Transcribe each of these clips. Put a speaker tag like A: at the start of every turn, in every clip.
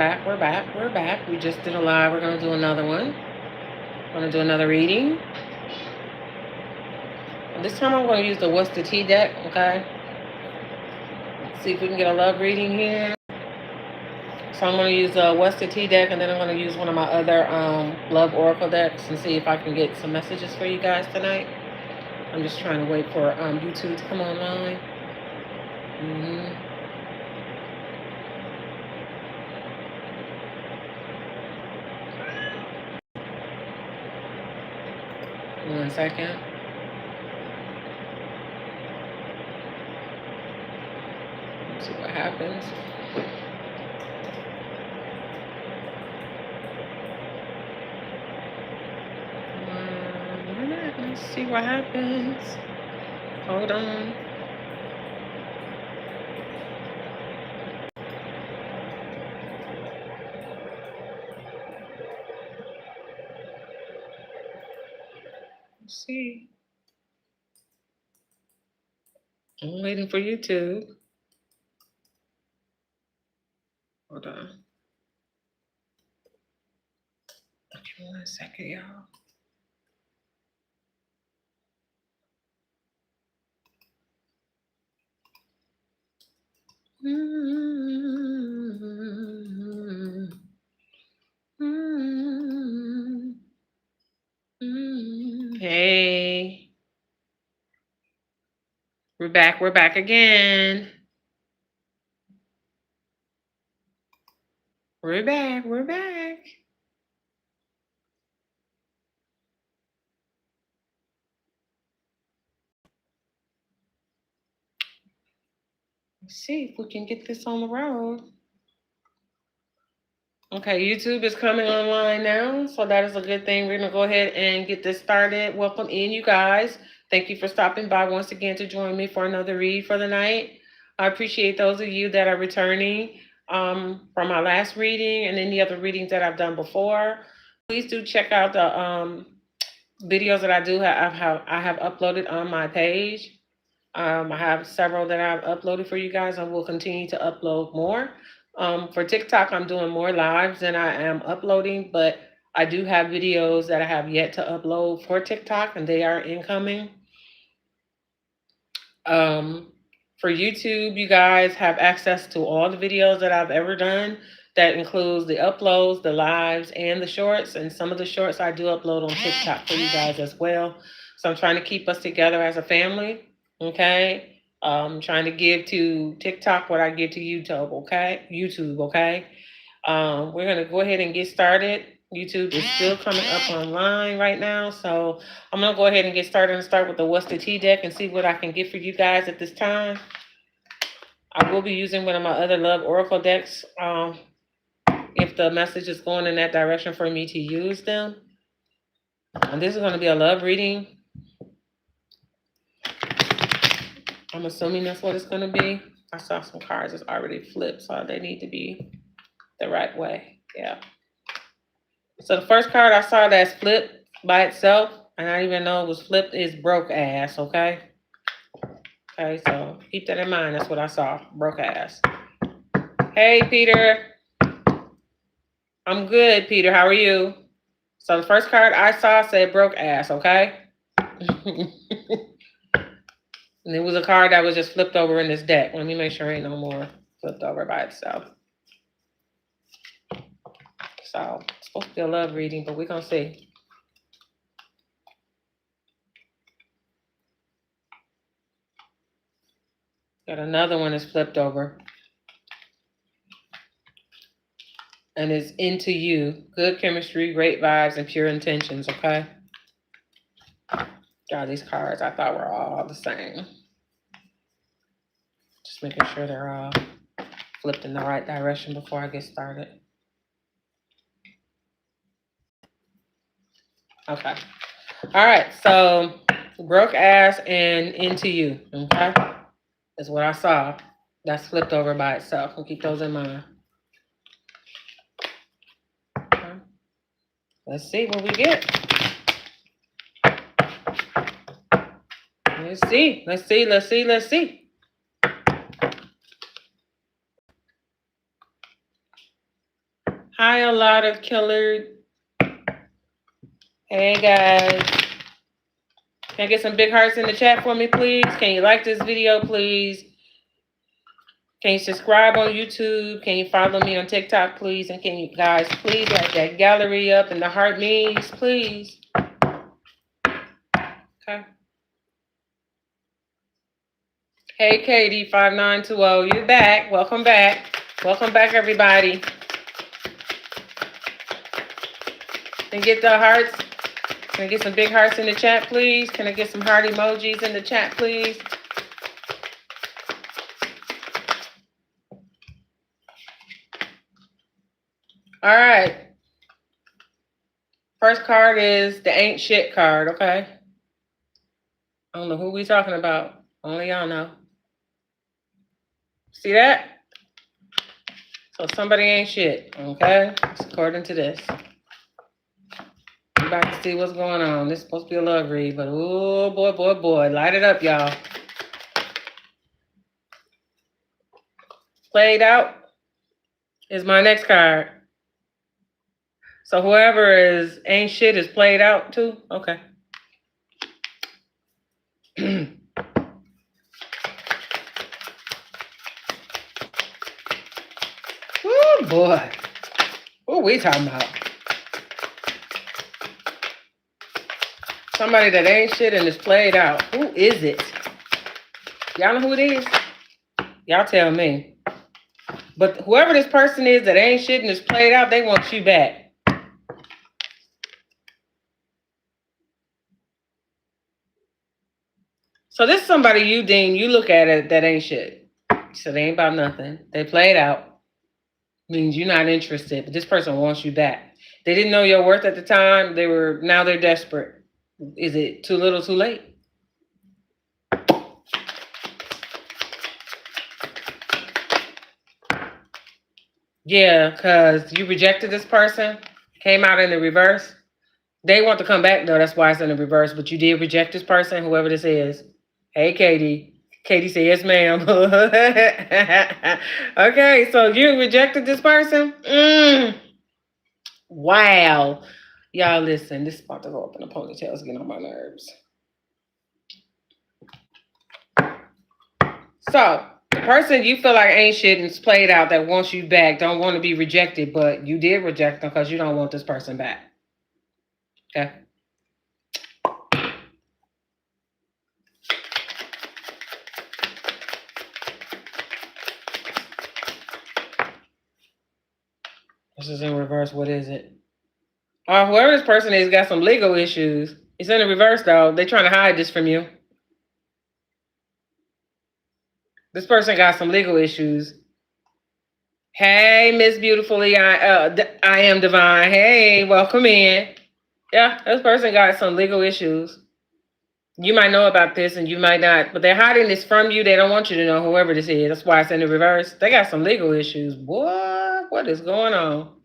A: We're back. We just did a live. We're going to do another one. We're going to do another reading. And this time I'm going to use the What's the Tea deck, okay? Let's see if we can get a love reading here. So I'm going to use the What's the Tea deck, and then I'm going to use one of my other love oracle decks and see if I can get some messages for you guys tonight. I'm just trying to wait for YouTube to come online. One second. Let's see what happens. Let's see what happens. Hold on. Let's see. I'm waiting for YouTube. Hold on. Okay, 1 second, y'all. Hey. We're back again. We're back. Let's see if we can get this on the road. Okay, YouTube is coming online now, so that is a good thing. We're going to go ahead and get this started. Welcome in, you guys. Thank you for stopping by once again to join me for another read for the night. I appreciate those of you that are returning from my last reading and any other readings that I've done before. Please do check out the videos that I have uploaded on my page. I have several that I've uploaded for you guys, and will continue to upload more. For TikTok, I'm doing more lives than I am uploading, but I do have videos that I have yet to upload for TikTok, and they are incoming. For YouTube, you guys have access to all the videos that I've ever done. That includes the uploads, the lives, and the shorts. And some of the shorts I do upload on TikTok for you guys as well. So I'm trying to keep us together as a family. Okay. Trying to give to TikTok what I give to YouTube. Okay. We're going to go ahead and get started. YouTube is still coming up online right now. So I'm going to go ahead and get started and start with the What's the Tea deck and see what I can get for you guys at this time. I will be using one of my other love oracle decks if the message is going in that direction for me to use them. And this is going to be a love reading. I'm assuming that's what it's going to be. I saw some cards that's already flipped, so they need to be the right way. Yeah. So the first card I saw that's flipped by itself, and I didn't even know it was flipped, is broke ass, okay? Okay, so keep that in mind. That's what I saw, broke ass. Hey, Peter. I'm good, Peter. How are you? So the first card I saw said broke ass, okay? And it was a card that was just flipped over in this deck. Let me make sure ain't no more flipped over by itself. So it's supposed to be a love reading, but we're going to see. Got another one that's flipped over. And it's into you. Good chemistry, great vibes, and pure intentions, okay? God, these cards I thought were all the same. Just making sure they're all flipped in the right direction before I get started. Okay. All right, so broke ass and into you, okay? Is what I saw. That's flipped over by itself. We'll keep those in mind. Okay. Let's see what we get. Let's see. Hi, a lot of killer. Hey guys, can I get some big hearts in the chat for me, please? Can you like this video, please? Can you subscribe on YouTube? Can you follow me on TikTok, please? And can you guys please light that gallery up and the heart means, please? Okay. Hey, Katie5920, you're back. Welcome back. Welcome back, everybody. Can I get the hearts? Can I get some big hearts in the chat, please? Can I get some heart emojis in the chat, please? All right. First card is the ain't shit card, okay? I don't know who we talking about. Only y'all know. See that? So somebody ain't shit, okay? It's according to this. We're about to see what's going on. This is supposed to be a love read, but oh boy, boy, boy. Light it up, y'all. Played out is my next card. So whoever is ain't shit is played out too? Okay. Oh boy. What are we talking about? Somebody that ain't shit and is played out. Who is it? Y'all know who it is? Y'all tell me. But whoever this person is that ain't shit and is played out, they want you back. So this is somebody you deem, you look at it, that ain't shit. So they ain't about nothing. They played out. Means you're not interested, but this person wants you back. They didn't know your worth at the time. Now they're desperate. Is it too little, too late? Yeah, because you rejected this person, came out in the reverse. They want to come back though, that's why it's in the reverse, but you did reject this person, whoever this is. Hey, Katie. Katie said, yes, ma'am. Okay, so you rejected this person? Wow. Y'all listen, this is about to go up in the ponytails, getting on my nerves. So, the person you feel like ain't shit and's played out that wants you back, don't want to be rejected, but you did reject them because you don't want this person back. Okay? This is in reverse. What is it? Whoever this person is got some legal issues. It's in the reverse, though. They're trying to hide this from you. This person got some legal issues. Hey, Miss Beautifully, I am Divine. Hey, welcome in. Yeah, this person got some legal issues. You might know about this and you might not, but they're hiding this from you. They don't want you to know, whoever this is. That's why it's in the reverse. They got some legal issues. Boy, what is going on?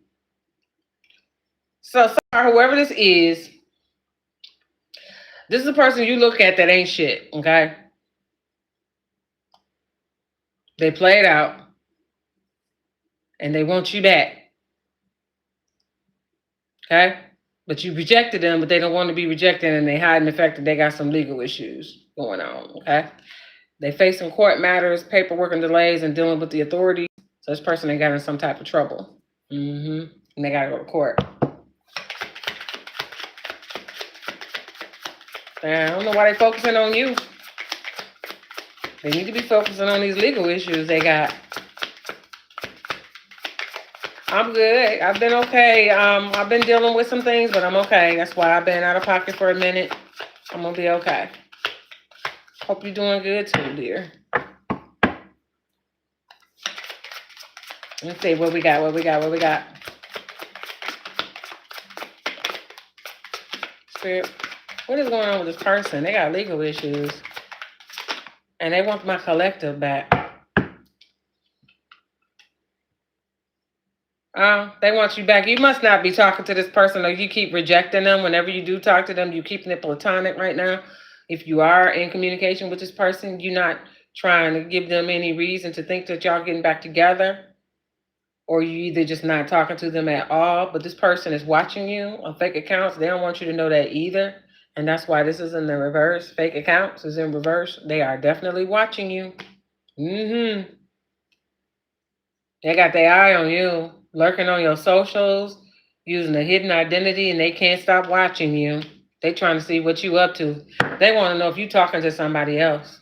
A: So, sorry, whoever this is a person you look at that ain't shit, okay? They played out and they want you back, okay? But you rejected them, but they don't want to be rejected, and they hiding the fact that they got some legal issues going on, okay? They facing court matters, paperwork and delays, and dealing with the authorities. So this person ain't got in some type of trouble. And they got to go to court. I don't know why they focusing on you. They need to be focusing on these legal issues they got. I'm good. I've been okay. I've been dealing with some things, but I'm okay. That's why I've been out of pocket for a minute. I'm gonna be okay. Hope you're doing good too, dear. Let's see what we got. Spirit, what is going on with this person? They got legal issues. And they want my collective back. They want you back. You must not be talking to this person, or you keep rejecting them. Whenever you do talk to them, you're keeping it platonic right now. If you are in communication with this person, you're not trying to give them any reason to think that y'all getting back together. or you either just not talking to them at all, but this person is watching you on fake accounts. They don't want you to know that either. And that's why this is in the reverse. Fake accounts is in reverse. They are definitely watching you. Mm-hmm. They got their eye on you, lurking on your socials, using a hidden identity, and they can't stop watching you. They trying to see what you up to. They want to know if you talking to somebody else.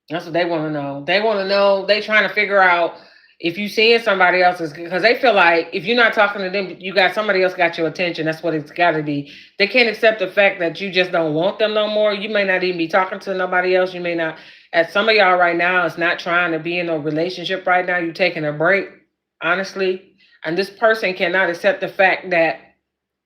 A: That's what they want to know. They want to know. They trying to figure out if you seeing somebody else's, because they feel like if you're not talking to them, you got somebody else got your attention. That's what it's got to be. They can't accept the fact that you just don't want them no more. You may not even be talking to nobody else. You may not. As some of y'all right now is not trying to be in a relationship right now. You're taking a break, honestly. And this person cannot accept the fact that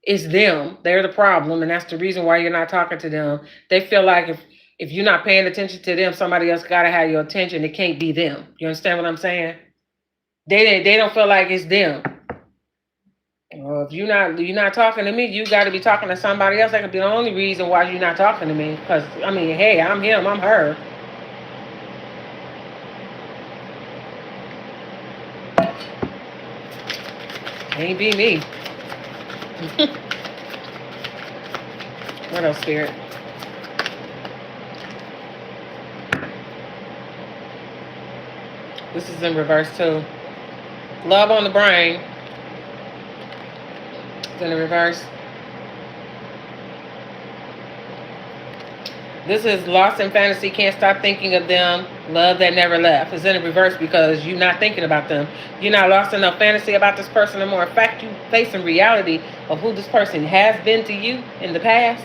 A: it's them. They're the problem, and that's the reason why you're not talking to them. They feel like if you're not paying attention to them, somebody else got to have your attention. It can't be them. You understand what I'm saying? They don't feel like it's them. Well, if you're not talking to me, you got to be talking to somebody else. That could be the only reason why you're not talking to me. Because I mean, hey, I'm him, I'm her. Ain't be me. What else, Spirit? This is in reverse too. Love on the brain. It's in the reverse. This is lost in fantasy, can't stop thinking of them, love that never left. It's in the reverse because you're not thinking about them. You're not lost in no fantasy about this person anymore. In fact, you face in reality of who this person has been to you in the past.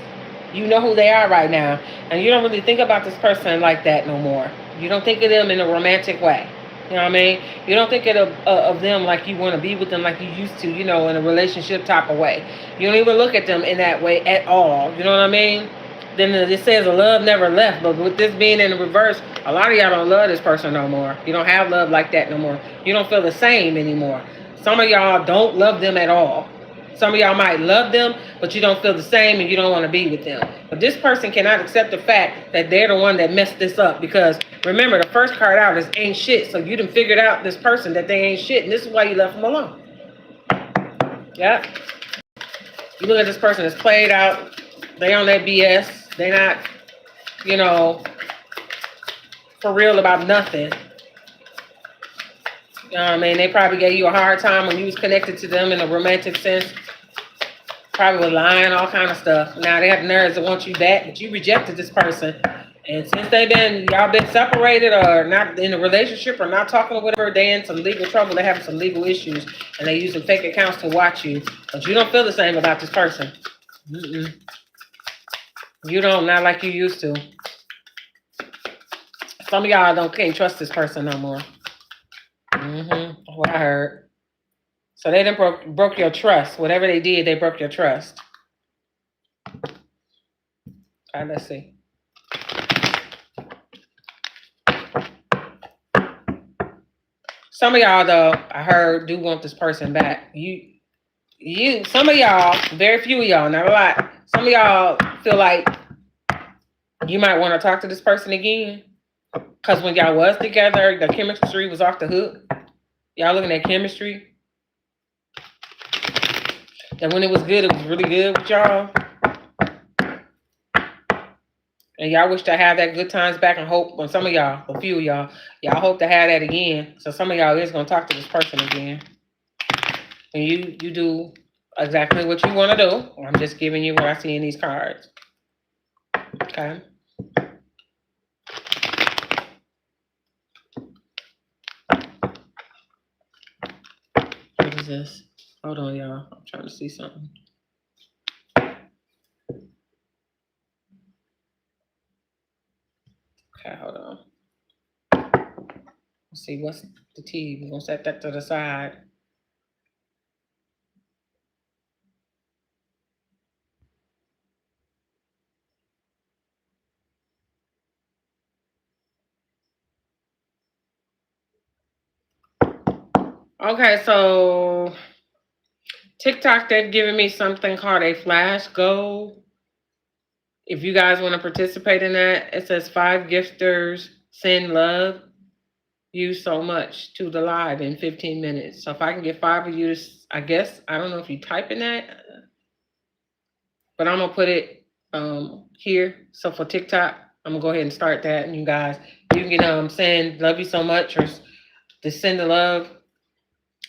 A: You know who they are right now. And you don't really think about this person like that no more. You don't think of them in a romantic way. You know what I mean? You don't think of them like you want to be with them like you used to, in a relationship type of way. You don't even look at them in that way at all. You know what I mean? Then it says the love never left. But with this being in the reverse, a lot of y'all don't love this person no more. You don't have love like that no more. You don't feel the same anymore. Some of y'all don't love them at all. Some of y'all might love them, but you don't feel the same and you don't want to be with them. But this person cannot accept the fact that they're the one that messed this up. Because remember, the first card out is ain't shit. So you done figured out this person that they ain't shit. And this is why you left them alone. Yeah. You look at this person that's played out. They on that BS. They not, for real about nothing. You know what I mean? They probably gave you a hard time when you was connected to them in a romantic sense. Probably was lying, all kind of stuff. Now they have nerves to want you back, but you rejected this person. And since y'all been separated or not in a relationship or not talking or whatever, they in some legal trouble. They having some legal issues, and they using fake accounts to watch you. But you don't feel the same about this person. Mm-mm. You don't, not like you used to. Some of y'all can't trust this person no more. What I heard. So they done broke your trust. Whatever they did, they broke your trust. All right, let's see. Some of y'all, though, I heard, do want this person back. Some of y'all, very few of y'all, not a lot. Some of y'all feel like you might want to talk to this person again. Because when y'all was together, the chemistry was off the hook. Y'all looking at chemistry. And when it was good, it was really good with y'all. And y'all wish to have that good times back and hope on some of y'all, a few of y'all hope to have that again. So some of y'all is going to talk to this person again. And you do exactly what you want to do. I'm just giving you what I see in these cards. Okay. What is this? Hold on, y'all. I'm trying to see something. Okay, hold on. Let's see, what's the T? We're going to set that to the side. Okay, so TikTok, they've given me something called a flash goal. If you guys want to participate in that, it says 5 gifters send love. you so much to the live in 15 minutes. So if I can get 5 of you to, I guess, I don't know if you type in that, but I'm going to put it here. So for TikTok, I'm going to go ahead and start that. And you guys, you can send love you so much, or just send the love.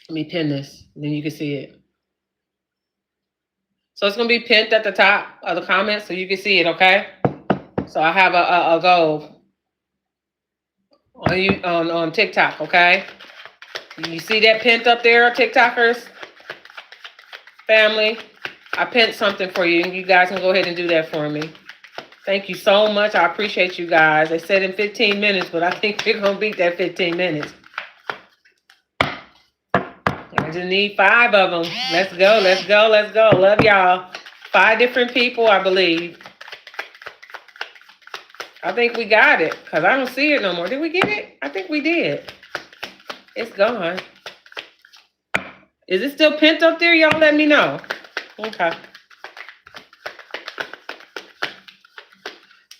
A: Let me pin this. Then you can see it. So it's going to be pinned at the top of the comments so you can see it, okay? So I have a goal on TikTok, okay? You see that pinned up there, TikTokers? Family, I pinned something for you. You guys can go ahead and do that for me. Thank you so much. I appreciate you guys. They said in 15 minutes, but I think we're going to beat that 15 minutes. I just need 5 of them. Let's go, let's go, let's go. Love y'all. 5 different people, I believe. I think we got it, because I don't see it no more. Did we get it? I think we did. It's gone. Is it still pinned up there? Y'all let me know. Okay.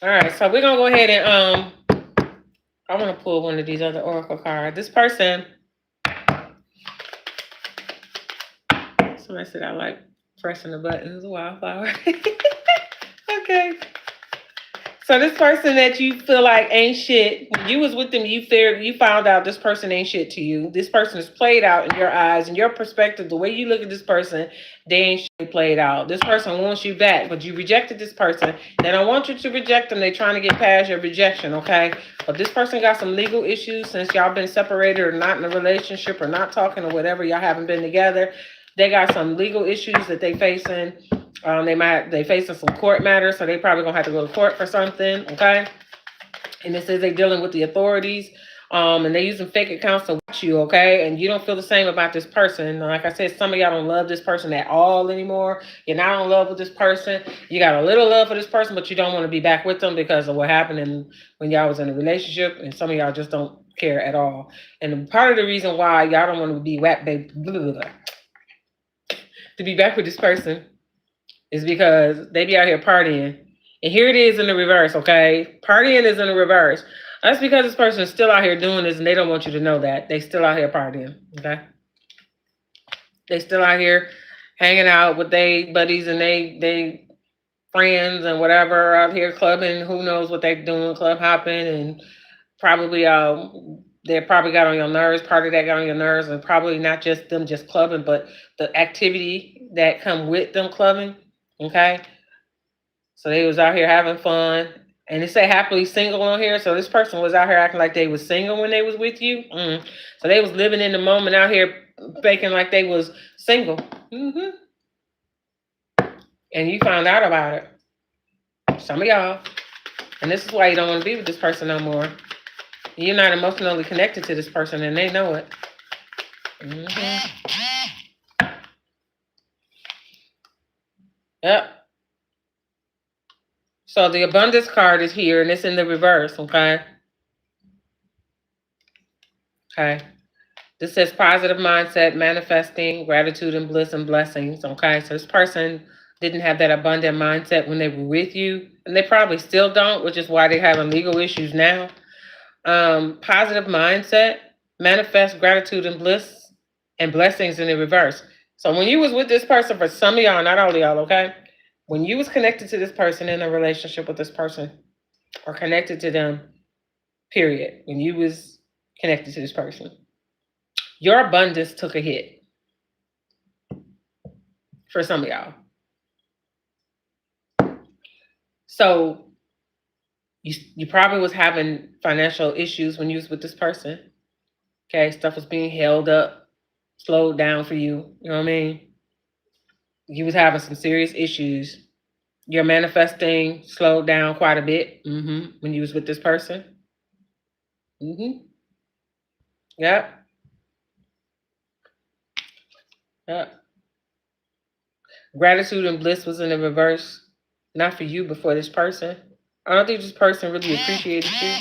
A: All right, so we're going to go ahead and, I want to pull one of these other oracle cards. This person, somebody said I like pressing the buttons, wildflower. Okay. So this person that you feel like ain't shit, when you was with them, you found out this person ain't shit to you. This person is played out in your eyes, in your perspective, the way you look at this person, they ain't shit played out. This person wants you back, but you rejected this person. They don't want you to reject them. They're trying to get past your rejection, okay? But this person got some legal issues since y'all been separated or not in a relationship or not talking or whatever. Y'all haven't been together. They got some legal issues that they facing. They facing some court matters, so they probably gonna have to go to court for something, okay? And it says they dealing with the authorities, and they using fake accounts to watch you, okay? And you don't feel the same about this person. Like I said, some of y'all don't love this person at all anymore. You're not in love with this person. You got a little love for this person, but you don't want to be back with them because of what happened when y'all was in a relationship. And some of y'all just don't care at all. And part of the reason why y'all don't want to be to be back with this person is because they be out here partying. And here it is in the reverse, okay? Partying is in the reverse. That's because this person is still out here doing this and they don't want you to know that. They still out here partying, okay? They still out here hanging out with their buddies and they friends and whatever out here clubbing. Who knows what they're doing, club hopping, and probably they probably got on your nerves. Part of that got on your nerves, and probably not just them just clubbing, but the activity that come with them clubbing. Okay, so they was out here having fun, and it say happily single on here. So this person was out here acting like they was single when they was with you. So they was living in the moment out here, faking like they was single. And you found out about it. Some of y'all, and this is why you don't want to be with this person no more. You're not emotionally connected to this person, and they know it. Yep. So the abundance card is here, and it's in the reverse, okay? Okay. This says positive mindset, manifesting, gratitude, and bliss and blessings, okay? So this person didn't have that abundant mindset when they were with you, and they probably still don't, which is why they're having legal issues now. Positive mindset, manifest gratitude and bliss and blessings in the reverse. So when you was with this person, for some of y'all, not all of y'all, okay? When you was connected to this person, in a relationship with this person, or connected to them, period, when you was connected to this person, your abundance took a hit for some of y'all. So you probably was having financial issues when you was with this person. Okay, stuff was being held up, slowed down for you. You know what I mean? You was having some serious issues. Your manifesting slowed down quite a bit when you was with this person. Yep. Gratitude and bliss was in the reverse. Not for you, but for this person. I don't think this person really appreciated you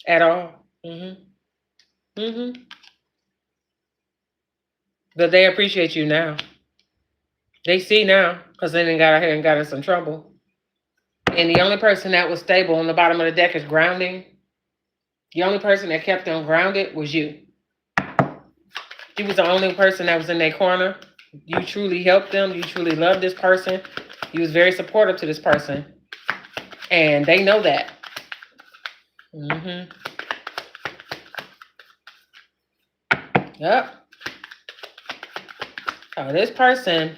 A: at all. But they appreciate you now. They see now, because they didn't got out here and got in some trouble. And the only person that was stable on the bottom of the deck is grounding. The only person that kept them grounded was you. You was the only person that was in their corner. You truly helped them. You truly loved this person. You was very supportive to this person. And they know that. Yep. Oh, this person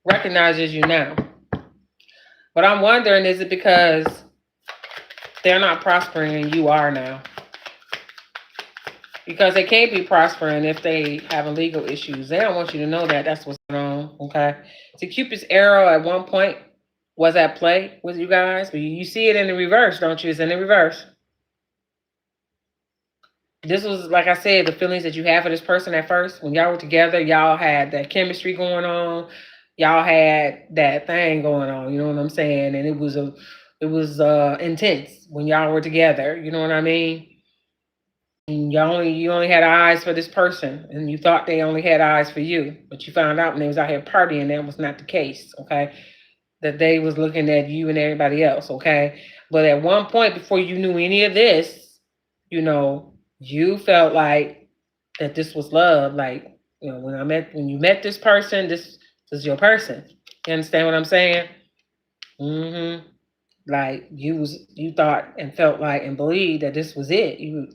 A: recognizes you now. But I'm wondering, is it because they're not prospering and you are now? Because they can't be prospering if they have legal issues. They don't want you to know that. That's what's going on, okay? So Cupid's arrow at one point was at play with you guys. But you see it in the reverse, don't you? It's in the reverse. This was, like I said, the feelings that you have for this person at first. When y'all were together, y'all had that chemistry going on. Y'all had that thing going on. You know what I'm saying? And it was intense when y'all were together. You know what I mean? And you only had eyes for this person, and you thought they only had eyes for you. But you found out when they was out here partying, that was not the case. Okay, that they was looking at you and everybody else. Okay, but at one point before you knew any of this, you felt like that this was love. Like, when you met this person, this is your person. You understand what I'm saying? Like you thought and felt like and believed that this was it. You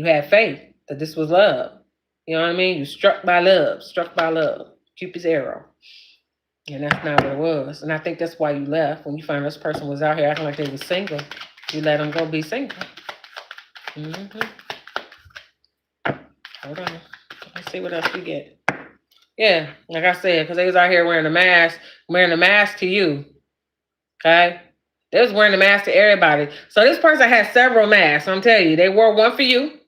A: had faith that this was love. You know what I mean? You struck by love. Cupid's arrow. And that's not what it was. And I think that's why you left. When you found this person was out here acting like they was single, you let them go be single. Hold on. Let's see what else we get. Yeah, like I said, because they was out here wearing a mask to you. Okay? They was wearing the mask to everybody. So this person had several masks. I'm telling you, they wore one for you.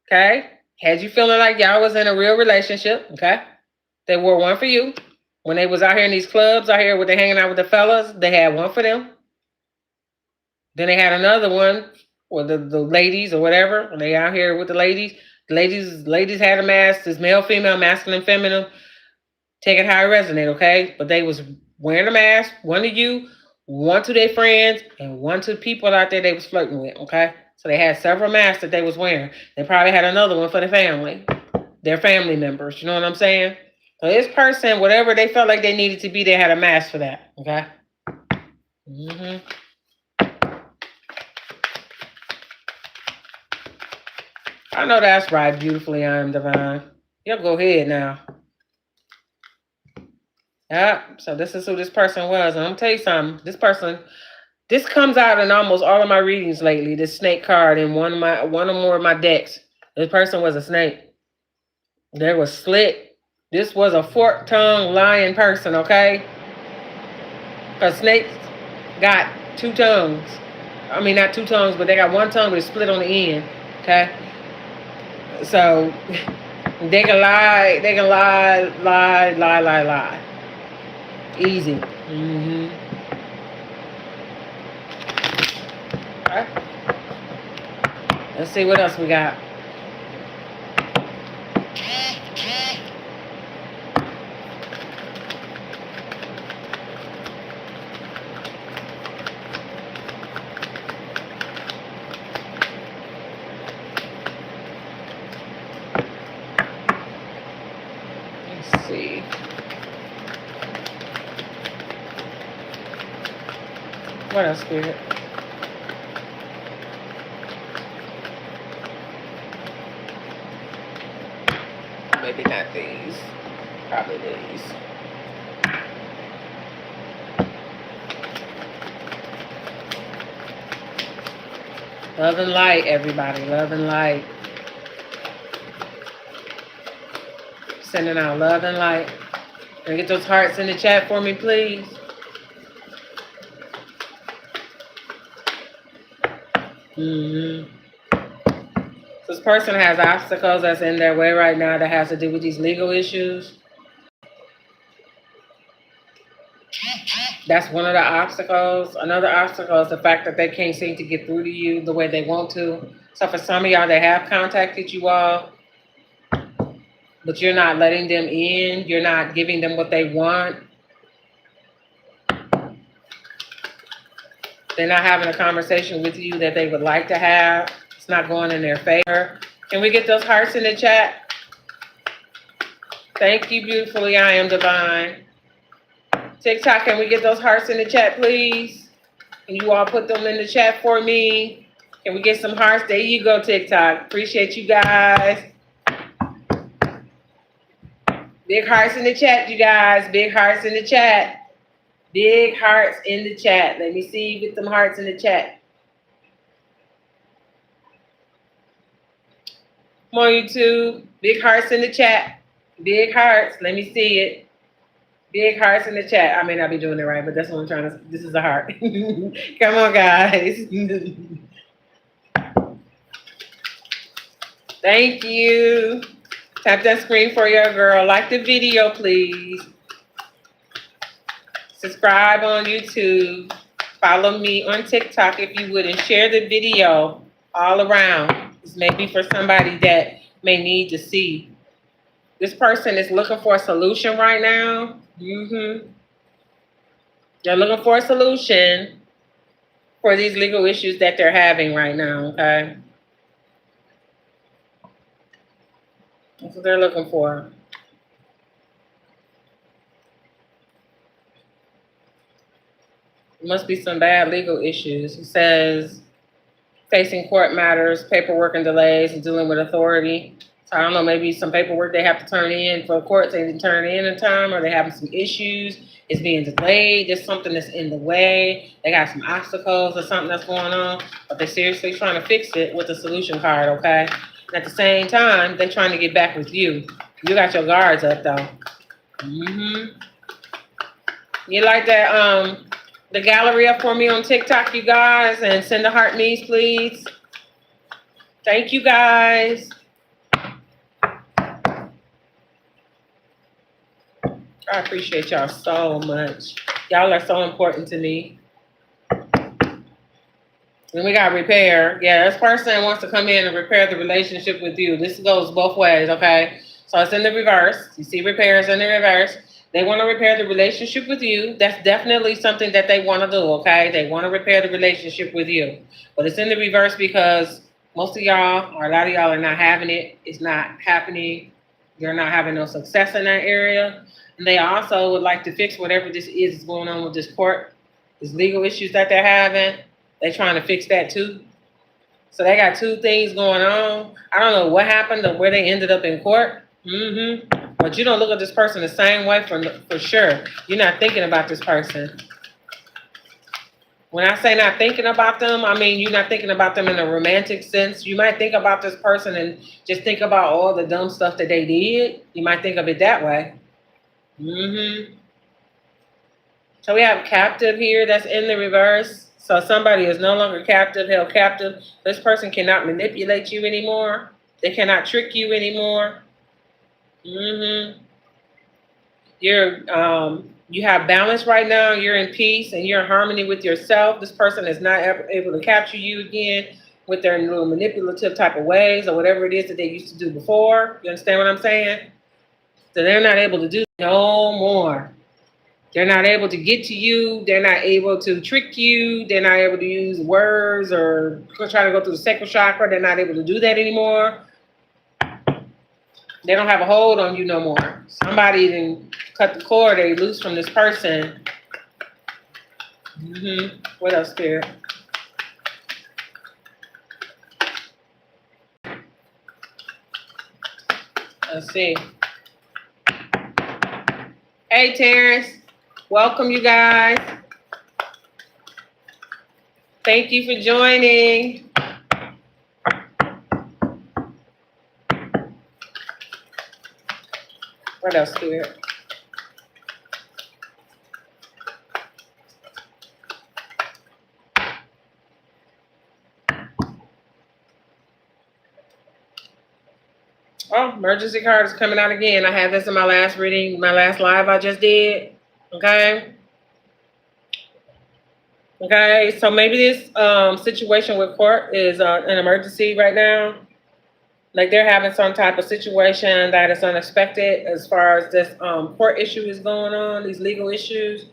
A: Okay? Had you feeling like y'all was in a real relationship. Okay? They wore one for you. When they was out here in these clubs, out here where they hanging out with the fellas, they had one for them. Then they had another one for the ladies or whatever. When they out here with the ladies. Ladies had a mask. This male, female, masculine, feminine. Take it how it resonate, okay? But they was wearing a mask. One to you, one to their friends, and one to people out there they was flirting with, okay? So they had several masks that they was wearing. They probably had another one for the family, their family members. You know what I'm saying? So this person, whatever they felt like they needed to be, they had a mask for that, okay? I know that's right. Beautifully, I am divine. Yep, go ahead now. Yep. So this is who this person was. And I'm gonna tell you something. This comes out in almost all of my readings lately. This snake card in one or more of my decks. This person was a snake. They were slit. This was a fork-tongued lying person, okay? Because snakes got two tongues. I mean, not two tongues, but they got one tongue, but it's split on the end, okay? So they can lie. They can lie. Easy. Okay. Let's see what else we got. Let's see. What else, Spirit? Maybe not these. Probably these. Love and light, everybody. Love and light. Sending out love and light. Can you get those hearts in the chat for me, please? This person has obstacles that's in their way right now that has to do with these legal issues. That's one of the obstacles. Another obstacle is the fact that they can't seem to get through to you the way they want to. So for some of y'all that have contacted you all, but you're not letting them in, you're not giving them what they want. They're not having a conversation with you that they would like to have. It's not going in their favor. Can we get those hearts in the chat? Thank you, beautifully. I am divine. TikTok, can we get those hearts in the chat, please? Can you all put them in the chat for me? Can we get some hearts? There you go, TikTok. Appreciate you guys. Big hearts in the chat, you guys. Big hearts in the chat. Big hearts in the chat. Let me see you get them hearts in the chat. Come on, YouTube. Big hearts in the chat. Big hearts. Let me see it. Big hearts in the chat. I may not be doing it right, but that's what I'm trying to. This is a heart. Come on, guys. Thank you. Tap that screen for your girl. Like the video, please. Subscribe on YouTube. Follow me on TikTok if you would, and share the video all around. This may be for somebody that may need to see. This person is looking for a solution right now. They're looking for a solution for these legal issues that they're having right now, okay? That's what they're looking for. It must be some bad legal issues. It says facing court matters, paperwork and delays, and dealing with authority. So I don't know, maybe some paperwork they have to turn in for court, they didn't turn in time, or they're having some issues. It's being delayed. There's something that's in the way. They got some obstacles or something that's going on, but they're seriously trying to fix it with the solution card, okay? And at the same time, they're trying to get back with you. You got your guards up, though. You like that, the gallery up for me on TikTok, you guys, and send the heart me's, please. Thank you, guys. I appreciate y'all so much. Y'all are so important to me. Then we got repair. Yeah, this person wants to come in and repair the relationship with you. This goes both ways, okay? So it's in the reverse. You see repairs in the reverse. They want to repair the relationship with you. That's definitely something that they want to do, okay? They want to repair the relationship with you. But it's in the reverse because most of y'all, or a lot of y'all, are not having it. It's not happening. You're not having no success in that area. And they also would like to fix whatever this is going on with this court, these legal issues that they're having. They're trying to fix that too. So they got two things going on. I don't know what happened or where they ended up in court. But you don't look at this person the same way for sure. You're not thinking about this person. When I say not thinking about them, I mean you're not thinking about them in a romantic sense. You might think about this person and just think about all the dumb stuff that they did. You might think of it that way. So we have captive here that's in the reverse. So somebody is no longer captive, held captive. This person cannot manipulate you anymore. They cannot trick you anymore. You have balance right now. You're in peace and you're in harmony with yourself. This person is not ever able to capture you again with their little manipulative type of ways or whatever it is that they used to do before. You understand what I'm saying? So they're not able to do no more. They're not able to get to you. They're not able to trick you. They're not able to use words or try to go through the sacral chakra. They're not able to do that anymore. They don't have a hold on you no more. Somebody then cut the cord. They loose from this person. What else, Spirit? Let's see. Hey, Terrence. Welcome, you guys. Thank you for joining. What else, Spirit? Oh, emergency card is coming out again. I had this in my last reading, my last live I just did. Okay. Okay, so maybe this situation with court is an emergency right now. Like they're having some type of situation that is unexpected as far as this court issue is going on, these legal issues.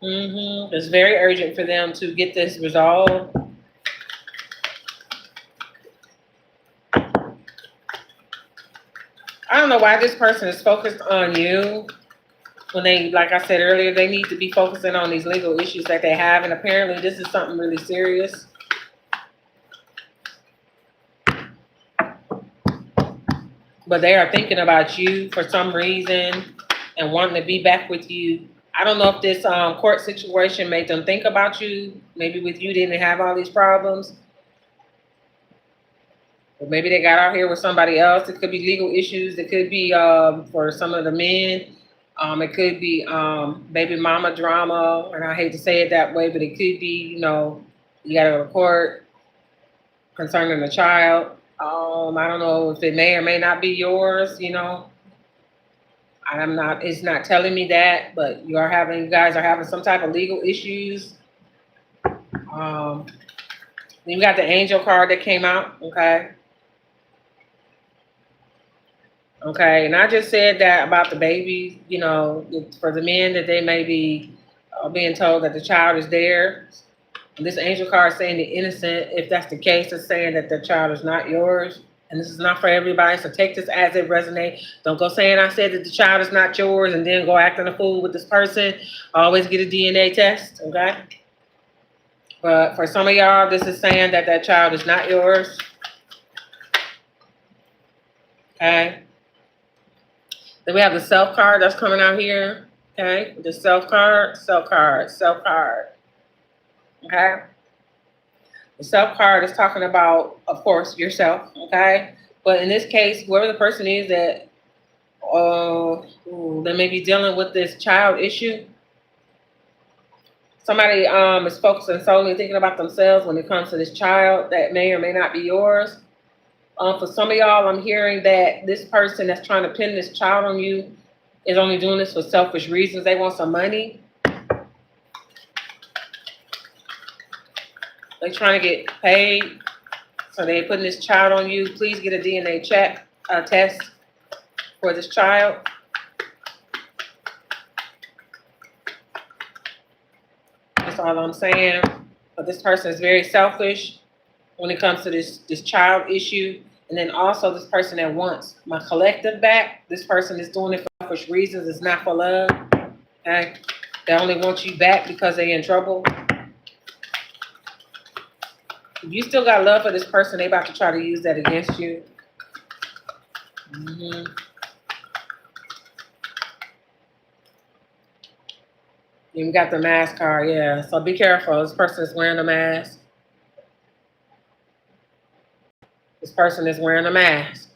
A: It's very urgent for them to get this resolved. I don't know why this person is focused on you when they, like I said earlier, they need to be focusing on these legal issues that they have, and apparently this is something really serious. But they are thinking about you for some reason and wanting to be back with you. I don't know if this court situation made them think about you. Maybe with you didn't have all these problems. Or maybe they got out here with somebody else. It could be legal issues. It could be for some of the men. It could be baby mama drama. And I hate to say it that way, but it could be, you know, you got to go to court concerning the child. I don't know if it may or may not be yours, you know. It's not telling me that, but you guys are having some type of legal issues. You got the angel card that came out, okay? Okay, and I just said that about the baby, you know, for the men that they may be being told that the child is there. And this angel card saying the innocent, if that's the case, it's saying that the child is not yours. And this is not for everybody, so take this as it resonates. Don't go saying I said that the child is not yours and then go acting a fool with this person. Always get a DNA test, okay? But for some of y'all, this is saying that that child is not yours. Okay? Then we have the self card that's coming out here. Okay? The self card. Okay? The self card is talking about, of course, yourself. Okay? But in this case, whoever the person is that they may be dealing with this child issue, somebody is focusing solely thinking about themselves when it comes to this child that may or may not be yours. For some of y'all, I'm hearing that this person that's trying to pin this child on you is only doing this for selfish reasons. They want some money. They're trying to get paid. So they're putting this child on you. Please get a DNA test for this child. That's all I'm saying. But this person is very selfish when it comes to this child issue. And then also this person that wants my collective back. This person is doing it for selfish reasons. It's not for love. Okay? They only want you back because they're in trouble. If you still got love for this person, they about to try to use that against you. You got the mask card, yeah. So be careful. This person is wearing a mask. This person is wearing a mask.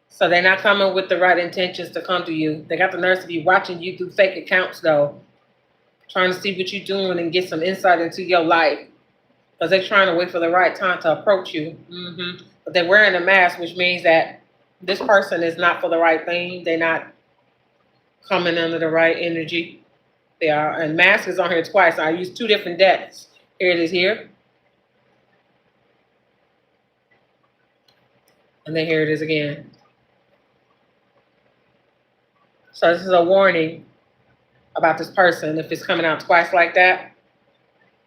A: So they're not coming with the right intentions to come to you. They got the nerve to be watching you through fake accounts, though. Trying to see what you're doing and get some insight into your life. Because they're trying to wait for the right time to approach you. But they're wearing a mask, which means that this person is not for the right thing. They're not coming under the right energy. They are. And mask is on here twice. I used two different decks. Here it is here. And then here it is again. So this is a warning about this person if it's coming out twice like that.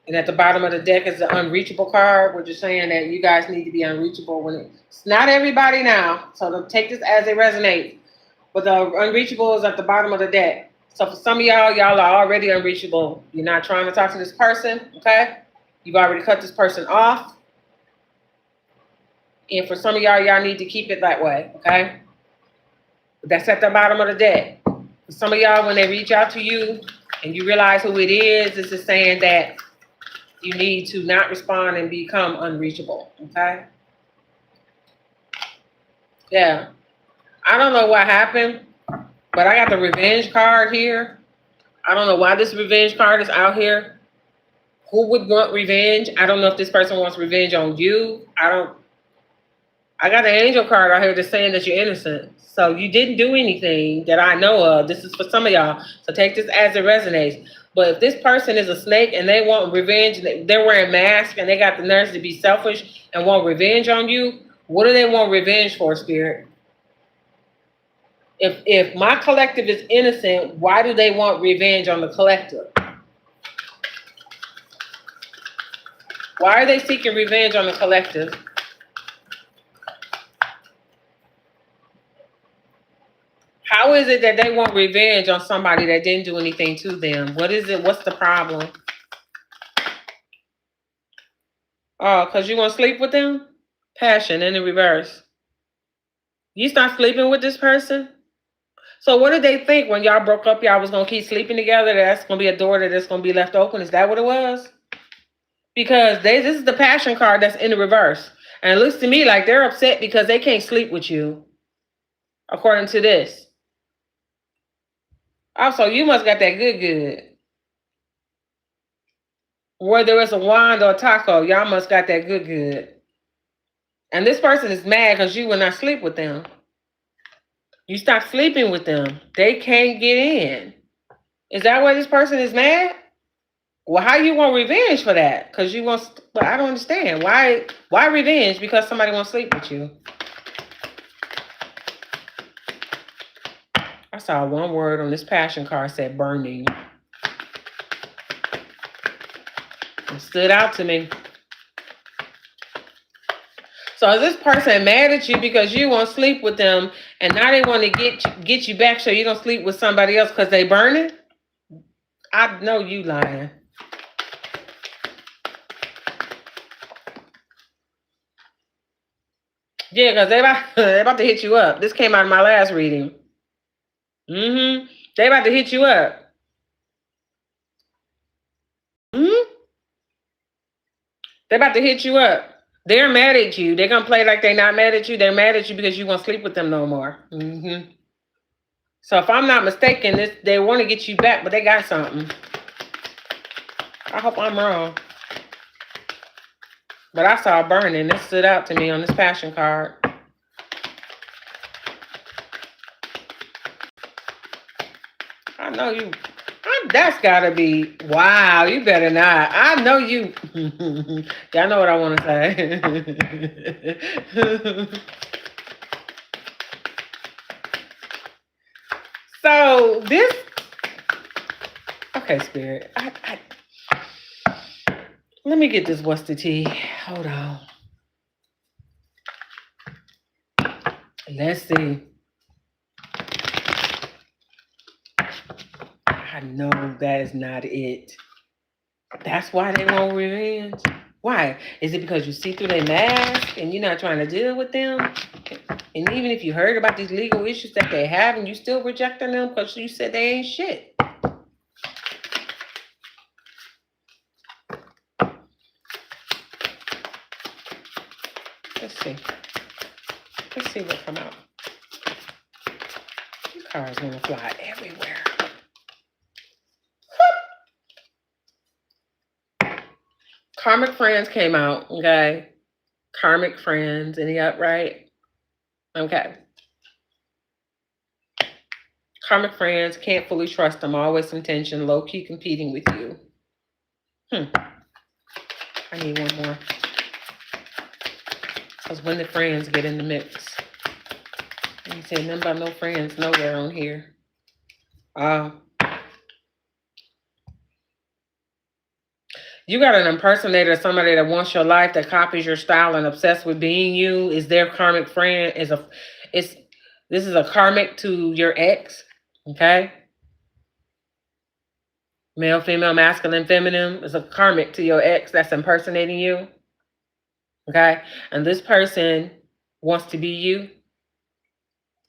A: And at the bottom of the deck is the unreachable card, which is saying that you guys need to be unreachable when it's not everybody now. So take this as it resonates. But the unreachable is at the bottom of the deck. So for some of y'all are already unreachable. You're not trying to talk to this person, okay? You've already cut this person off. And for some of y'all need to keep it that way, okay? But that's at the bottom of the deck. For some of y'all, when they reach out to you and you realize who it is, this is saying that you need to not respond and become unreachable, okay? Yeah. I don't know what happened, but I got the revenge card here. I don't know why this revenge card is out here. Who would want revenge? I don't know if this person wants revenge on you. I got an angel card out here that's saying that you're innocent. So you didn't do anything that I know of. This is for some of y'all. So take this as it resonates. But if this person is a snake and they want revenge, they're wearing masks and they got the nerves to be selfish and want revenge on you, what do they want revenge for, Spirit? If my collective is innocent, why do they want revenge on the collective? Why are they seeking revenge on the collective? How is it that they want revenge on somebody that didn't do anything to them? What is it? What's the problem? Oh, because you want to sleep with them? Passion in the reverse. You start sleeping with this person? So what did they think when y'all broke up? Y'all was going to keep sleeping together? That's going to be a door that's going to be left open? Is that what it was? Because this is the passion card that's in the reverse. And it looks to me like they're upset because they can't sleep with you, according to this. Also, you must got that good. Whether it's a wand or a taco, y'all must got that good. And this person is mad because you will not sleep with them. You stop sleeping with them. They can't get in. Is that why this person is mad? Well, how you want revenge for that? Because you want, but I don't understand. Why revenge? Because somebody wants to sleep with you. I saw one word on this passion card said burning. It stood out to me. So is this person mad at you because you want to sleep with them, and now they want to get you back so you don't sleep with somebody else because they burning? I know you lying. Yeah, because they about to hit you up. This came out of my last reading. They about to hit you up. They about to hit you up. They're mad at you. They're going to play like they're not mad at you. They're mad at you because you won't sleep with them no more. So if I'm not mistaken, they want to get you back, but they got something. I hope I'm wrong. But I saw burning. It stood out to me on this passion card. I know you. That's gotta be, wow, you better not. I know you. Y'all know what I want to say. So this, okay, Spirit. Let me get this. What's the tea? Hold on. Let's see. I know that is not it. That's why they want revenge. Why? Is it because you see through their mask and you're not trying to deal with them? And even if you heard about these legal issues that they have, and you still rejecting them because you said they ain't shit. Let's see. Let's see what come out. These cards gonna fly everywhere. Karmic Friends came out, okay? Karmic Friends, any upright? Okay. Karmic Friends, can't fully trust them, always some tension, low-key competing with you. I need one more. Because when the friends get in the mix. You say nothing about no friends nowhere on here. You got an impersonator, somebody that wants your life, that copies your style and obsessed with being you, is their karmic friend. This is a karmic to your ex, okay? Male, female, masculine, feminine is a karmic to your ex that's impersonating you, okay? And this person wants to be you.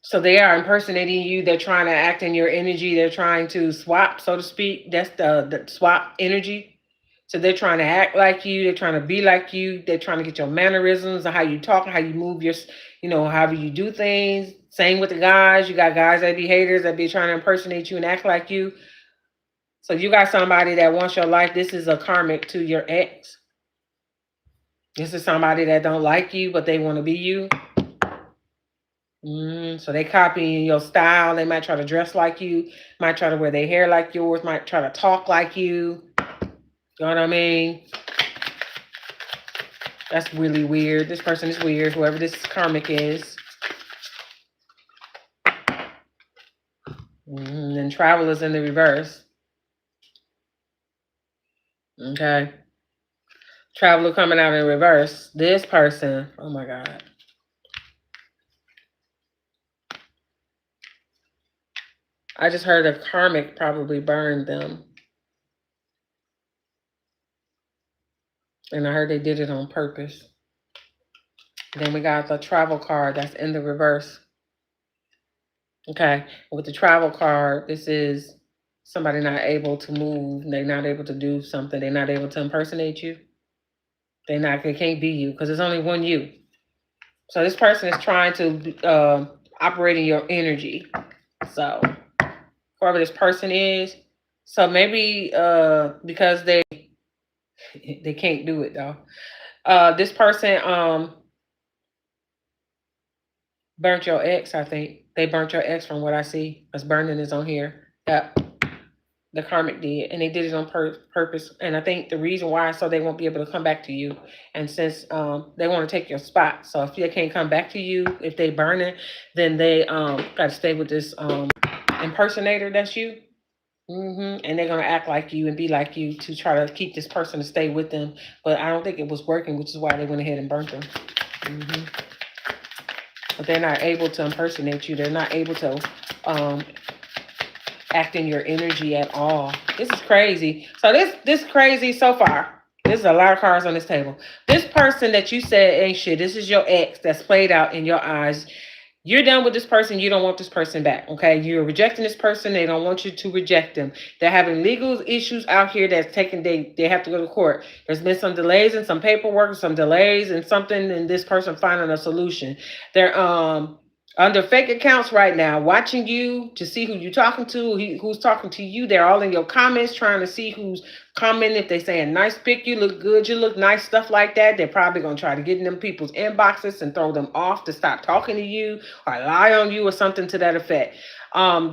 A: So they are impersonating you. They're trying to act in your energy. They're trying to swap, so to speak. That's the swap energy. So they're trying to act like you. They're trying to be like you. They're trying to get your mannerisms and how you talk, how you move your, however you do things. Same with the guys. You got guys that be haters that be trying to impersonate you and act like you. So you got somebody that wants your life. This is a karmic to your ex. This is somebody that don't like you, but they want to be you. So they copying your style. They might try to dress like you, might try to wear their hair like yours, might try to talk like you. You know what I mean? That's really weird. This person is weird, whoever this karmic is. And travel is in the reverse. Okay. Traveler coming out in reverse. This person, oh my God. I just heard a karmic probably burned them. And I heard they did it on purpose. Then we got the travel card that's in the reverse. Okay. With the travel card, this is somebody not able to move. They're not able to do something. They're not able to impersonate you. They can't be you because there's only one you. So this person is trying to operate in your energy. So whoever this person is, so maybe because they can't do it though. This person burnt your ex. I think they burnt your ex from what I see. Because burning is on here. Yep. The karmic did, and they did it on purpose. And I think the reason why, so they won't be able to come back to you. And since they want to take your spot, so if they can't come back to you, if they burn it, then they got to stay with this impersonator that's you. And they're gonna act like you and be like you to try to keep this person to stay with them. But I don't think it was working, which is why they went ahead and burnt them. But they're not able to impersonate you. They're not able to act in your energy at all. This is crazy. So this crazy so far. There's a lot of cards on this table. This person that you said ain't shit. This is your ex that's played out in your eyes. You're done with this person. You don't want this person back. Okay. You're rejecting this person. They don't want you to reject them. They're having legal issues out here that's taking, they have to go to court. There's been some delays and some paperwork, some delays and something, and this person finding a solution. They're under fake accounts right now, watching you to see who you're talking to, who's talking to you. They're all in your comments trying to see who's commenting. If they saying nice pic, you look good, you look nice, stuff like that. They're probably going to try to get in them people's inboxes and throw them off to stop talking to you or lie on you or something to that effect.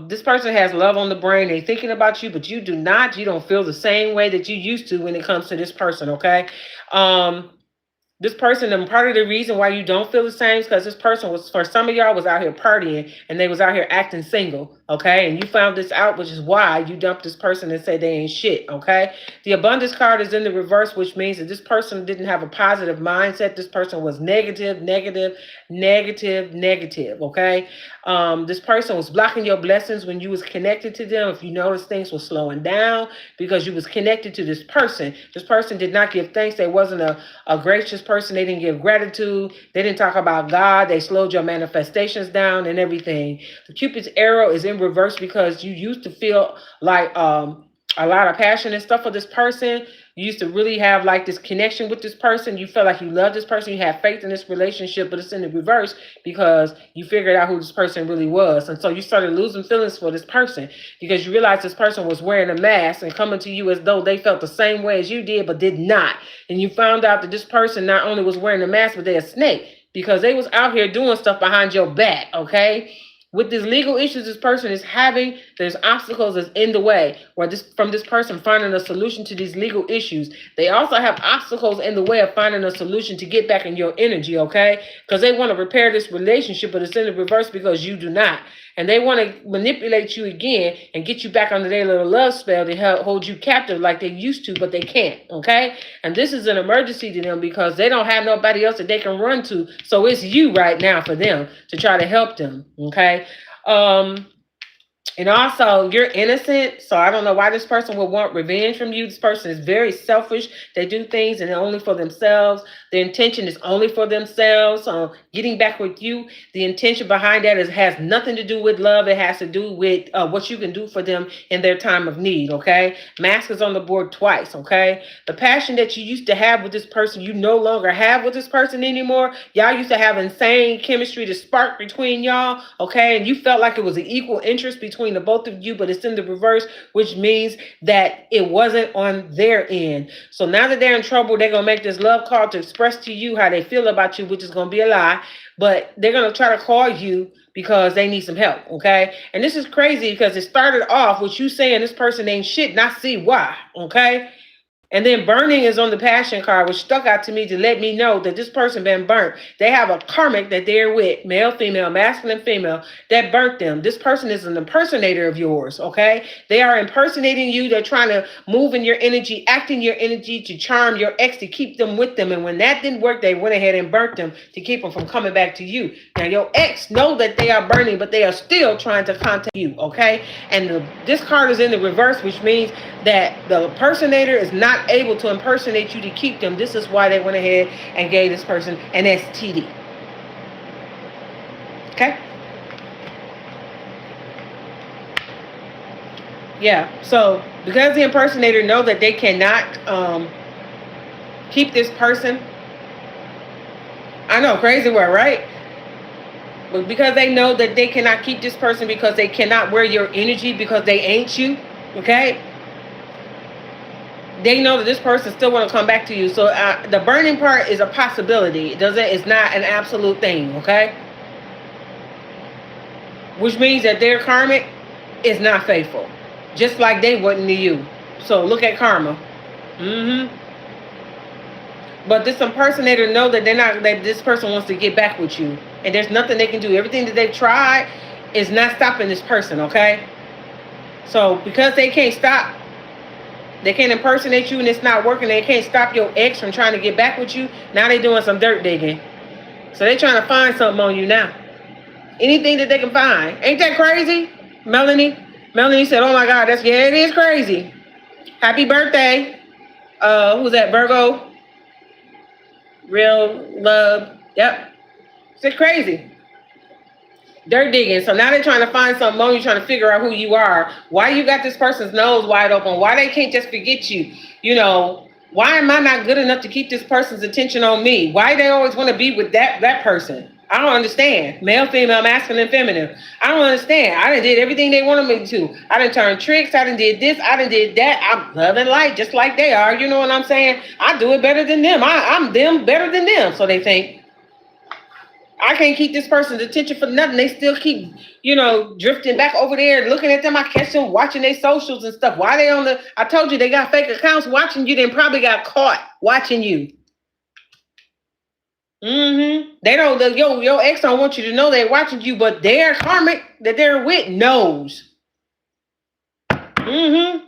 A: This person has love on the brain. They're thinking about you, but you do not. You don't feel the same way that you used to when it comes to this person, okay? This person, and part of the reason why you don't feel the same is because this person was, for some of y'all, was out here partying and they was out here acting single, okay? And you found this out, which is why you dumped this person and say they ain't shit, okay? The abundance card is in the reverse, which means that this person didn't have a positive mindset. This person was negative, okay? This person was blocking your blessings when you was connected to them. If you notice, things were slowing down because you was connected to this person. This person did not give thanks. They wasn't a gracious person. They didn't give gratitude. They didn't talk about God. They slowed your manifestations down and everything. The Cupid's arrow is in reverse because you used to feel like a lot of passion and stuff for this person. You used to really have like this connection with this person. You felt like you loved this person. You had faith in this relationship, but it's in the reverse because you figured out who this person really was. And so you started losing feelings for this person because you realized this person was wearing a mask and coming to you as though they felt the same way as you did, but did not. And you found out that this person not only was wearing a mask, but they're a snake because they was out here doing stuff behind your back, okay? With these legal issues this person is having, there's obstacles that's in the way where from this person finding a solution to these legal issues. They also have obstacles in the way of finding a solution to get back in your energy, okay? Because they want to repair this relationship, but it's in the reverse because you do not. And they want to manipulate you again and get you back under their little love spell to hold you captive like they used to, but they can't, okay? And this is an emergency to them because they don't have nobody else that they can run to. So it's you right now for them to try to help them, okay? And also, you're innocent, so I don't know why this person would want revenge from you. This person is very selfish. They do things and only for themselves. The intention is only for themselves. Getting back with you, the intention behind that has nothing to do with love. It has to do with what you can do for them in their time of need, okay? Mask is on the board twice, okay? The passion that you used to have with this person, you no longer have with this person anymore. Y'all used to have insane chemistry to spark between y'all, okay? And you felt like it was an equal interest between the both of you, but it's in the reverse, which means that it wasn't on their end. So now that they're in trouble, they're going to make this love call to express to you how they feel about you, which is going to be a lie, but they're going to try to call you because they need some help, okay? And this is crazy because it started off with you saying this person ain't shit, and I see why, okay? And then burning is on the passion card, which stuck out to me to let me know that this person been burnt. They have a karmic that they're with, male, female, masculine, female, that burnt them. This person is an impersonator of yours, okay? They are impersonating you. They're trying to move in your energy, act in your energy to charm your ex, to keep them with them. And when that didn't work, they went ahead and burnt them to keep them from coming back to you. Now, your ex know that they are burning, but they are still trying to contact you, okay? And this card is in the reverse, which means that the impersonator is not able to impersonate you to keep them. This is why they went ahead and gave this person an STD. Okay? Yeah. So because the impersonator know that they cannot keep this person. I know, crazy word, right? But because they know that they cannot keep this person because they cannot wear your energy because they ain't you. Okay? They know that this person still want to come back to you. So the burning part is a possibility. It's not an absolute thing, okay? Which means that their karmic is not faithful. Just like they wasn't to you. So look at karma. But this impersonator know that that this person wants to get back with you. And there's nothing they can do. Everything that they've tried is not stopping this person, okay? So because they can't stop, they can't impersonate you and it's not working. They can't stop your ex from trying to get back with you. Now they're doing some dirt digging. So they're trying to find something on you now. Anything that they can find. Ain't that crazy, Melanie? Melanie said, oh my God, it is crazy. Happy birthday. Who's that, Virgo? Real love. Yep. It's crazy. Dirt digging. So now they're trying to find something on you, trying to figure out who you are. Why you got this person's nose wide open? Why they can't just forget you? You know, why am I not good enough to keep this person's attention on me? Why they always want to be with that person? I don't understand. Male, female, masculine, feminine. I don't understand. I done did everything they wanted me to. I done turned tricks. I done did this. I done did that. I'm love and light just like they are. You know what I'm saying? I do it better than them. I'm them better than them. So they think. I can't keep this person's attention for nothing. They still keep, drifting back over there, looking at them. I catch them watching their socials and stuff. Why they I told you they got fake accounts watching you. They probably got caught watching you. They don't, your ex don't want you to know they're watching you, but their karmic that they're with knows. So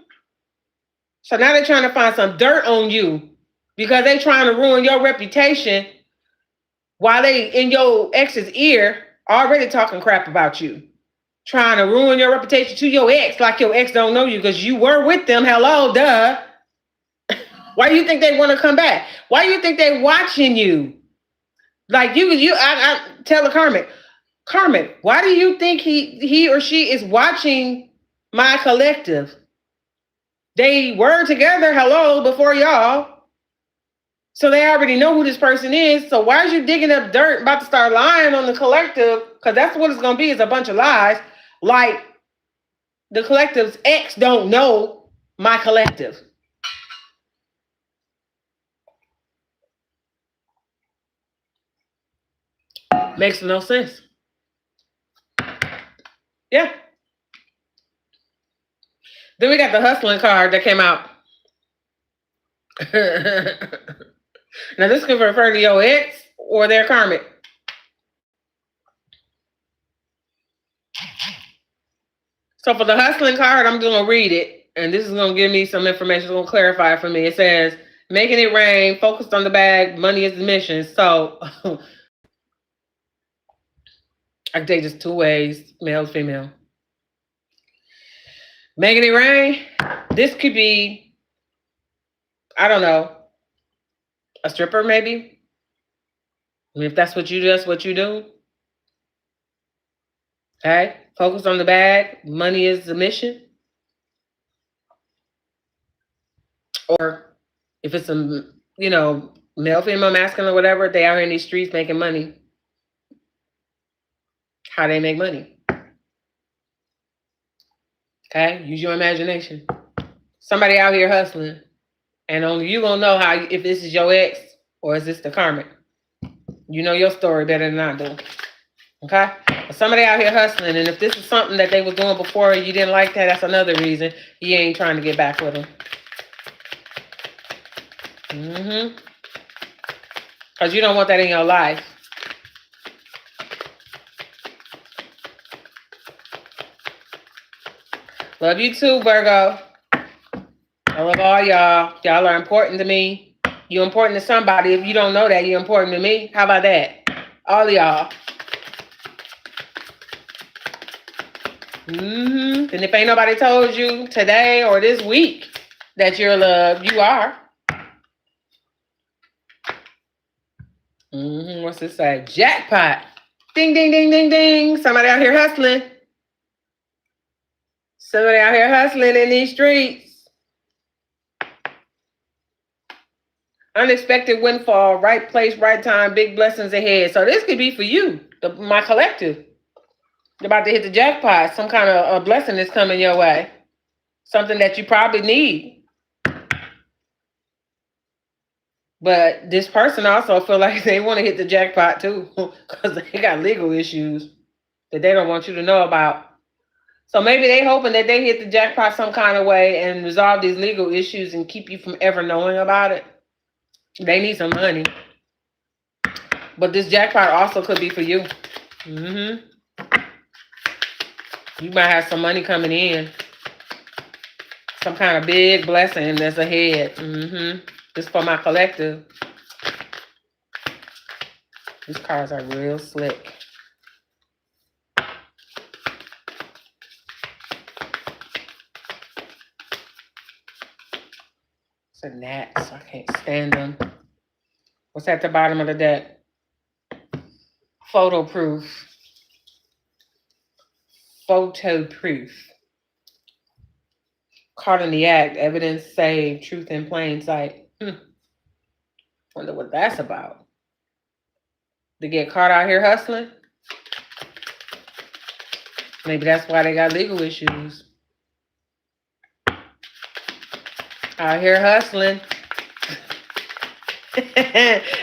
A: now they're trying to find some dirt on you because they're trying to ruin your reputation while they in your ex's ear already talking crap about you. Trying to ruin your reputation to your ex like your ex don't know you because you were with them. Hello, duh. Why do you think they want to come back? Why do you think they watching you? Like I tell the karmic, why do you think he or she is watching my collective? They were together, hello, before y'all. So they already know who this person is. So why is you digging up dirt, about to start lying on the collective? Because that's what it's going to be, is a bunch of lies. Like the collective's ex don't know my collective. Makes no sense. Yeah. Then we got the hustling card that came out. Now this could refer to your ex or their karmic. So for the hustling card, I'm going to read it. And this is going to give me some information. It's going to clarify it for me. It says, making it rain, focused on the bag, money is the mission. So I can take this two ways, male, female. Making it rain, this could be, I don't know, a stripper maybe. I mean, if that's what you do, that's what you do. Okay, focus on the bag, money is the mission. Or if it's a, male, female, masculine, or whatever, they are in these streets making money. How they make money. Okay, use your imagination. Somebody out here hustling, and only you gonna know if this is your ex or is this the karmic. You know your story better than I do. Okay, but somebody out here hustling, and if this is something that they were doing before and you didn't like that, that's another reason you ain't trying to get back with them. Because you don't want that in your life. Love you too, Virgo. I love all y'all. Y'all are important to me. You're important to somebody. If you don't know that, you're important to me. How about that? All of y'all. And if ain't nobody told you today or this week that you're loved, you are. What's this say? Jackpot. Ding, ding, ding, ding, ding. Somebody out here hustling. Somebody out here hustling in these streets. Unexpected windfall, right place, right time, big blessings ahead. So this could be for you, my collective. You're about to hit the jackpot. Some kind of a blessing is coming your way. Something that you probably need. But this person also feel like they want to hit the jackpot too, because they got legal issues that they don't want you to know about. So maybe they hoping that they hit the jackpot some kind of way and resolve these legal issues and keep you from ever knowing about it. They need some money. But this jackpot also could be for you. You might have some money coming in. Some kind of big blessing that's ahead. This is for my collective. These cards are real slick. It's a gnats. I can't stand them. What's at the bottom of the deck? Photo proof. Photo proof. Caught in the act. Evidence saved. Truth in plain sight. Wonder what that's about. They get caught out here hustling? Maybe that's why they got legal issues. Out here hustling.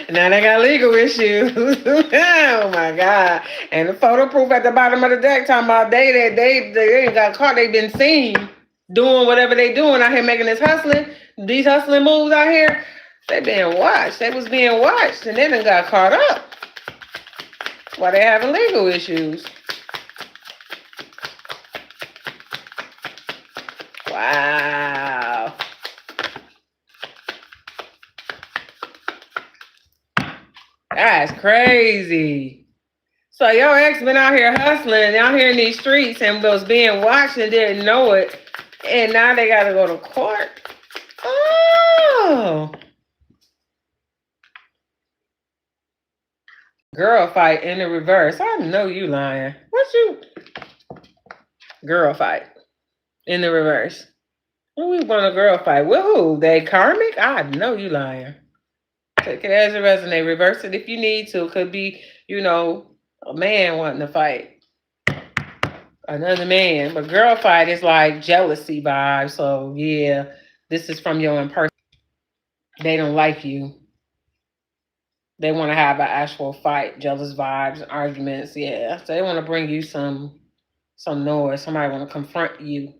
A: Now they got legal issues. Oh my God. And the photo proof at the bottom of the deck talking about they ain't got caught. They been seen doing whatever they doing out here making this hustling. These hustling moves out here, they being watched. They was being watched and they done got caught up. Why they having legal issues. Wow. That's crazy. So your ex been out here hustling, out here in these streets and was being watched and didn't know it. And now they got to go to court. Oh. Girl fight in the reverse. I know you lying. What you? Girl fight in the reverse. Who we want a girl fight? With who? They karmic? I know you lying. Take it as it resonates. Reverse it if you need to. Could be, a man wanting to fight another man. But girl fight is like jealousy vibes. So yeah, this is from your in-person. They don't like you. They want to have an actual fight. Jealous vibes, arguments. Yeah. So they want to bring you some noise. Somebody want to confront you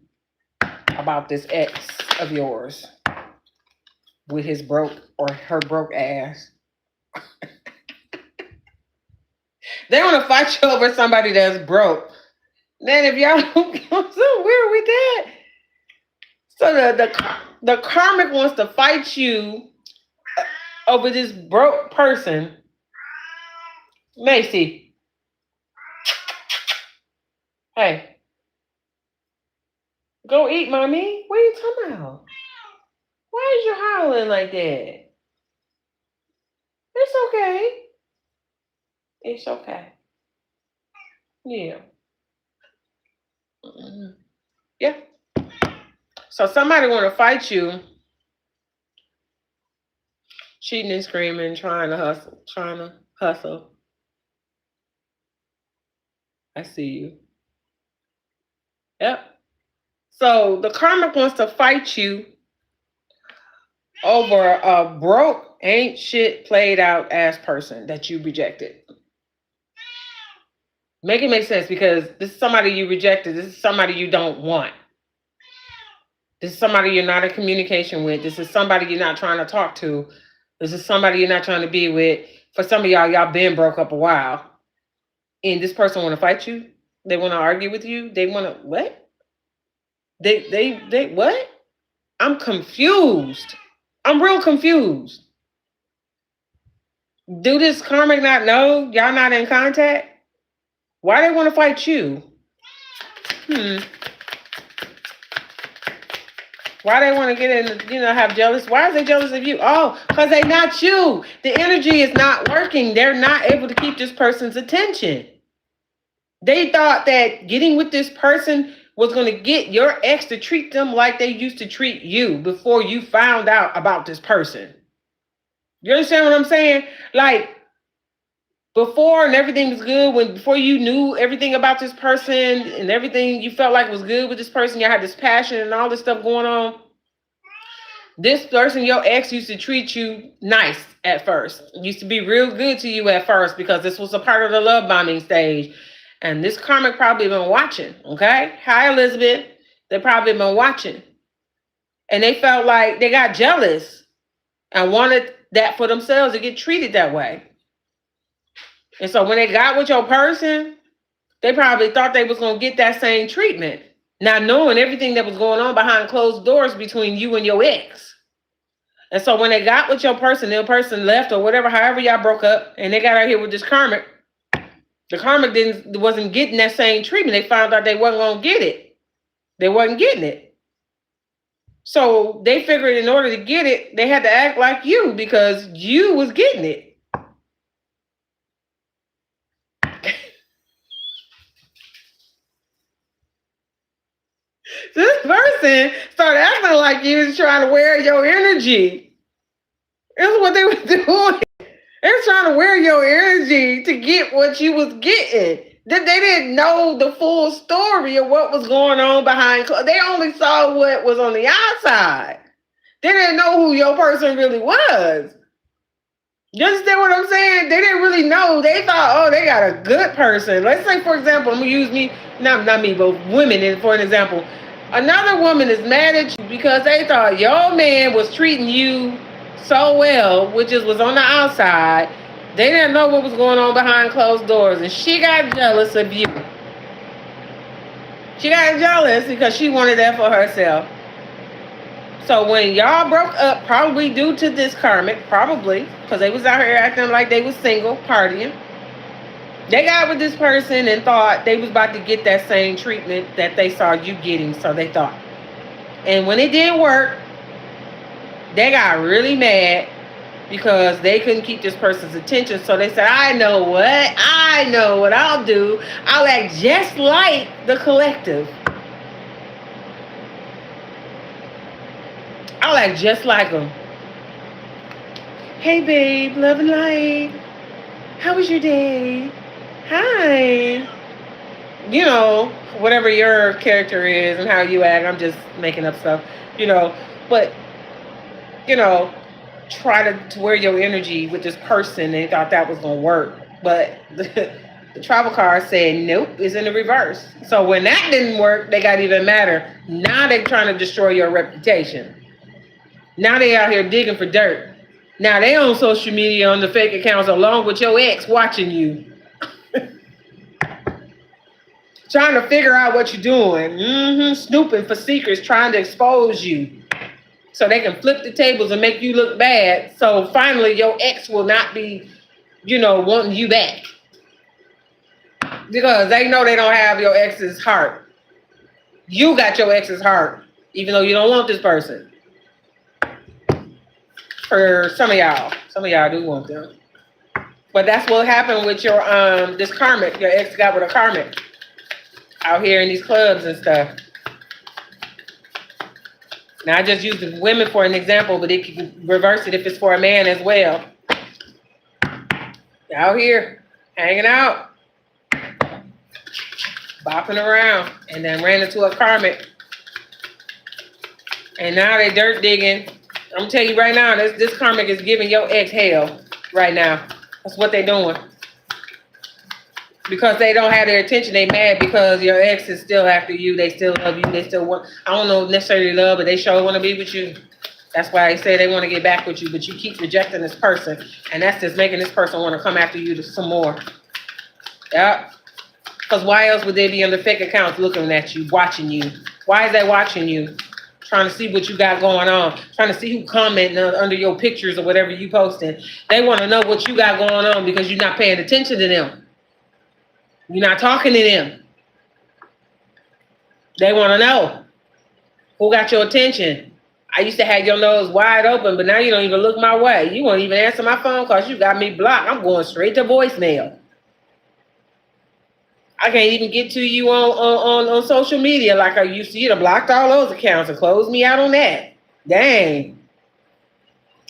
A: about this ex of yours with his broke or her broke ass. They want to fight you over somebody that's broke. Then if y'all don't so weird with that. So the karmic wants to fight you over this broke person. Macy. Hey. Go eat, mommy. What are you talking about? Why is you howling like that? It's okay. It's okay. Yeah. Yeah. So somebody want to fight you. Cheating and screaming, trying to hustle. I see you. Yep. So the karmic wants to fight you over a broke, ain't shit played out ass person that you rejected. Make it make sense because this is somebody you rejected. This is somebody you don't want. This is somebody you're not in communication with. This is somebody you're not trying to talk to. This is somebody you're not trying to be with. For some of y'all been broke up a while. And this person want to fight you. They want to argue with you. They want to, what? They, what? I'm confused. I'm real confused. Do this karmic not know y'all not in contact? Why they want to fight you? Why they want to get in, have jealous? Why are they jealous of you? Oh, because they not you. The energy is not working. They're not able to keep this person's attention. They thought that getting with this person was going to get your ex to treat them like they used to treat you before you found out about this person. You understand what I'm saying? Like, before and everything was good, before you knew everything about this person and everything you felt like was good with this person, you had this passion and all this stuff going on. This person, your ex, used to treat you nice at first. Used to be real good to you at first because this was a part of the love bombing stage. And this karmic probably been watching, okay? Hi, Elizabeth. They probably been watching. And they felt like they got jealous and wanted that for themselves to get treated that way. And so when they got with your person, they probably thought they was going to get that same treatment, not knowing everything that was going on behind closed doors between you and your ex. And so when they got with your person, the person left or whatever, however y'all broke up, and they got out here with this karmic, the karmic wasn't getting that same treatment. They found out they wasn't going to get it. They wasn't getting it. So they figured in order to get it, they had to act like you because you was getting it. This person started acting like you was trying to wear your energy. That's what they were doing. They were trying to wear your energy to get what you was getting. They didn't know the full story of what was going on behind. They only saw what was on the outside. They didn't know who your person really was. You understand what I'm saying? They didn't really know. They thought, oh, they got a good person. Let's say, for example, I'm going to use me, not me, but women for an example. Another woman is mad at you because they thought your man was treating you so well, which was on the outside. They didn't know what was going on behind closed doors, and she got jealous of you. She got jealous because she wanted that for herself. So when y'all broke up, probably due to this karmic, probably, because they was out here acting like they was single, partying, they got with this person and thought they was about to get that same treatment that they saw you getting, so they thought. And when it didn't work, they got really mad because they couldn't keep this person's attention. So they said, I know what I'll do. I'll act just like the collective. I'll act just like them. Hey, babe, love and light. How was your day? Hi. Whatever your character is and how you act. I'm just making up stuff, but, try to wear your energy with this person. They thought that was going to work. But the travel card said, nope, it's in the reverse. So when that didn't work, they got even madder. Now they're trying to destroy your reputation. Now they out here digging for dirt. Now they on social media on the fake accounts along with your ex watching you. Trying to figure out what you're doing. Snooping for secrets, trying to expose you. So they can flip the tables and make you look bad. So finally your ex will not be, wanting you back. Because they know they don't have your ex's heart. You got your ex's heart, even though you don't want this person. For some of y'all do want them. But that's what happened with your this karmic. Your ex got with a karmic out here in these clubs and stuff. Now I just used the women for an example, but it can reverse it if it's for a man as well. Out here, hanging out, bopping around, and then ran into a karmic. And now they dirt digging. I'm gonna tell you right now, this karmic is giving your ex hell right now. That's what they're doing. Because they don't have their attention. They mad because your ex is still after you. They still love you. They still want, I don't know necessarily love, but they sure want to be with you. That's why they say they want to get back with you, but you keep rejecting this person. And that's just making this person want to come after you to some more. Yeah. Because why else would they be under fake accounts looking at you, watching you? Why is they watching you? Trying to see what you got going on. Trying to see who commenting under your pictures or whatever you posting. They want to know what you got going on because you're not paying attention to them. You're not talking to them. They want to know who got your attention. I used to have your nose wide open, but now you don't even look my way. You won't even answer my phone calls. You got me blocked. I'm going straight to voicemail. I can't even get to you on social media like I used to. You'd have blocked all those accounts and closed me out on that. Dang.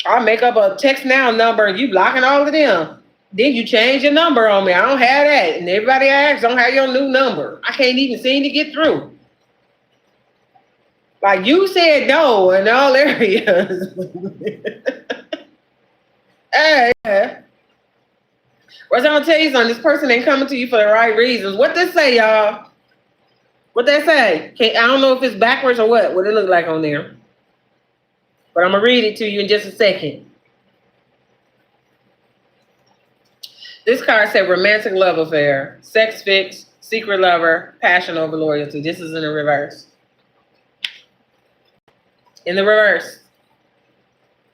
A: I'll make up a text now number and you blocking all of them. Then you change your number on me. I don't have that. And everybody asks, don't have your new number. I can't even seem to get through. Like you said no in all areas. Hey. What's I'm gonna tell you something? This person ain't coming to you for the right reasons. What they say, y'all? What they say? I don't know if it's backwards or what it look like on there. But I'm gonna read it to you in just a second. This card said romantic love affair, sex fix, secret lover, passion over loyalty. This is in the reverse. In the reverse.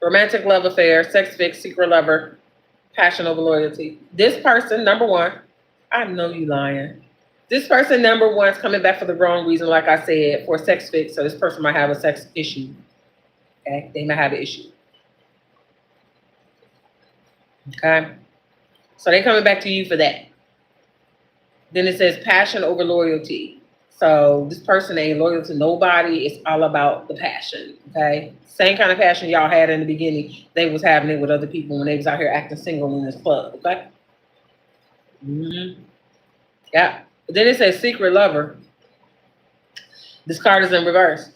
A: Romantic love affair, sex fix, secret lover, passion over loyalty. This person, number one, I know you lying. This person, number one, is coming back for the wrong reason, like I said, for sex fix. So this person might have a sex issue. Okay, they might have an issue. Okay, so they're coming back to you for that. Then it says passion over loyalty. So this person ain't loyal to nobody. It's all about the passion. Okay, same kind of passion y'all had in the beginning. They was having it with other people when they was out here acting single in this club. Okay. Yeah. But then it says secret lover. This card is in reverse.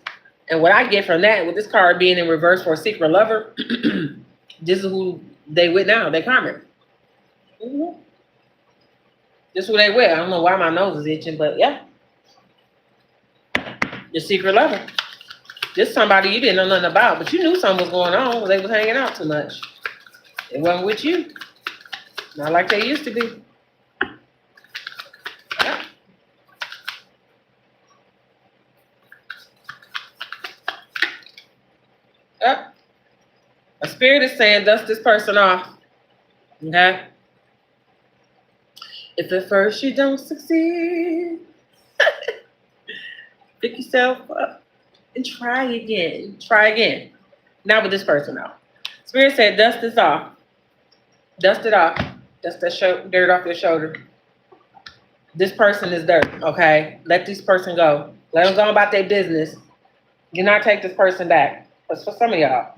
A: And what I get from that, with this card being in reverse for a secret lover, this is who they with now. They karmic. This is who they with. I don't know why my nose is itching, but yeah. Your secret lover. This somebody you didn't know nothing about, but you knew something was going on because they was hanging out too much. It wasn't with you. Not like they used to be. Yeah. Yeah. A spirit is saying, dust this person off. Okay? If at first you don't succeed, pick yourself up and try again. Try again. Not with this person now. Spirit said, dust this off. Dust it off. Dust that dirt off your shoulder. This person is dirt, okay? Let this person go. Let them go about their business. Do not take this person back. That's for some of y'all.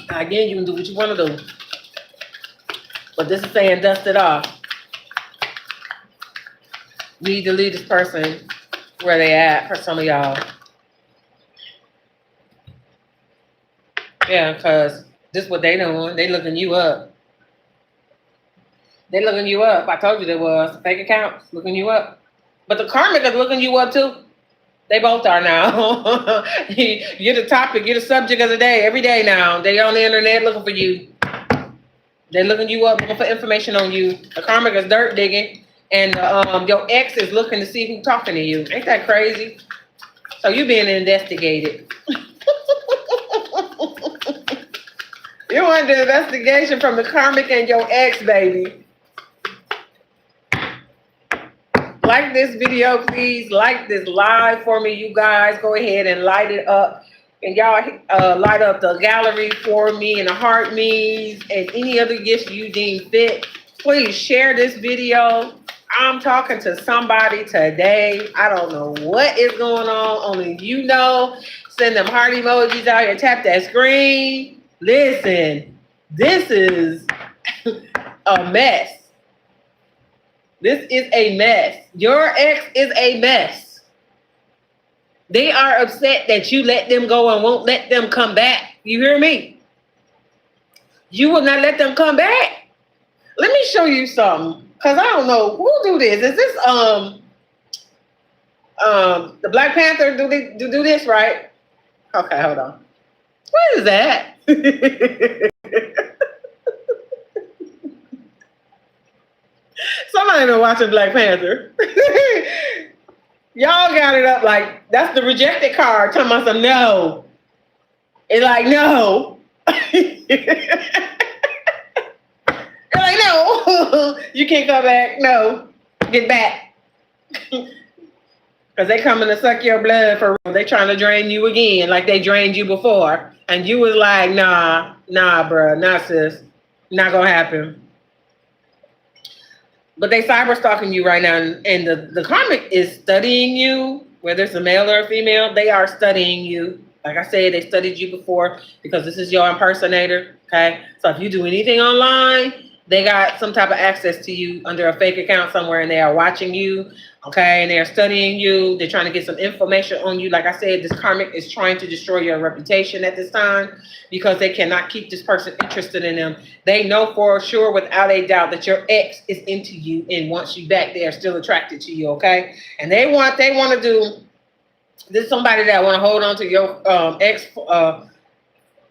A: Again, you can do what you want to do. But this is saying dust it off. You need to leave this person where they at for some of y'all. Yeah, because this is what they doing. They looking you up. They looking you up. I told you there was fake accounts looking you up. But the karmic is looking you up too. They both are now. You're the topic. You're the subject of the day. Every day now. They on the internet looking for you. They're looking you up, looking for information on you. The karmic is dirt digging. And your ex is looking to see who's talking to you. Ain't that crazy? So you being investigated. You want the investigation from the karmic and your ex, baby. Like this video, please. Like this live for me, you guys. Go ahead and light it up. And y'all light up the gallery for me and the heart me's and any other gifts you deem fit. Please share this video. I'm talking to somebody today. I don't know what is going on. Only you know. Send them heart emojis out here. Tap that screen. Listen, this is a mess. This is a mess. Your ex is a mess. They are upset that you let them go and won't let them come back. You hear me? You will not let them come back. Let me show you something. Cause I don't know who do this. Is this the Black Panther do this, right? Okay, hold on. What is that? Somebody been watching Black Panther. Y'all got it up like that's the rejected card. Talking about some no. It's like no. It's like no. You can't come back. No. Get back. Because they coming to suck your blood for real. They trying to drain you again like they drained you before. And you was like, nah, bro, nah, sis. Not gonna happen. But they cyber stalking you right now, and the karmic is studying you, whether it's a male or a female, they are studying you. Like I said, they studied you before because this is your impersonator, okay? So if you do anything online, they got some type of access to you under a fake account somewhere, and they are watching you, okay? And they are studying you. They're trying to get some information on you. Like I said, this karmic is trying to destroy your reputation at this time because they cannot keep this person interested in them. They know for sure, without a doubt, that your ex is into you and wants you back. They are still attracted to you, okay? And they want to do this. Somebody that want to hold on to your ex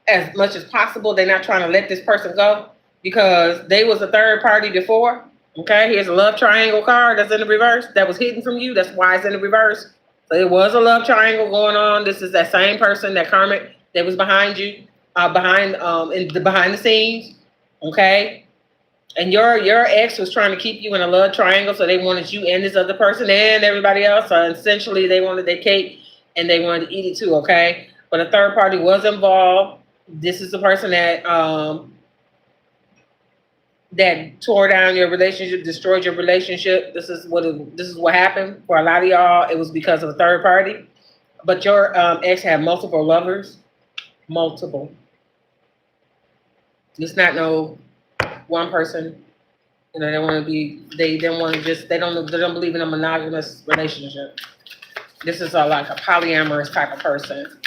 A: as much as possible. They're not trying to let this person go because they was a third party before. Okay, here's a love triangle card that's in the reverse that was hidden from you. That's why it's in the reverse. So it was a love triangle going on. This is that same person, that karmic that was behind you, behind the scenes. Okay, and your ex was trying to keep you in a love triangle, so they wanted you and this other person and everybody else. So essentially, they wanted their cake and they wanted to eat it too. Okay, but a third party was involved. This is the person that that tore down your relationship, destroyed your relationship. This is what happened for a lot of y'all. It was because of a third party. But your ex had multiple lovers, multiple. It's not no one person. You know, they want to be. They don't want to just. They don't believe in a monogamous relationship. This is like a polyamorous type of person.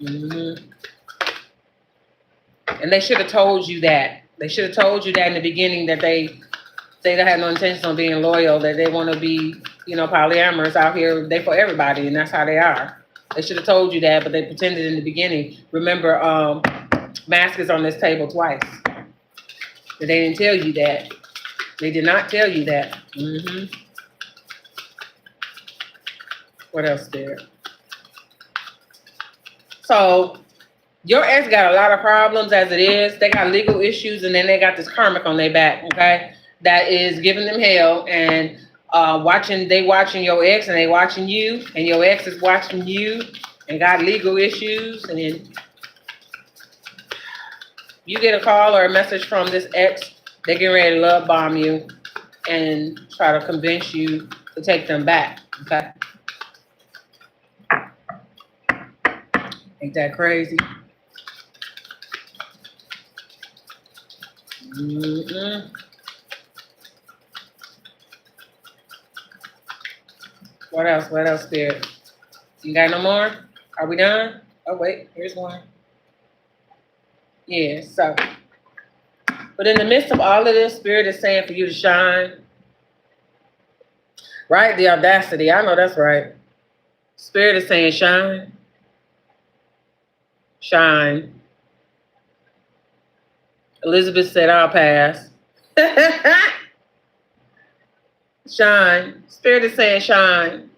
A: Mm-hmm. And they should have told you that. They should have told you that in the beginning, that they had no intention on being loyal, that they want to be, polyamorous out here. They for everybody, and that's how they are. They should have told you that, but they pretended in the beginning. Remember, mask is on this table twice. But they didn't tell you that. They did not tell you that. Mm-hmm. What else there? So your ex got a lot of problems as it is. They got legal issues, and then they got this karmic on their back, okay? That is giving them hell, and watching your ex, and they watching you, and your ex is watching you, and got legal issues, and then you get a call or a message from this ex, they're getting ready to love bomb you and try to convince you to take them back, okay? Ain't that crazy? Mm-mm. What else, Spirit? You got no more? Are we done? Oh, wait, here's one. Yeah, so. But in the midst of all of this, Spirit is saying for you to shine. Right? The audacity. I know that's right. Spirit is saying shine. Shine. Elizabeth said, I'll pass. Shine. Spirit is saying shine.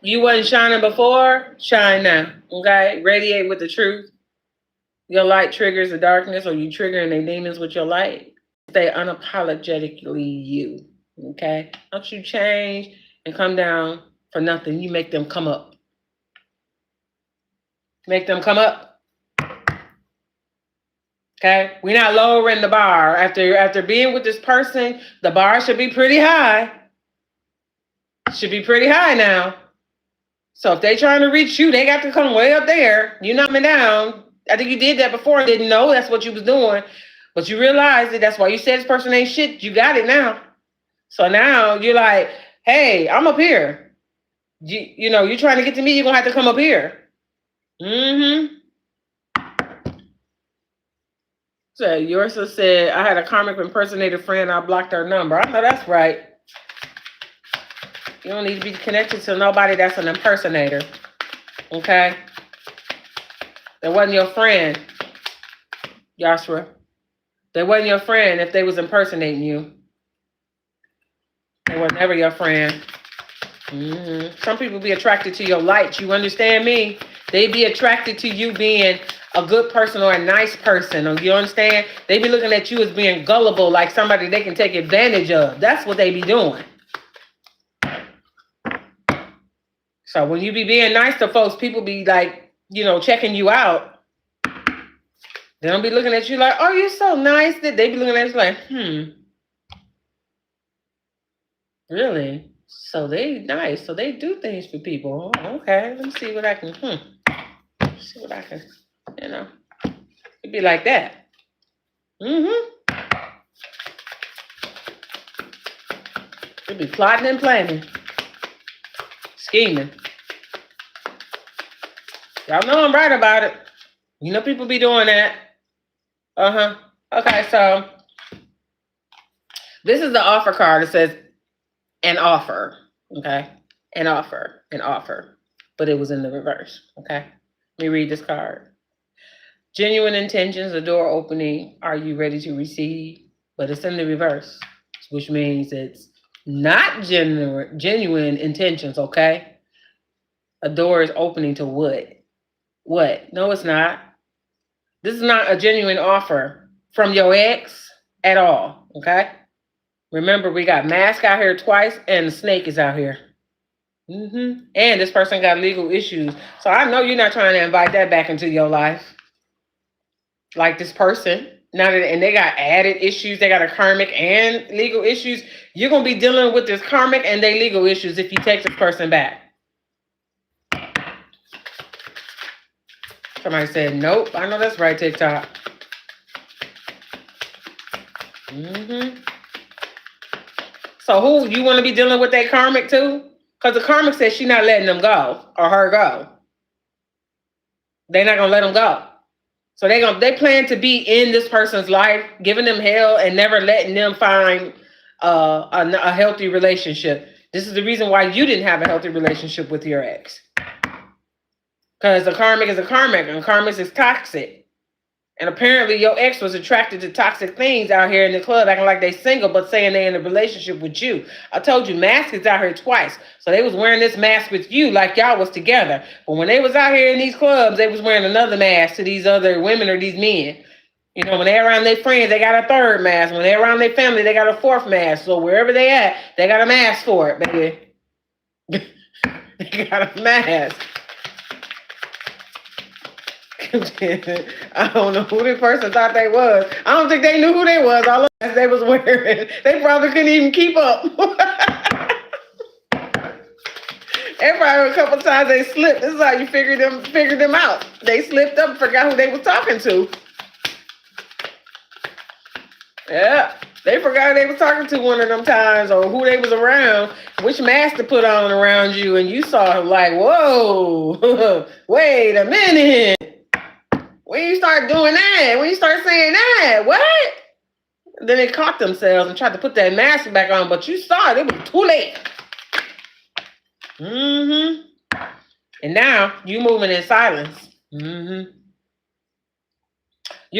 A: You wasn't shining before, shine now. Okay? Radiate with the truth. Your light triggers the darkness, or you triggering the demons with your light. Stay unapologetically you. Okay? Don't you change and come down for nothing. You make them come up. Make them come up. Okay, we're not lowering the bar. After being with this person, the bar should be pretty high. Should be pretty high now. So if they trying to reach you, they got to come way up there. You knock me down. I think you did that before. Didn't know that's what you was doing, but you realized it. That's why you said this person ain't shit. You got it now. So now you're like, hey, I'm up here. You're trying to get to me. You're gonna have to come up here. Mm-hmm. So Yorsa said, I had a karmic impersonator friend. I blocked her number. I know that's right. You don't need to be connected to nobody that's an impersonator. Okay? That wasn't your friend, Yashua. They wasn't your friend if they was impersonating you. They were never your friend. Some people be attracted to your light. You understand me? They be attracted to you being a good person or a nice person. You understand? They be looking at you as being gullible, like somebody they can take advantage of. That's what they be doing. So when you be being nice to folks, people be like, checking you out. They don't be looking at you like, oh, you're so nice. They be looking at you like, really? So they nice. So they do things for people. Oh, okay. Let me see what I can, see what I can, it'd be like that. It'd be plotting and planning. Scheming. Y'all know I'm right about it. People be doing that. Okay, so this is the offer card. It says an offer. Okay? An offer. But it was in the reverse. Okay? Let me read this card. Genuine intentions, a door opening. Are you ready to receive? But it's in the reverse, which means it's not genuine intentions, okay? A door is opening to what? What? No, it's not. This is not a genuine offer from your ex at all, okay? Remember, we got Mask out here twice, and the Snake is out here. And this person got legal issues. So I know you're not trying to invite that back into your life. Like this person. And they got added issues. They got a karmic and legal issues. You're going to be dealing with this karmic and they legal issues if you take this person back. Somebody said, nope. I know that's right, TikTok. So who you want to be dealing with that karmic too? Because the karmic says she's not letting them go or her go. They're not going to let them go. So they plan to be in this person's life, giving them hell and never letting them find a healthy relationship. This is the reason why you didn't have a healthy relationship with your ex. Because a karmic is a karmic, and karmic is toxic. And apparently your ex was attracted to toxic things out here in the club, acting like they single, but saying they in a relationship with you. I told you, Mask is out here twice. So they was wearing this mask with you like y'all was together. But when they was out here in these clubs, they was wearing another mask to these other women or these men. When they're around their friends, they got a third mask. When they're around their family, they got a fourth mask. So wherever they at, they got a mask for it, baby. They got a mask. I don't know who the person thought they was. I don't think they knew who they was. All the they was wearing, they probably couldn't even keep up. And probably a couple times they slipped. This is how you figure them out. They slipped up, forgot who they was talking to. Yeah, they forgot who they was talking to one of them times, or who they was around, which mask to put on around you, and you saw him like, whoa, wait a minute. When you start doing that, when you start saying that, what? Then they caught themselves and tried to put that mask back on, but you saw it. It was too late. And now you moving in silence. You're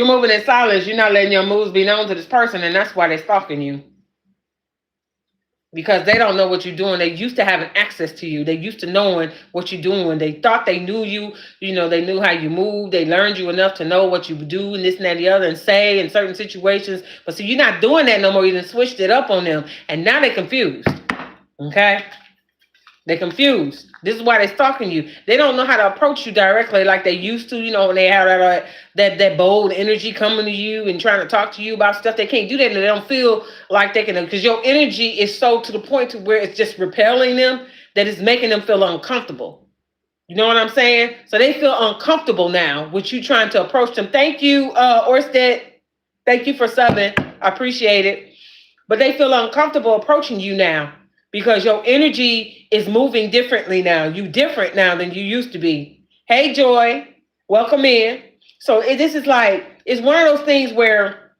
A: moving in silence. You're not letting your moves be known to this person, and that's why they're stalking you. Because they don't know what you're doing. They used to having access to you. They used to knowing what you're doing. They thought they knew you. They knew how you move. They learned you enough to know what you do and this and that and the other and say in certain situations. But see, you're not doing that no more. You done switched it up on them. And now they're confused. Okay? They're confused. This is why they're stalking you. They don't know how to approach you directly like they used to, when they have that bold energy coming to you and trying to talk to you about stuff. They can't do that, and they don't feel like they can, because your energy is so to the point to where it's just repelling them that it's making them feel uncomfortable. You know what I'm saying? So they feel uncomfortable now with you trying to approach them. Thank you, Orsted. Thank you for subbing. I appreciate it. But they feel uncomfortable approaching you now, because your energy is moving differently now. You different now than you used to be. Hey, Joy, welcome in. So this is like it's one of those things where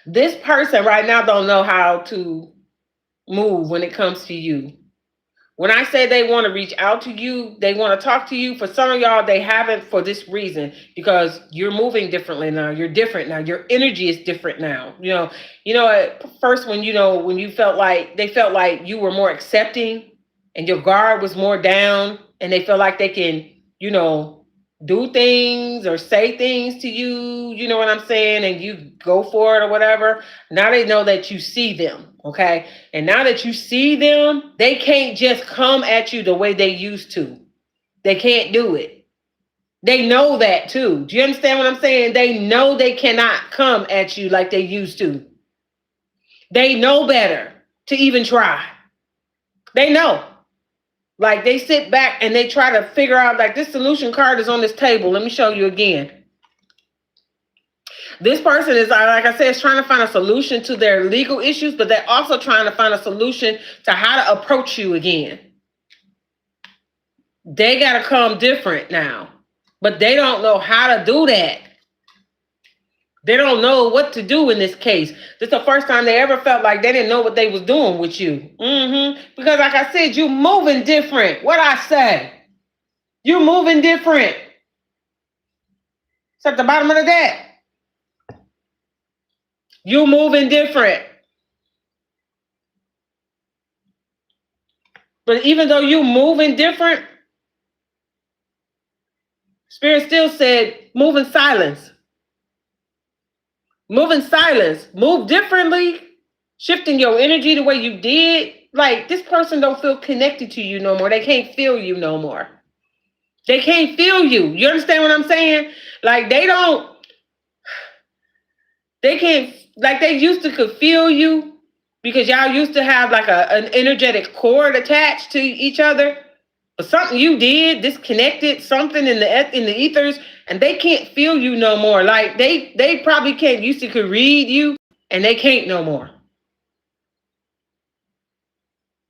A: this person right now don't know how to move when it comes to you. When I say they want to reach out to you, they want to talk to you, for some of y'all, they haven't for this reason, because you're moving differently now. You're different now. Your energy is different now. At first when you felt like they felt like you were more accepting and your guard was more down, and they feel like they can, do things or say things to you, you know what I'm saying, and you go for it or whatever. Now they know that you see them, okay? And now that you see them, they can't just come at you the way they used to. They can't do it. They know that too. Do you understand what I'm saying? They know they cannot come at you like they used to. They know better to even try. They know. Like, they sit back and they try to figure out, like, this solution card is on this table. Let me show you again. This person is, like I said, is trying to find a solution to their legal issues, but they're also trying to find a solution to how to approach you again. They got to come different now, but they don't know how to do that. They don't know what to do in this case. This is the first time they ever felt like they didn't know what they was doing with you. Because like I said, you moving different. What I say? You moving different. It's at the bottom of the deck. You moving different. But even though you moving different, Spirit still said, move in silence. Move in silence. Move differently. Shifting your energy the way you did. Like, this person don't feel connected to you no more. They can't feel you no more. They can't feel you. You understand what I'm saying? Like, they can't, like they used to could feel you, because y'all used to have like an energetic cord attached to each other. But something you did disconnected something in the ethers, and they can't feel you no more. Like, they probably can't, used to could read you, and they can't no more.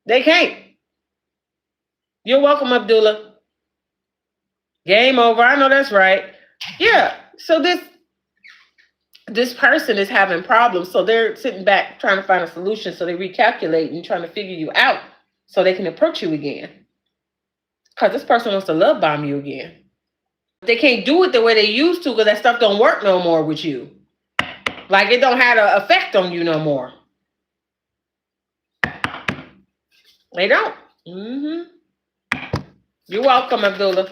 A: They can't. You're welcome, Abdullah. Game over. I know that's right. Yeah. So this person is having problems. So they're sitting back trying to find a solution. So they recalculate and trying to figure you out so they can approach you again. Because this person wants to love bomb you again. They can't do it the way they used to, because that stuff don't work no more with you. Like, it don't have an effect on you no more. They don't. You're welcome, Abdullah.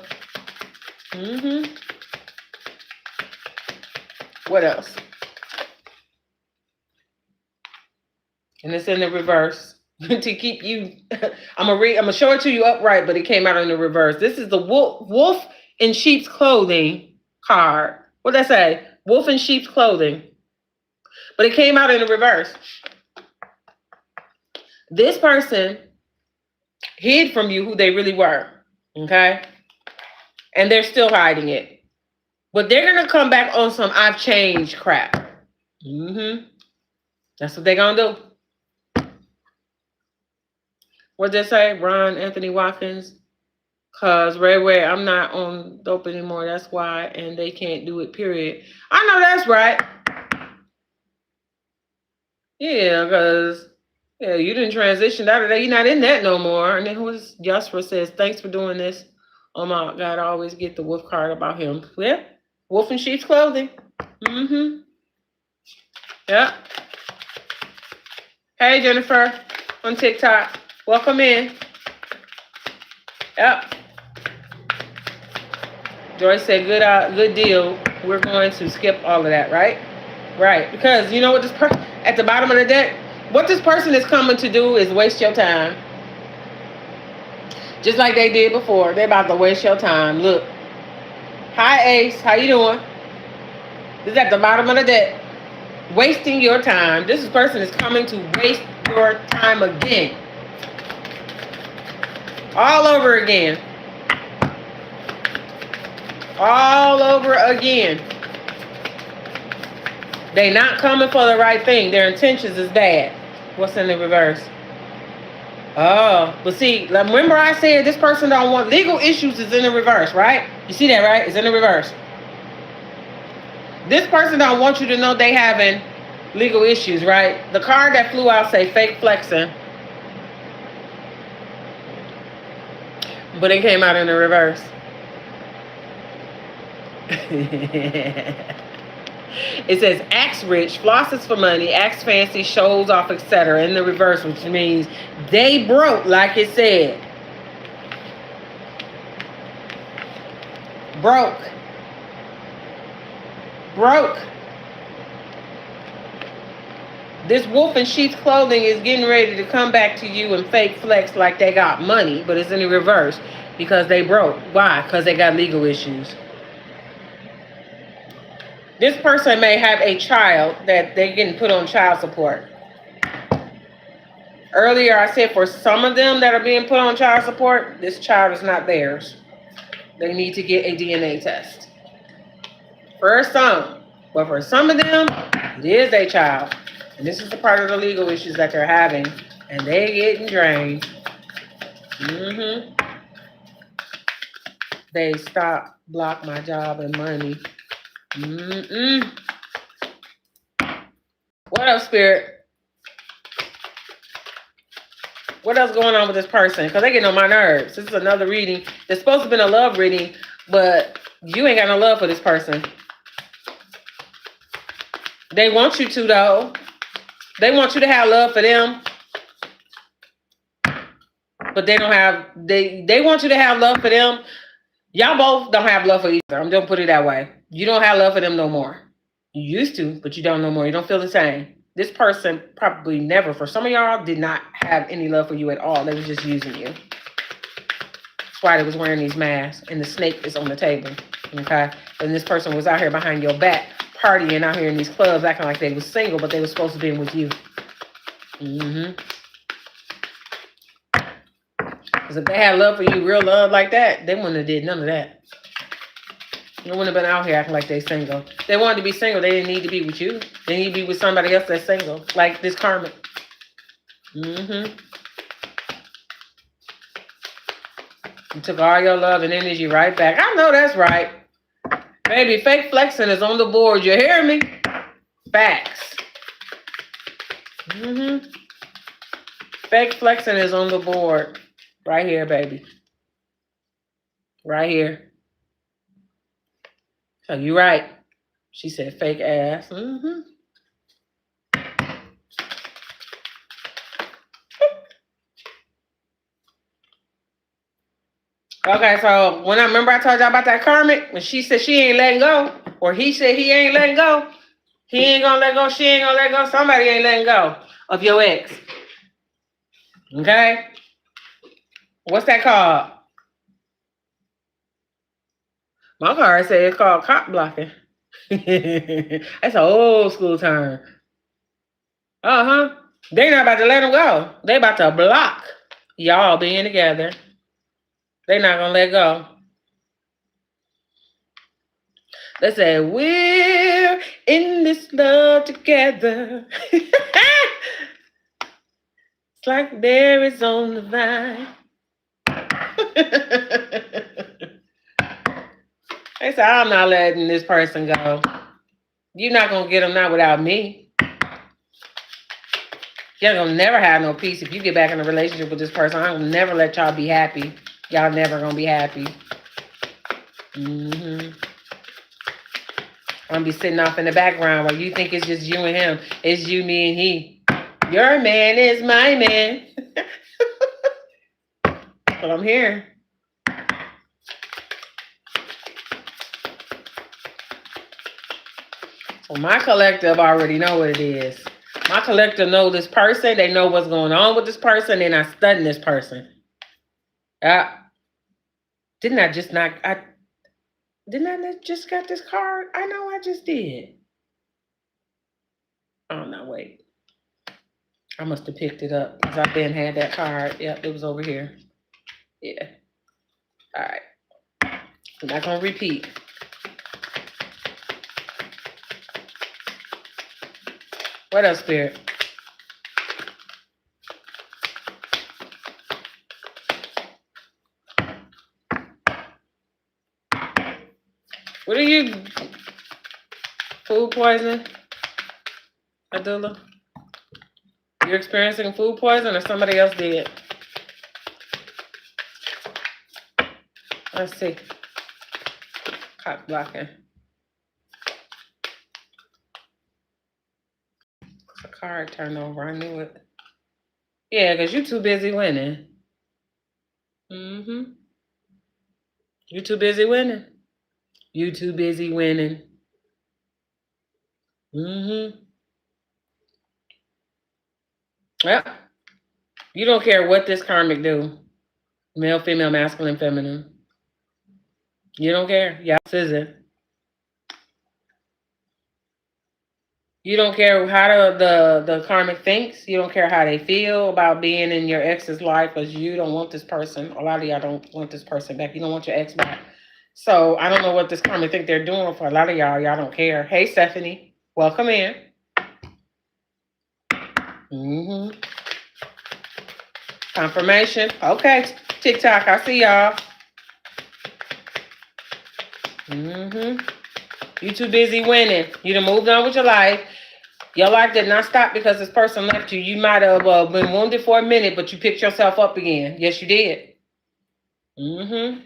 A: What else? And it's in the reverse. To keep you, I'm gonna show it to you upright, but it came out in the reverse. This is the wolf in sheep's clothing card. What'd I say? Wolf in sheep's clothing. But it came out in the reverse. This person hid from you who they really were. Okay? And they're still hiding it. But they're gonna come back on some I've changed crap. That's what they're gonna do. What'd they say? Ron Anthony Watkins. Cause Ray, I'm not on dope anymore. That's why, and they can't do it, period. I know that's right. Yeah, because you didn't transition out of that. You're not in that no more. And then who's Yasra says, thanks for doing this. Oh my God, I always get the wolf card about him. Yeah, wolf in sheep's clothing. Yeah. Hey, Jennifer on TikTok. Welcome in. Yep. Joyce said, good deal. We're going to skip all of that, right? Right. Because you know what, at the bottom of the deck, what this person is coming to do is waste your time. Just like they did before. They're about to waste your time. Look. Hi, Ace. How you doing? This is at the bottom of the deck. Wasting your time. This person is coming to waste your time again. All over again. All over again. They not coming for the right thing. Their intentions is bad. What's in the reverse? Oh, but see, remember I said this person don't want legal issues is in the reverse, right? You see that, right? It's in the reverse. This person don't want you to know they having legal issues, right? The card that flew out say fake flexing, but it came out in the reverse. It says acts rich, flosses for money, acts fancy, shows off, etc. in the reverse, which means they broke, like it said. Broke. This wolf in sheep's clothing is getting ready to come back to you and fake flex like they got money, but it's in the reverse because they broke. Why? Because they got legal issues. This person may have a child that they're getting put on child support. Earlier I said for some of them that are being put on child support, this child is not theirs. They need to get a DNA test. For some, but for some of them, it is a child. And this is the part of the legal issues that they're having. And they're getting drained. They stop, block my job and money. What up, Spirit? What else going on with this person? Because they getting on my nerves. This is another reading. It's supposed to have been a love reading, but you ain't got no love for this person. They want you to, though. They want you to have love for them. But they don't have, they want you to have love for them. Y'all both don't have love for each other. I'm going to put it that way. You don't have love for them no more. You used to, but you don't no more. You don't feel the same. This person probably never, for some of y'all, did not have any love for you at all. They were just using you. That's why they was wearing these masks. And the snake is on the table. Okay? And this person was out here behind your back, partying out here in these clubs, acting like they was single, but they were supposed to be with you. Because if they had love for you, real love like that, they wouldn't have did none of that. They wouldn't have been out here acting like they single. They wanted to be single. They didn't need to be with you. They need to be with somebody else that's single, like this karmic. You took all your love and energy right back. I know that's right. Baby, fake flexing is on the board. You hear me? Facts. Fake flexing is on the board. Right here, baby. Right here. So you right. She said fake ass. Okay, so when I remember I told y'all about that karmic, when she said she ain't letting go, or he said he ain't letting go, he ain't gonna let go, she ain't gonna let go, somebody ain't letting go of your ex. Okay? What's that called? My card said it's called cop blocking. That's an old school term. They not about to let them go. They about to block y'all being together. They not gonna let go. They say, we're in this love together. It's like berries on the vine. They say, I'm not letting this person go. You're not gonna get them now without me. Y'all gonna never have no peace if you get back in a relationship with this person. I'm gonna never let y'all be happy. Y'all never gonna be happy. I'm gonna be sitting off in the background while you think it's just you and him. It's you, me, and he. Your man is my man. That's what I'm hearing. So my collective already know what it is. My collective know this person. They know what's going on with this person. They're not studying this person. Didn't I just got this card? I know I just did. Oh, no, wait. I must have picked it up because I've been had that card. Yep, it was over here. Yeah. All right. I'm not going to repeat. What else, Spirit? What are you... Food poisoning, Adula? You're experiencing food poison or somebody else did? Let's see. Cock blocking. The card turned over. I knew it. Yeah, because you're too busy winning. Mm-hmm. You too busy winning. You too busy winning. Mm-hmm. Yep. You don't care what this karmic do. Male, female, masculine, feminine. You don't care. Y'all scissor. You don't care how the karmic thinks. You don't care how they feel about being in your ex's life because you don't want this person. A lot of y'all don't want this person back. You don't want your ex back. So I don't know what this karmic think they're doing for a lot of y'all. Y'all don't care. Hey, Stephanie. Welcome in. Mm-hmm. Confirmation. Okay. TikTok. I see y'all. Mm-hmm. You too busy winning. You done moved on with your life. Your life did not stop because this person left you. You might have been wounded for a minute, but you picked yourself up again. Yes, you did. Mm-hmm.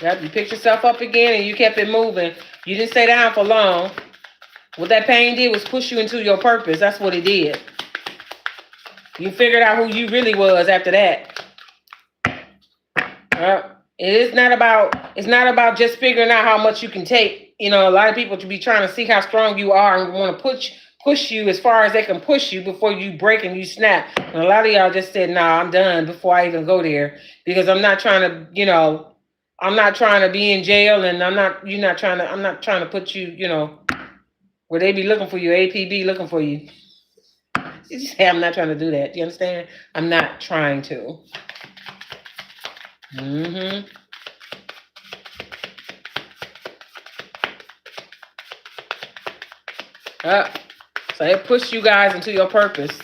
A: Yep, you picked yourself up again and you kept it moving. You didn't stay down for long. What that pain did was push you into your purpose. That's what it did. You figured out who you really was after that. It's not about just figuring out how much you can take. You know, a lot of people to be trying to see how strong you are and want to push you as far as they can push you before you break and you snap. And a lot of y'all just said, nah, I'm done before I even go there because I'm not trying to, I'm not trying to be in jail and I'm not trying to put you, where they be looking for you, APB looking for you. You just say, I'm not trying to do that. Do you understand? I'm not trying to. Mm-hmm. So it pushed you guys into your purpose.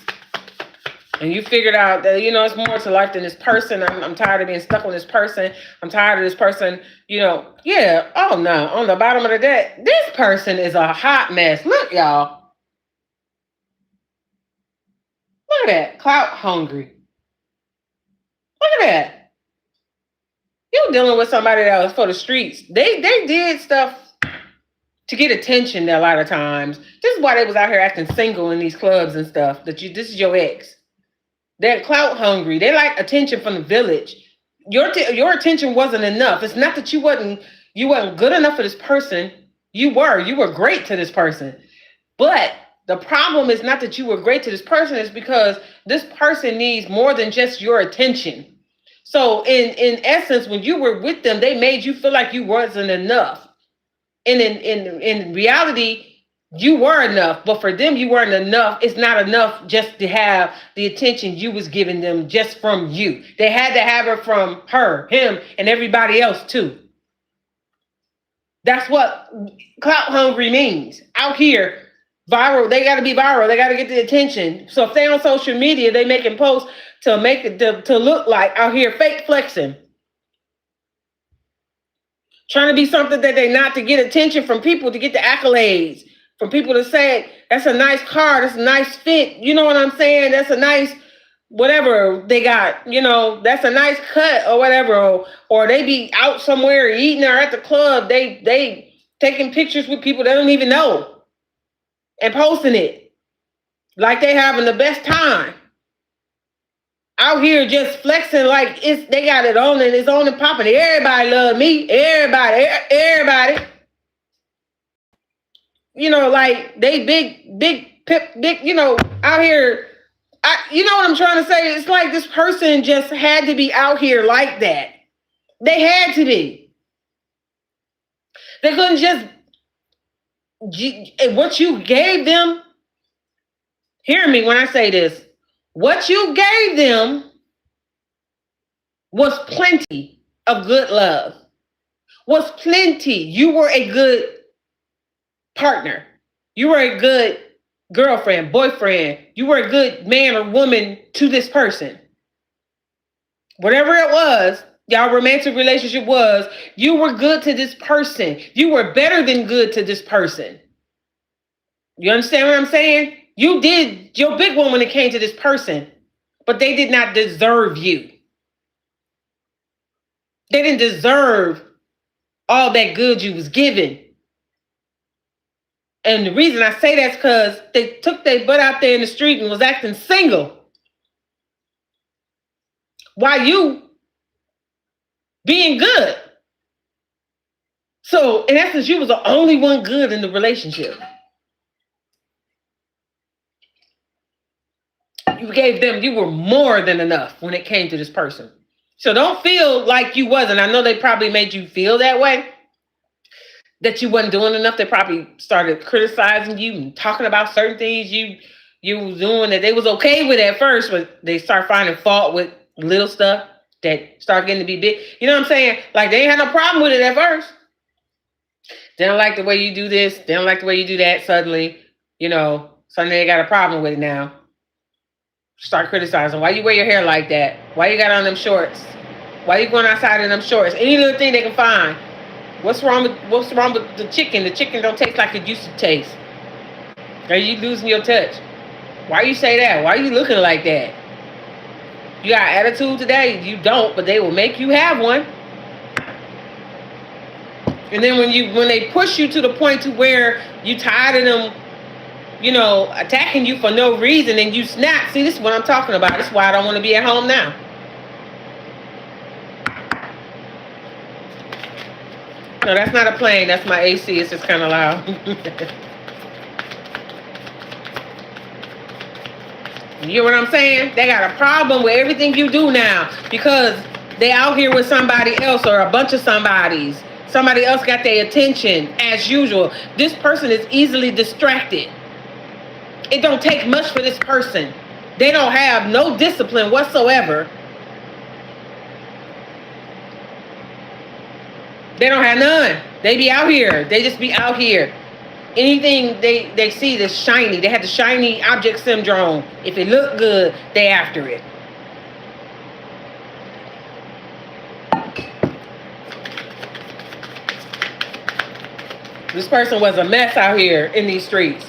A: And you figured out that, it's more to life than this person. I'm tired of being stuck with this person. I'm tired of this person, yeah. Oh, no. On the bottom of the deck, this person is a hot mess. Look, y'all. Look at that. Clout hungry. Look at that. You're dealing with somebody that was for the streets. They did stuff to get attention a lot of times. This is why they was out here acting single in these clubs and stuff. This is your ex. They're clout hungry. They like attention from the village. Your attention wasn't enough. It's not that you wasn't good enough for this person. You were great to this person. But the problem is not that you were great to this person. It's because this person needs more than just your attention. So in essence, when you were with them, they made you feel like you wasn't enough. And in reality, you were enough, but for them, you weren't enough. It's not enough just to have the attention you was giving them just from you. They had to have it from her, him, and everybody else too. That's what clout hungry means. Out here, viral, they got to be viral. They got to get the attention. So if they on social media, they making posts to make it to look like out here fake flexing. Trying to be something that they're not, to get attention from people, to get the accolades, from people to say, that's a nice car, that's a nice fit. You know what I'm saying? That's a nice whatever they got, that's a nice cut or whatever. Or they be out somewhere eating or at the club. They taking pictures with people they don't even know and posting it like they having the best time. Out here just flexing like they got it on and it's on and popping. Everybody love me. Everybody. Like they big, out here. You know what I'm trying to say? It's like this person just had to be out here like that. They had to be. They couldn't just, what you gave them, hear me when I say this, what you gave them was plenty of good love, was plenty. You were a good partner. You were a good girlfriend, boyfriend. You were a good man or woman to this person. Whatever it was, Y'all romantic relationship was you were good to this person. You were better than good to this person. You understand what I'm saying? You did your big one when it came to this person, but they did not deserve you. They didn't deserve all that good you was given. And the reason I say that's because they took their butt out there in the street and was acting single. While you being good. So in essence, you was the only one good in the relationship. You gave them, you were more than enough when it came to this person. So don't feel like you wasn't. I know they probably made you feel that way, that you wasn't doing enough. They probably started criticizing you and talking about certain things you was doing that they was okay with at first, but they start finding fault with little stuff that start getting to be big. You know what I'm saying? Like they ain't had no problem with it at first. They don't like the way you do this. They don't like the way you do that. Suddenly they got a problem with it now. Start criticizing. Why you wear your hair like that? Why you got on them shorts? Why you going outside in them shorts? Any little thing they can find. What's wrong with the chicken? The chicken don't taste like it used to taste. Are you losing your touch? Why you say that? Why you looking like that? You got attitude today? You don't, but they will make you have one. And then when they push you to the point to where you tired of them, attacking you for no reason and you snap. See, this is what I'm talking about. This is why I don't want to be at home now. No, that's not a plane. That's my AC. It's just kind of loud. You hear what I'm saying? They got a problem with everything you do now because they out here with somebody else or a bunch of somebodies. Somebody else got their attention as usual. This person is easily distracted. It don't take much for this person. They don't have no discipline whatsoever. They don't have none. They be out here. They just be out here. Anything they see that's shiny. They have the shiny object syndrome. If it look good, they after it. This person was a mess out here in these streets.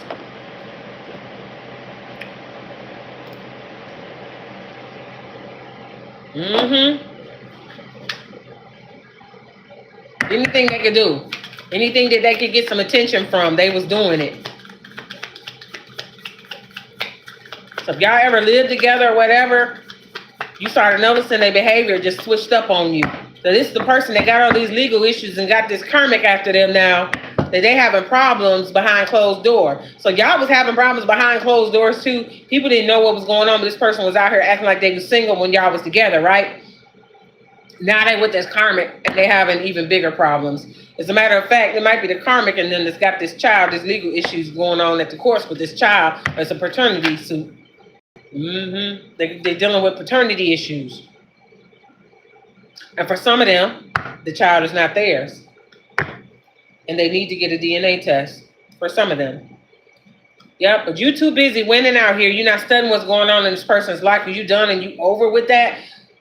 A: Anything they could do. Anything that they could get some attention from, they was doing it. So if y'all ever lived together or whatever, you started noticing their behavior just switched up on you. So this is the person that got all these legal issues and got this karmic after them now, that they having problems behind closed door. So y'all was having problems behind closed doors too. People didn't know what was going on, but this person was out here acting like they was single when y'all was together, right? Now they with this karmic and they having even bigger problems. As a matter of fact, it might be the karmic and then it's got this child, this legal issues going on at the courts with this child. It's a paternity suit. They're dealing with paternity issues. And for some of them, the child is not theirs. And they need to get a DNA test for some of them. Yep, but you too busy winning out here. You're not studying what's going on in this person's life. Are you done and you over with that?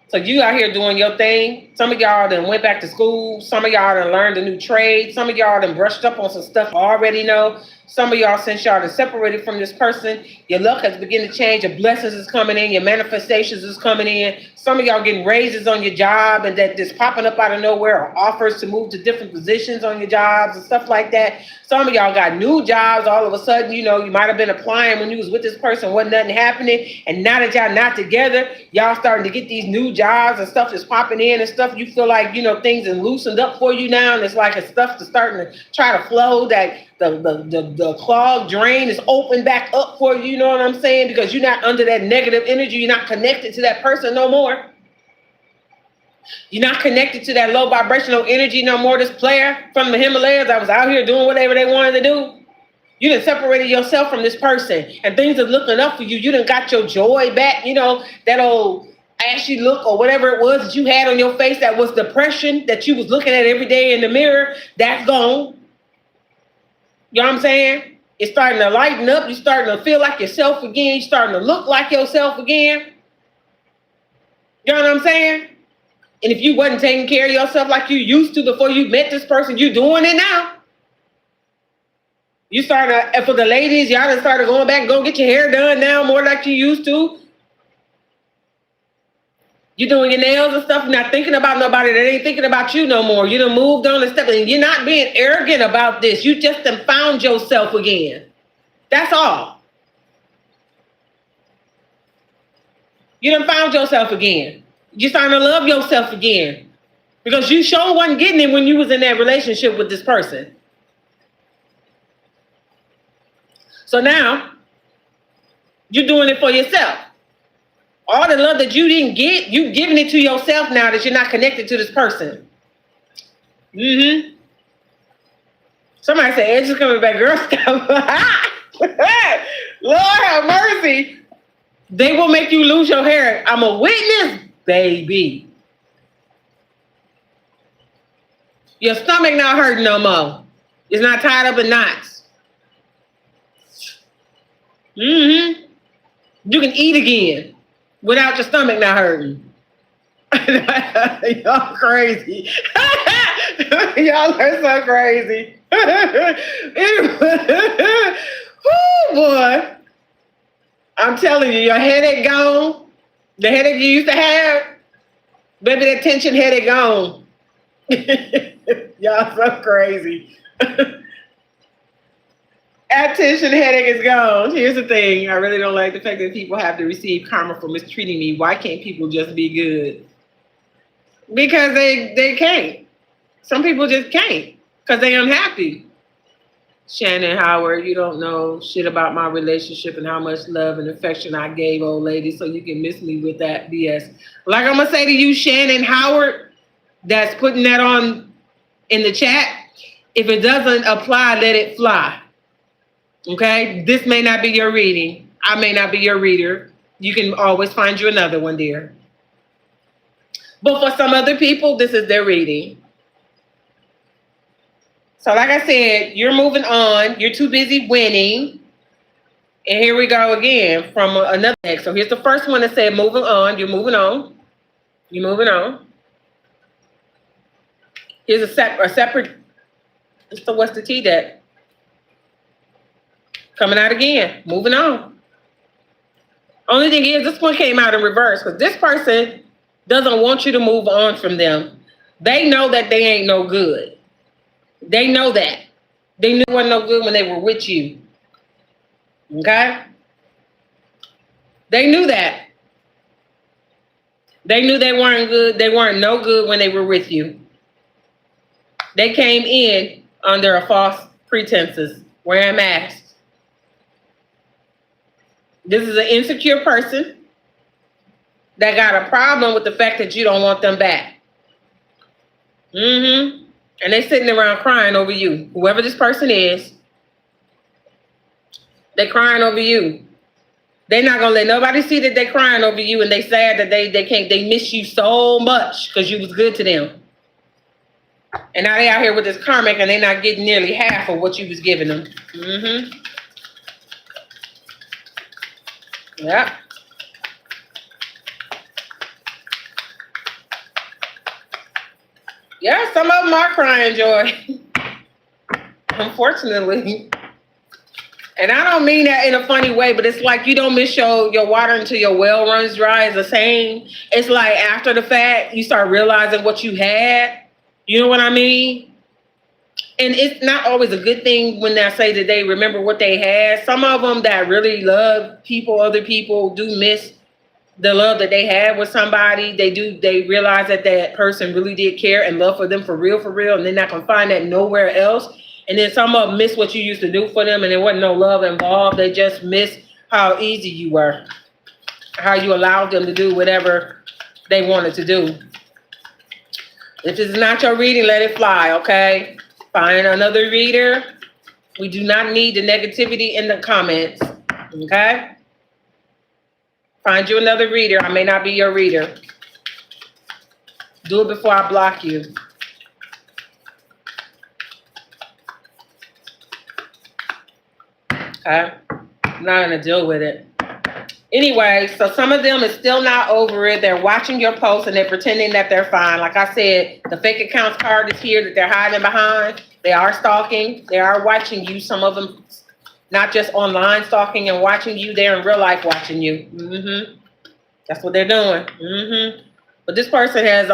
A: So you out here doing your thing. Some of y'all done went back to school. Some of y'all done learned a new trade. Some of y'all done brushed up on some stuff you already know. Some of y'all, since y'all done separated from this person, your luck has begun to change. Your blessings is coming in. Your manifestations is coming in. Some of y'all getting raises on your job and that just popping up out of nowhere, or offers to move to different positions on your jobs and stuff like that. Some of y'all got new jobs all of a sudden. You might have been applying when you was with this person, wasn't nothing happening. And now that y'all not together, y'all starting to get these new jobs and stuff that's popping in and stuff. You feel like, things are loosened up for you now. And it's like a stuff that's starting to try to flow, that the clogged drain is open back up for you. You know what I'm saying? Because you're not under that negative energy. You're not connected to that person no more. You're not connected to that low vibrational energy no more. This player from the Himalayas that was out here doing whatever they wanted to do. You done separated yourself from this person and things are looking up for you. You done got your joy back. That old ashy look or whatever it was that you had on your face that was depression that you was looking at every day in the mirror. That's gone. You know what I'm saying? It's starting to lighten up. You're starting to feel like yourself again. You're starting to look like yourself again. You know what I'm saying? And if you wasn't taking care of yourself like you used to before you met this person, you doing it now. You started, for the ladies, y'all done started going back and go get your hair done now more like you used to. You doing your nails and stuff, not thinking about nobody that ain't thinking about you no more. You done moved on and stuff, and you're not being arrogant about this. You just done found yourself again. That's all. You done found yourself again. You're starting to love yourself again. Because you sure wasn't getting it when you was in that relationship with this person. So now, you're doing it for yourself. All the love that you didn't get, you giving it to yourself now that you're not connected to this person. Somebody said, Edge is coming back, girl. Lord have mercy. They will make you lose your hair. I'm a witness, baby. Your stomach not hurting no more. It's not tied up in knots. You can eat again without your stomach not hurting. Y'all crazy. Y'all are so crazy. Oh boy. I'm telling you, your headache gone. The headache you used to have, baby, that tension headache gone. Y'all so crazy. Attention headache is gone. Here's the thing. I really don't like the fact that people have to receive karma for mistreating me. Why can't people just be good? Because they can't. Some people just can't because they're unhappy. Shannon Howard, you don't know shit about my relationship and how much love and affection I gave, old lady, so you can miss me with that BS. Like I'm going to say to you, Shannon Howard, that's putting that on in the chat, if it doesn't apply, let it fly. Okay? This may not be your reading. I may not be your reader. You can always find you another one, dear. But for some other people, this is their reading. So like I said, you're moving on. You're too busy winning. And here we go again from another deck. So here's the first one that said moving on. You're moving on. You're moving on. Here's a separate, so what's the T deck? Coming out again. Moving on. Only thing is, this one came out in reverse because this person doesn't want you to move on from them. They know that they ain't no good. They know that. They knew it wasn't no good when they were with you. Okay? They knew that. They knew they weren't good. They weren't no good when they were with you. They came in under a false pretenses, wearing masks. This is an insecure person that got a problem with the fact that you don't want them back. And they sitting around crying over you. Whoever this person is, they crying over you. They're not gonna let nobody see that they crying over you, and they sad that they miss you so much because you was good to them. And now they out here with this karmic and they not getting nearly half of what you was giving them. Yeah. Yeah, some of them are crying joy. Unfortunately. And I don't mean that in a funny way, but it's like you don't miss your water until your well runs dry is the same. It's like after the fact, you start realizing what you had. You know what I mean? And it's not always a good thing when I say that they remember what they had. Some of them that really love people, other people, do miss the love that they had with somebody. They realize that that person really did care and love for them for real, and they're not going to find that nowhere else. And then some of them miss what you used to do for them and there wasn't no love involved. They just miss how easy you were, how you allowed them to do whatever they wanted to do. If it's not your reading, let it fly, okay? Find another reader. We do not need the negativity in the comments, okay? Find you another reader. I may not be your reader. Do it before I block you. Okay? I'm not going to deal with it. Anyway, so some of them is still not over it. They're watching your posts and they're pretending that they're fine. Like I said, the fake accounts card is here that they're hiding behind. They are stalking. They are watching you. Some of them, not just online stalking and watching you, they're in real life watching you. That's what they're doing. But this person has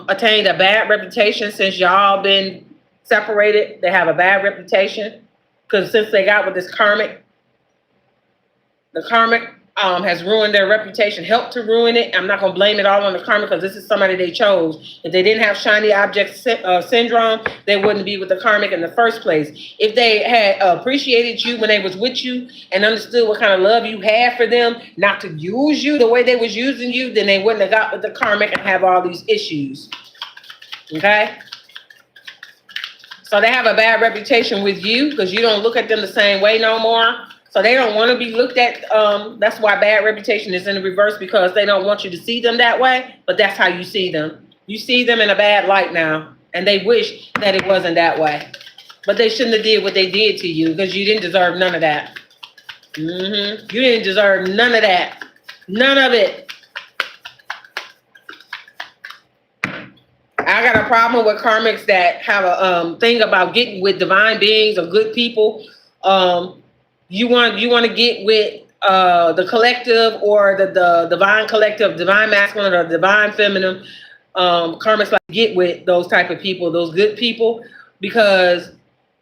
A: attained a bad reputation since y'all been separated. They have a bad reputation because since they got with this karmic, the karmic has ruined their reputation, helped to ruin it. I'm not going to blame it all on the karmic because this is somebody they chose. If they didn't have shiny object syndrome, they wouldn't be with the karmic in the first place. If they had appreciated you when they was with you and understood what kind of love you had for them, not to use you the way they was using you, then they wouldn't have got with the karmic and have all these issues. Okay? So they have a bad reputation with you because you don't look at them the same way no more. So they don't want to be looked at. That's why bad reputation is in the reverse, because they don't want you to see them that way. But that's how you see them. You see them in a bad light now, and they wish that it wasn't that way. But they shouldn't have did what they did to you because you didn't deserve none of that. You didn't deserve none of that. None of it. I got a problem with karmics that have a thing about getting with divine beings or good people. You want to get with the collective or the divine collective, divine masculine or divine feminine. Karmics like to get with those type of people, those good people, because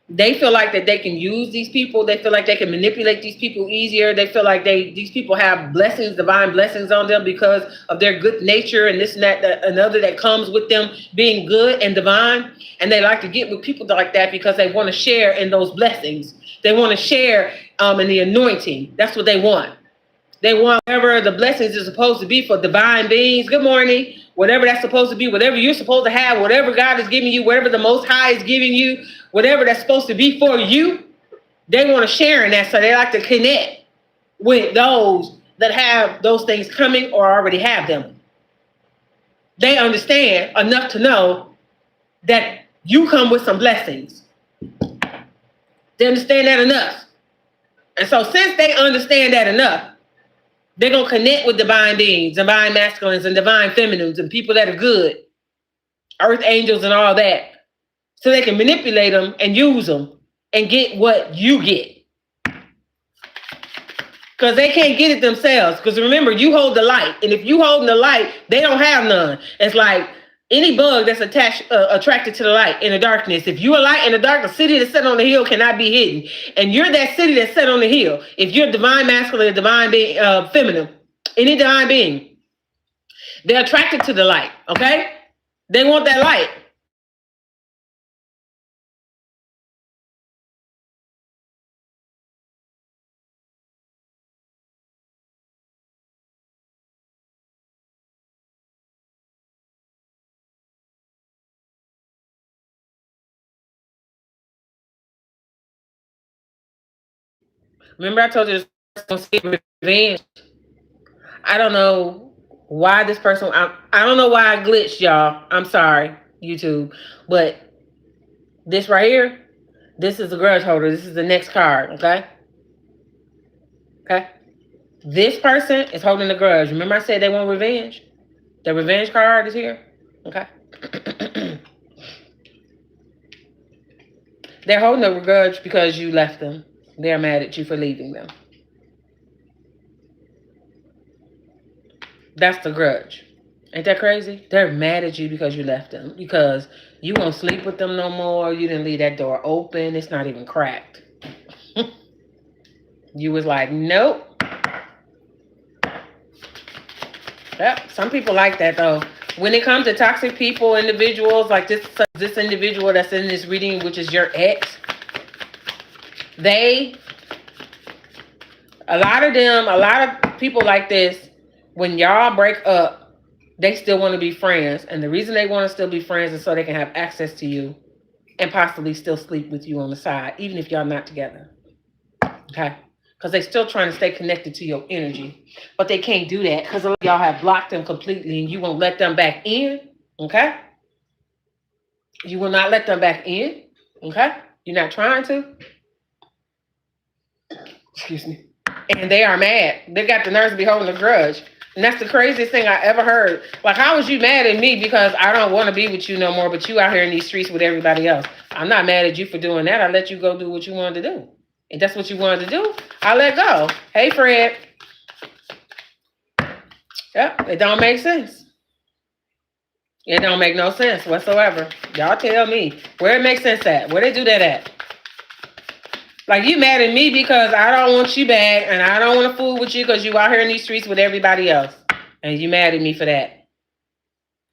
A: they feel like that they can use these people. They feel like they can manipulate these people easier. They feel like these people have blessings, divine blessings on them because of their good nature and this and that, another that comes with them being good and divine. And they like to get with people like that because they want to share in those blessings. They want to share in the anointing. That's what they want. They want whatever the blessings is supposed to be for divine beings. Good morning. Whatever that's supposed to be, whatever you're supposed to have, whatever God is giving you, whatever the Most High is giving you, whatever that's supposed to be for you, they want to share in that. So they like to connect with those that have those things coming or already have them. They understand enough to know that you come with some blessings. They understand that enough. And so since they understand that enough, they're going to connect with divine beings, divine masculines and divine feminines and people that are good, earth angels and all that, so they can manipulate them and use them and get what you get. Because they can't get it themselves. Because remember, you hold the light. And if you hold the light, they don't have none. It's like any bug that's attracted to the light in the darkness. If you're a light in the dark, the city that's set on the hill cannot be hidden. And you're that city that's set on the hill. If you're divine masculine, divine being, feminine, any divine being, they're attracted to the light. Okay? They want that light. Remember I told you this person seek revenge. I don't know why this person, I don't know why I glitched, y'all. I'm sorry, YouTube. But this right here, this is the grudge holder. This is the next card, okay? Okay? This person is holding the grudge. Remember I said they want revenge? The revenge card is here, okay? They're holding a grudge because you left them. They're mad at you for leaving them. That's the grudge. Ain't that crazy? They're mad at you because you left them. Because you won't sleep with them no more. You didn't leave that door open. It's not even cracked. You was like, nope. Yep. Some people like that though. When it comes to toxic people, individuals like this individual that's in this reading, which is your ex, a lot of people like this, when y'all break up, they still want to be friends. And the reason they want to still be friends is so they can have access to you and possibly still sleep with you on the side, even if y'all not together. Okay? Because they're still trying to stay connected to your energy. But they can't do that because y'all have blocked them completely and you won't let them back in. Okay? You will not let them back in. Okay? You're not trying to. Excuse me. And they are mad. They got the nerves to be holding a grudge. And that's the craziest thing I ever heard. Like, how was you mad at me because I don't want to be with you no more, but you out here in these streets with everybody else? I'm not mad at you for doing that. I let you go do what you wanted to do. If that's what you wanted to do, I let go. Hey, Fred. Yep, it don't make sense. It don't make no sense whatsoever. Y'all tell me where it makes sense at. Where they do that at? Like, you mad at me because I don't want you back and I don't want to fool with you because you out here in these streets with everybody else. And you mad at me for that.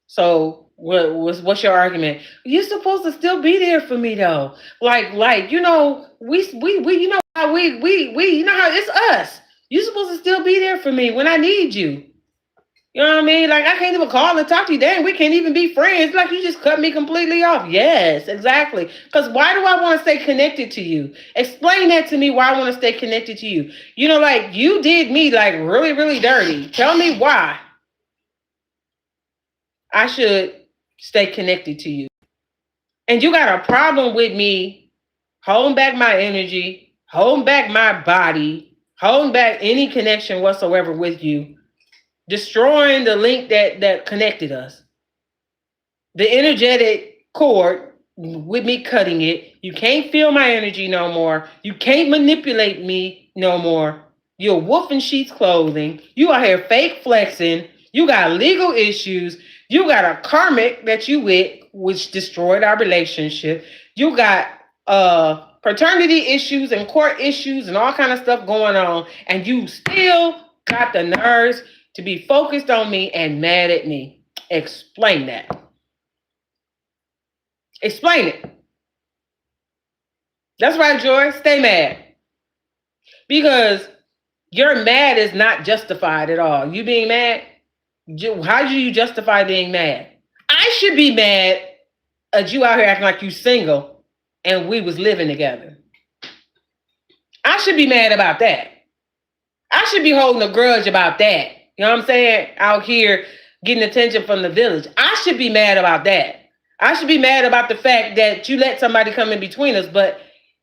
A: So what's your argument? You're supposed to still be there for me though. Like you know, we you know how we you know how it's us. You're supposed to still be there for me when I need you. You know what I mean? Like, I can't even call and talk to you. Dang, we can't even be friends. Like, you just cut me completely off. Yes, exactly. Because why do I want to stay connected to you? Explain that to me, why I want to stay connected to you. You know, like, you did me, like, really, really dirty. Tell me why I should stay connected to you. And you got a problem with me holding back my energy, holding back my body, holding back any connection whatsoever with you. Destroying the link that connected us. The energetic cord with me cutting it. You can't feel my energy no more. You can't manipulate me no more. You're wolf in sheep's clothing. You out here fake flexing. You got legal issues. You got a karmic that you with, which destroyed our relationship. You got paternity issues and court issues and all kind of stuff going on. And you still got the nerves to be focused on me and mad at me. Explain that. Explain it. That's right, Joy. Stay mad. Because your mad is not justified at all. You being mad, how do you justify being mad? I should be mad at you out here acting like you single and we was living together. I should be mad about that. I should be holding a grudge about that. You know what I'm saying? Out here getting attention from the village. I should be mad about that. I should be mad about the fact that you let somebody come in between us.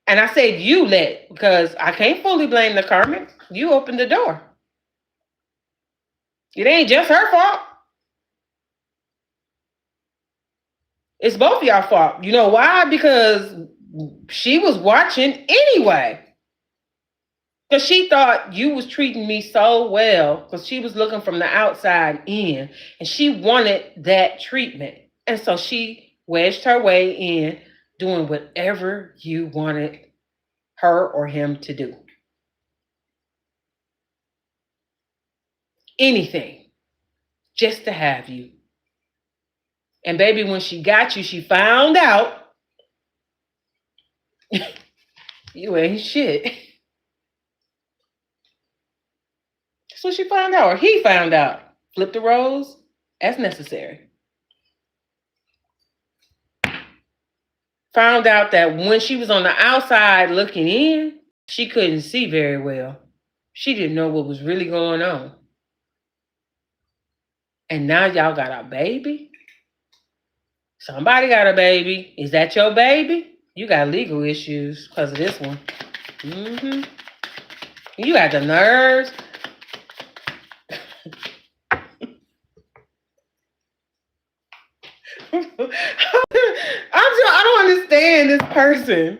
A: And I said you let, because I can't fully blame the karmic. You opened the door. It ain't just her fault. It's both of y'all fault. You know why? Because she was watching anyway. Because she thought you was treating me so well, because she was looking from the outside in, and she wanted that treatment. And so she wedged her way in, doing whatever you wanted her or him to do. Anything, just to have you. And baby, when she got you, she found out you ain't shit. That's what she found out, or he found out. Flip the roles as necessary. Found out that when she was on the outside looking in, she couldn't see very well. She didn't know what was really going on. And now y'all got a baby? Somebody got a baby. Is that your baby? You got legal issues because of this one. You got the nerves. I don't understand this person.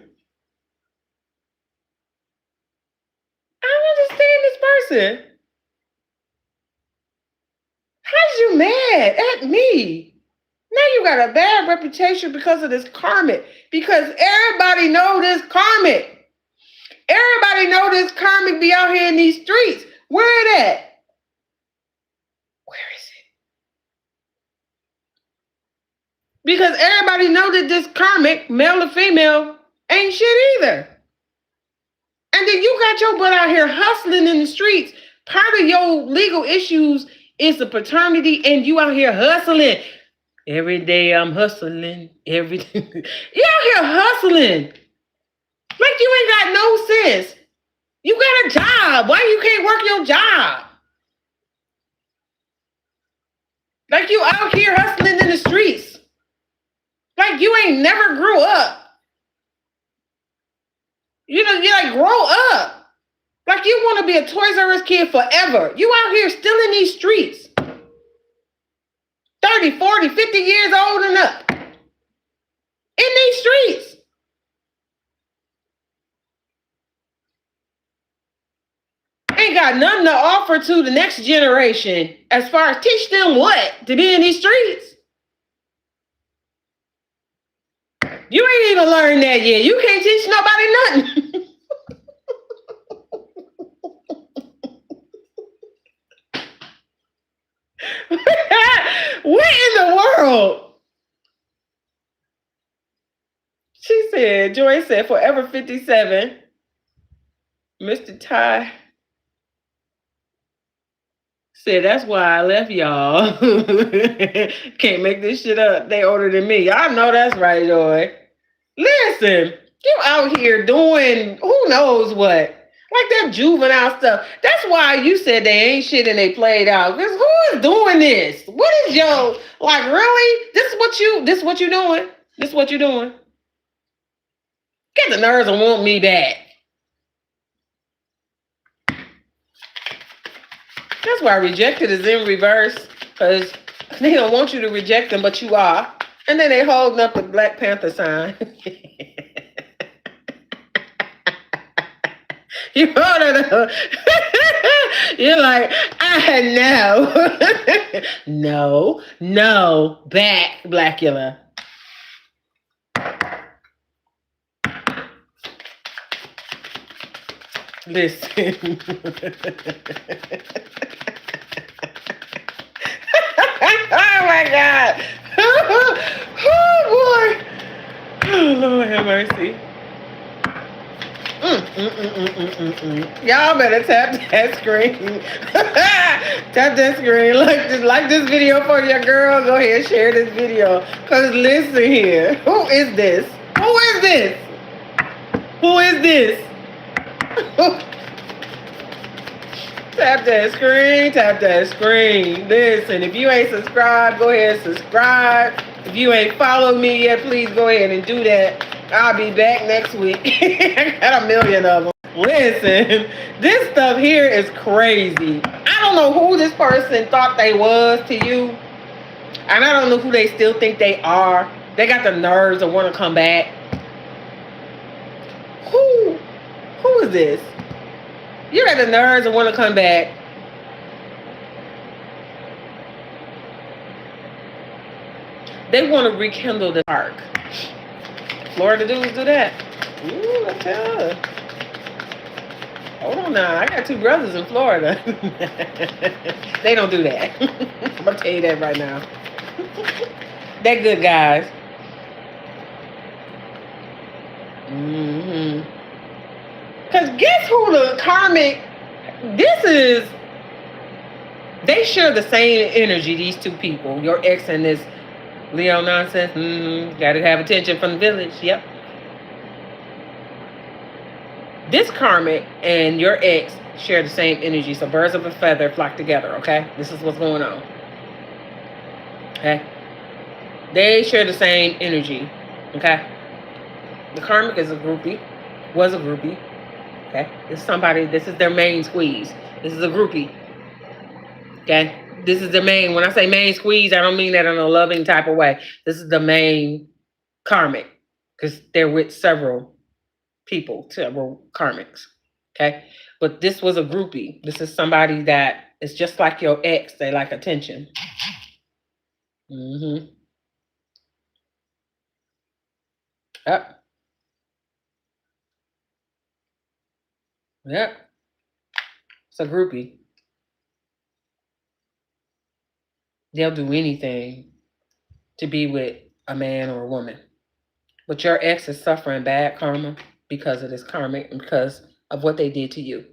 A: I don't understand this person. How's you mad at me? Now you got a bad reputation because of this karmic. Because everybody know this karmic. Everybody know this karmic be out here in these streets. Where it at? Where is it? Because everybody know that this karmic, male or female, ain't shit either. And then you got your butt out here hustling in the streets. Part of your legal issues is the paternity, and you out here hustling. Every day I'm hustling. You out here hustling. Like you ain't got no sense. You got a job. Why you can't work your job? Like you out here hustling in the streets. Like you ain't never grew up. You know, you like grow up. Like you want to be a Toys R Us kid forever. You out here still in these streets. 30, 40, 50 years old and up. In these streets. Ain't got nothing to offer to the next generation as far as teach them what? To be in these streets. You ain't even learned that yet. You can't teach nobody nothing. What in the world? She said, Joy said, forever 57. Mr. Ty said, that's why I left y'all. Can't make this shit up. They older than me. Y'all know that's right, Joy. Listen, you out here doing who knows what. Like that juvenile stuff. That's why you said they ain't shit and they played out. Because who is doing this? What is your, like, really? This is what you doing? This is what you doing? Get the nerves and want me back. That's why rejected is in reverse. Because they don't want you to reject them, but you are. And then they holding up the Black Panther sign. You hold it up. You're like, I know. No, back, Blackula. Listen. Oh my God. Oh boy. Oh Lord have mercy. Y'all better tap that screen. Tap that screen. Like this video for your girl. Go ahead, share this video. Cause listen here. Who is this? Who is this? Who is this? Tap that screen. Tap that screen. Listen, if you ain't subscribed, go ahead and subscribe. If you ain't followed me yet, please go ahead and do that. I'll be back next week. I got a million of them. Listen, this stuff here is crazy. I don't know who this person thought they was to you. And I don't know who they still think they are. They got the nerves to want to come back. Who is this? You got the nerves to want to come back. They want to rekindle the spark. Florida dudes do that. Ooh, I tell you. Hold on now. I got two brothers in Florida. They don't do that. I'm going to tell you that right now. They're good guys. Because guess who the karmic... They share the same energy, these two people. Your ex and this Leo nonsense. Gotta have attention from the village. Yep. This karmic and your ex share the same energy. So birds of a feather flock together, okay? This is what's going on. Okay? They share the same energy. Okay? The karmic is a groupie. Was a groupie. Okay? This is their main squeeze. This is a groupie. Okay? This is the main. When I say main squeeze, I don't mean that in a loving type of way. This is the main karmic. Because they're with several people, several karmics. Okay? But this was a groupie. This is somebody that is just like your ex. They like attention. Yep. Yep. It's a groupie. They'll do anything to be with a man or a woman. But your ex is suffering bad karma because of this karmic and because of what they did to you.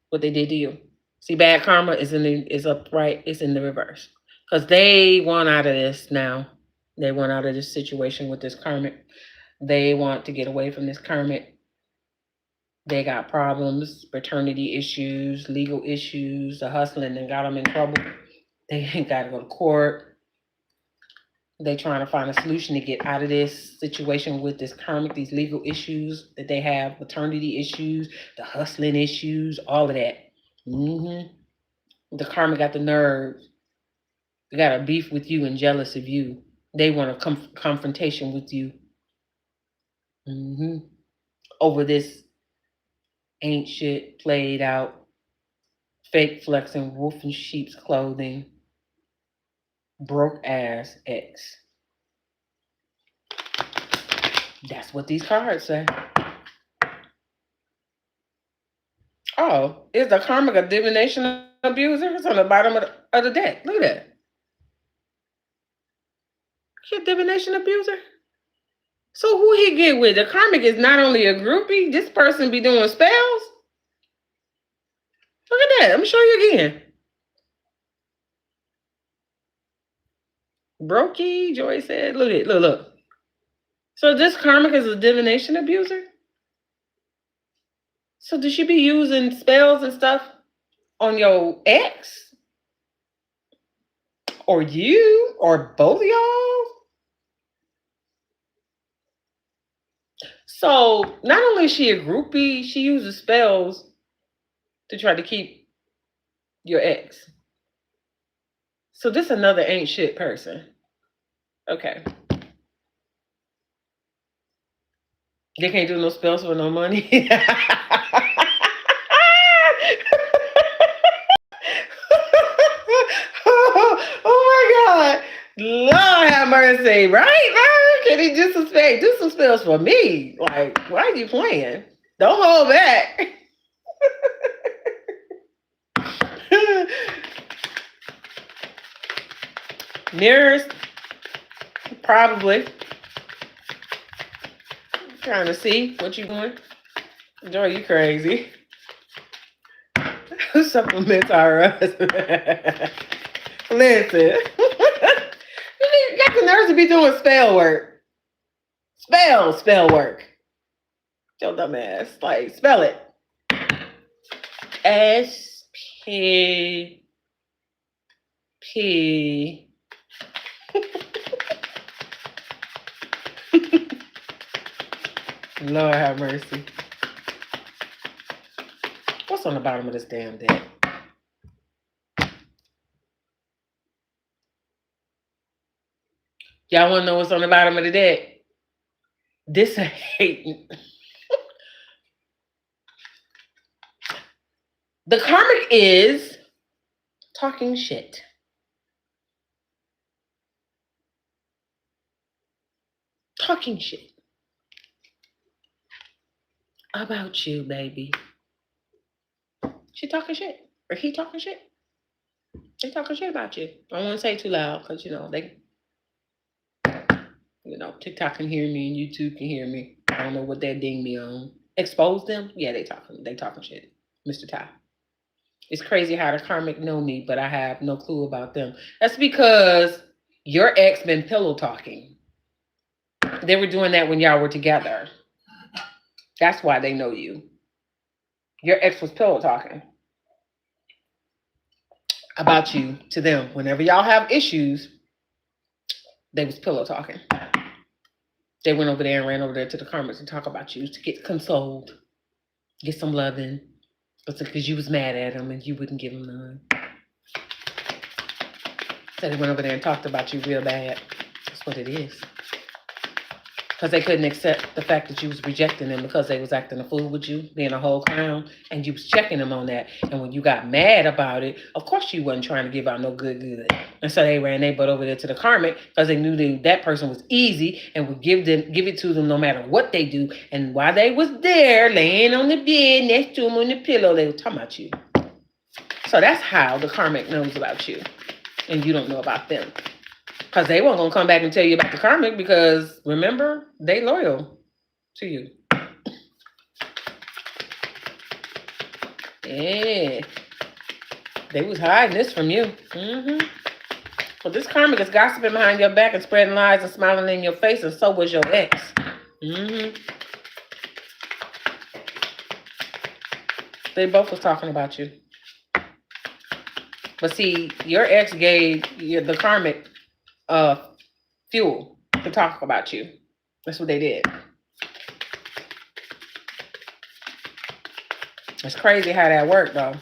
A: What they did to you. See, bad karma is upright. It's in the reverse. Because they want out of this now. They want out of this situation with this karmic. They want to get away from this karmic. They got problems, paternity issues, legal issues, the hustling and got them in trouble. They ain't got to go to court. They trying to find a solution to get out of this situation with this karmic, these legal issues that they have, maternity issues, the hustling issues, all of that. The karmic got the nerve. They got a beef with you and jealous of you. They want a confrontation with you. Over this ain't shit played out, fake flexing, wolf in sheep's clothing, broke ass ex. That's what these cards say. Oh, is the karmic a divination abuser? It's on the bottom of the deck. Look at that. He a divination abuser? So who he get with? The karmic is not only a groupie, this person be doing spells? Look at that. Let me show you again. Brokey, Joy said. Look. So this karmic is a divination abuser? So does she be using spells and stuff on your ex? Or you? Or both of y'all? So not only is she a groupie, she uses spells to try to keep your ex. So this another ain't shit person. Okay. They can't do no spells for no money. Oh my God. Lord have mercy, right? Can he do some spells for me? Like, why are you playing? Don't hold back. Mirrors, probably. Trying to see what you doing. Joy, you crazy. Supplements are us. Listen. You got the nerves to be doing spell work. Spell work. Your dumb ass. Like, spell it. S-P-P. Lord have mercy. What's on the bottom of this damn deck? Y'all want to know what's on the bottom of the deck? This hate. The karmic is talking shit. Talking shit about you, baby. She talking shit. Or he talking shit. They talking shit about you. I don't want to say too loud because, TikTok can hear me and YouTube can hear me. I don't know what that ding me on. Expose them? Yeah, they talking shit. Mr. Ty. It's crazy how the karmic know me, but I have no clue about them. That's because your ex been pillow talking. They were doing that when y'all were together. That's why they know you. Your ex was pillow talking about you to them. Whenever y'all have issues, they was pillow talking. They went over there and ran over there to the karmic to talk about you, to get consoled, get some loving, because you was mad at them and you wouldn't give them none. So they went over there and talked about you real bad. That's what it is. Because they couldn't accept the fact that you was rejecting them because they was acting a fool with you, being a whole clown, and you was checking them on that. And when you got mad about it, of course you wasn't trying to give out no good. And so they ran their butt over there to the karmic because they knew that person was easy and would give it to them no matter what they do. And while they was there laying on the bed next to them on the pillow, they were talking about you. So that's how the karmic knows about you, and you don't know about them. Because they weren't going to come back and tell you about the karmic because, remember, they loyal to you. Yeah. They was hiding this from you. Well, this karmic is gossiping behind your back and spreading lies and smiling in your face, and so was your ex. They both was talking about you. But see, your ex gave the karmic fuel to talk about you. That's what they did. It's crazy how that worked, though.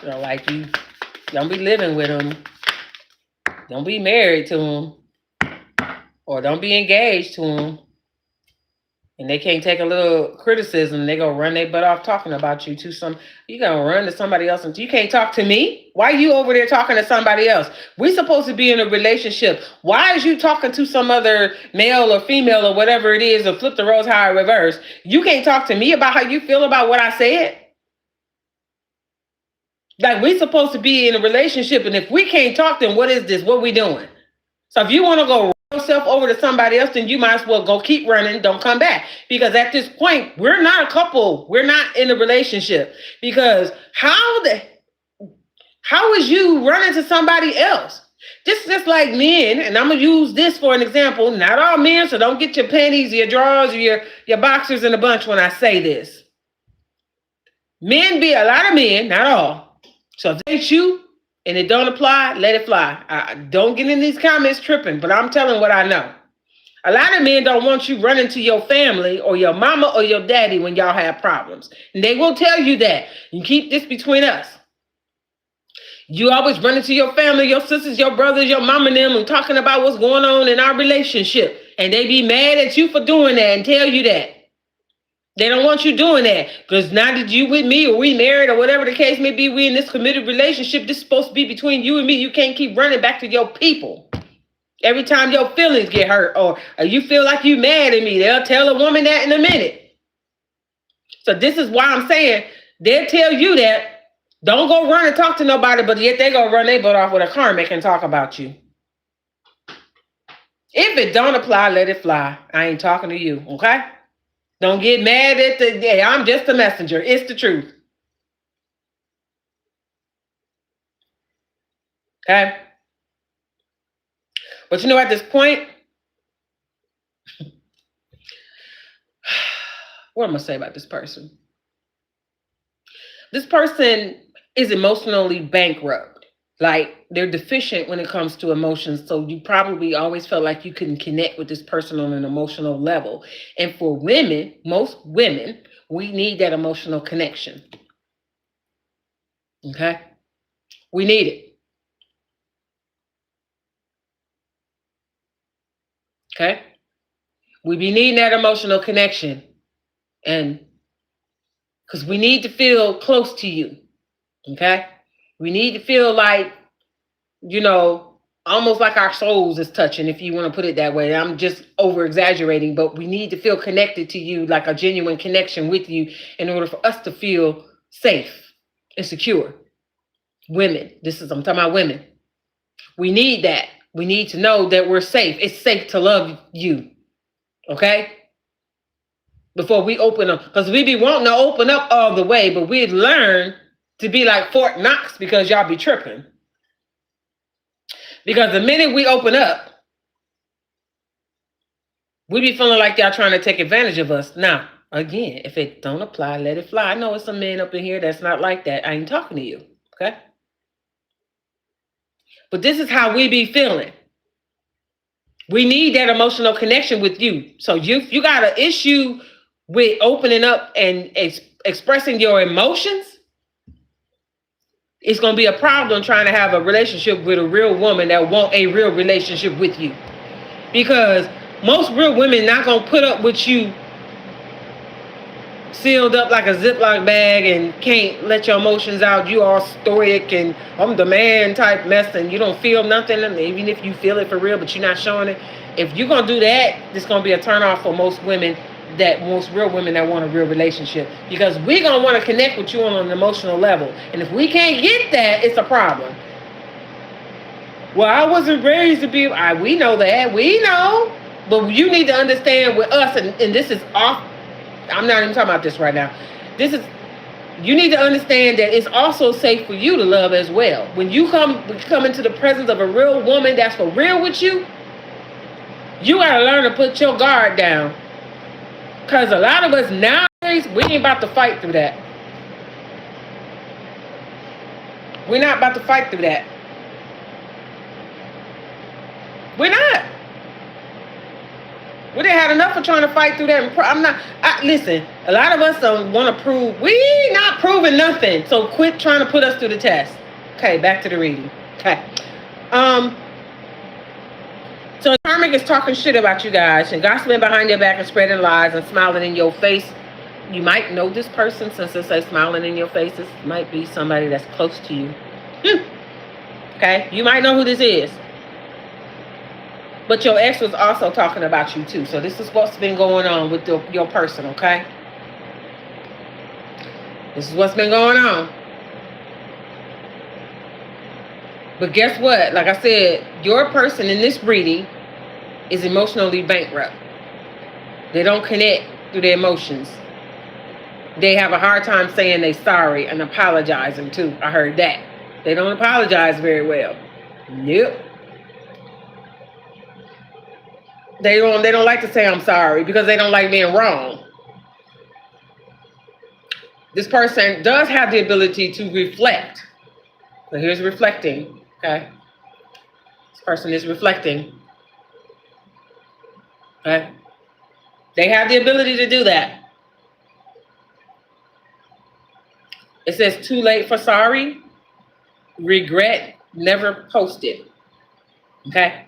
A: You know, like, you don't be living with them. Don't be married to them. Or don't be engaged to them. And they can't take a little criticism. They gonna run their butt off talking about you to some. You gonna run to somebody else, and you can't talk to me. Why are you over there talking to somebody else? We supposed to be in a relationship. Why is you talking to some other male or female or whatever it is, or flip the roles how I reverse? You can't talk to me about how you feel about what I said. Like, we supposed to be in a relationship, and if we can't talk, then what is this? What we doing? So if you want to go yourself over to somebody else, then you might as well go keep running. Don't come back. Because at this point, we're not a couple. We're not in a relationship. Because how is you running to somebody else? Just like men, and I'm going to use this for an example. Not all men, so don't get your panties, your drawers, or your boxers in a bunch when I say this. Men be a lot of men, not all. So if they shoot, and it don't apply, let it fly. Don't get in these comments tripping, but I'm telling what I know. A lot of men don't want you running to your family or your mama or your daddy when y'all have problems. And they will tell you that. You keep this between us. You always running to your family, your sisters, your brothers, your mama and them, and talking about what's going on in our relationship. And they be mad at you for doing that and tell you that. They don't want you doing that, because now that you with me or we married or whatever the case may be, we in this committed relationship, this is supposed to be between you and me. You can't keep running back to your people. Every time your feelings get hurt or you feel like you mad at me, they'll tell a woman that in a minute. So this is why I'm saying they'll tell you that. Don't go run and talk to nobody, but yet they go run their butt off with a karmic and talk about you. If it don't apply, let it fly. I ain't talking to you, okay? Don't get mad at I'm just a messenger. It's the truth. Okay? But you know, at this point, what am I going to say about this person? This person is emotionally bankrupt. Like, they're deficient when it comes to emotions. So you probably always felt like you couldn't connect with this person on an emotional level. And for women, most women, we need that emotional connection. Okay? We need it. Okay? We be needing that emotional connection. And because we need to feel close to you. Okay? We need to feel like, you know, almost like our souls is touching, if you want to put it that way. I'm just over exaggerating, but we need to feel connected to you, like a genuine connection with you, in order for us to feel safe and secure. Women, I'm talking about women. We need that. We need to know that we're safe. It's safe to love you. Okay? Before we open up, because we be wanting to open up all the way, but we'd learn to be like Fort Knox, because y'all be tripping. Because the minute we open up, we be feeling like y'all trying to take advantage of us. Now, again, if it don't apply, let it fly. I know it's some men up in here that's not like that. I ain't talking to you, okay? But this is how we be feeling. We need that emotional connection with you. So you got an issue with opening up and expressing your emotions, it's going to be a problem trying to have a relationship with a real woman that want a real relationship with you. Because most real women not going to put up with you sealed up like a Ziploc bag and can't let your emotions out. You all stoic and I'm the man type mess, and you don't feel nothing, even if you feel it for real, but you're not showing it. If you're going to do that, it's going to be a turnoff for most women, most real women that want a real relationship, because we're going to want to connect with you on an emotional level. And if we can't get that, it's a problem. Well, I wasn't raised to be, we know that, we know, but you need to understand with us, and this is off, I'm not even talking about this right now. You need to understand that it's also safe for you to love as well. When you come into the presence of a real woman that's for real with you, you got to learn to put your guard down. Because a lot of us nowadays, we ain't about to fight through that. We're not about to fight through that. We're not. We didn't had enough of trying to fight through that. Listen, a lot of us don't want to prove. We not proving nothing. So quit trying to put us through the test. Okay, back to the reading. Okay. So karmic is talking shit about you guys and gossiping behind your back and spreading lies and smiling in your face. You might know this person, since it says smiling in your face. This might be somebody that's close to you. Okay, you might know who this is. But your ex was also talking about you too. So this is what's been going on with your person, okay? This is what's been going on. But guess what? Like I said, your person in this reading is emotionally bankrupt. They don't connect through their emotions. They have a hard time saying they're sorry and apologizing too. I heard that. They don't apologize very well. Nope. They don't like to say I'm sorry because they don't like being wrong. This person does have the ability to reflect. So here's reflecting, okay? This person is reflecting. Okay? They have the ability to do that. It says too late for sorry, regret, never posted. Okay?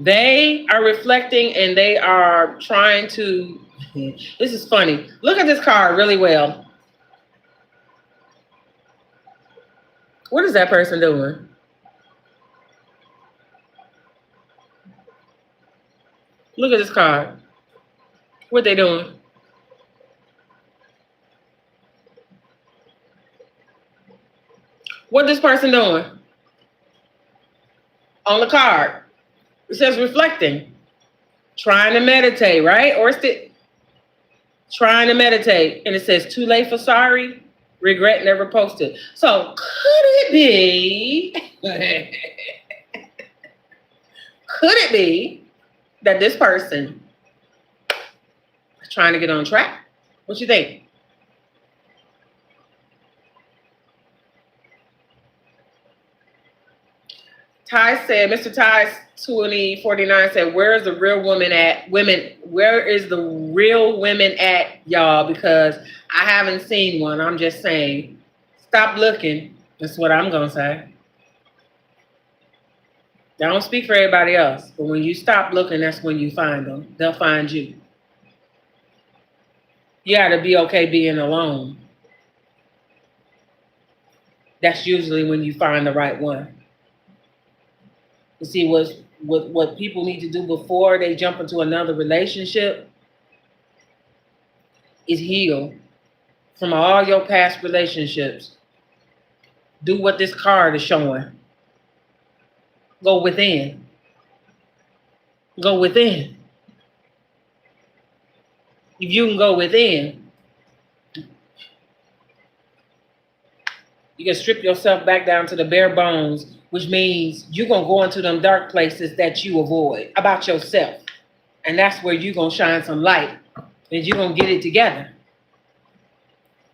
A: They are reflecting and they are trying to, this is funny. Look at this card really well. What is that person doing? Look at this card. What they doing? What this person doing? On the card. It says reflecting. Trying to meditate, right? Or it's trying to meditate. And it says too late for sorry, regret, never posted. So could it be, that this person is trying to get on track? What you think? Ty said, Mr. Ty's 2049 said, where is the real woman at? Where is the real women at, y'all? Because I haven't seen one. I'm just saying, stop looking. That's what I'm going to say. I don't speak for everybody else, but when you stop looking, that's when you find them. They'll find you. You got to be okay being alone. That's usually when you find the right one. You see, what people need to do before they jump into another relationship is heal from all your past relationships. Do what this card is showing. Go within. Go within. If you can go within, you can strip yourself back down to the bare bones, which means you're going to go into them dark places that you avoid about yourself. And that's where you're going to shine some light. And you're going to get it together.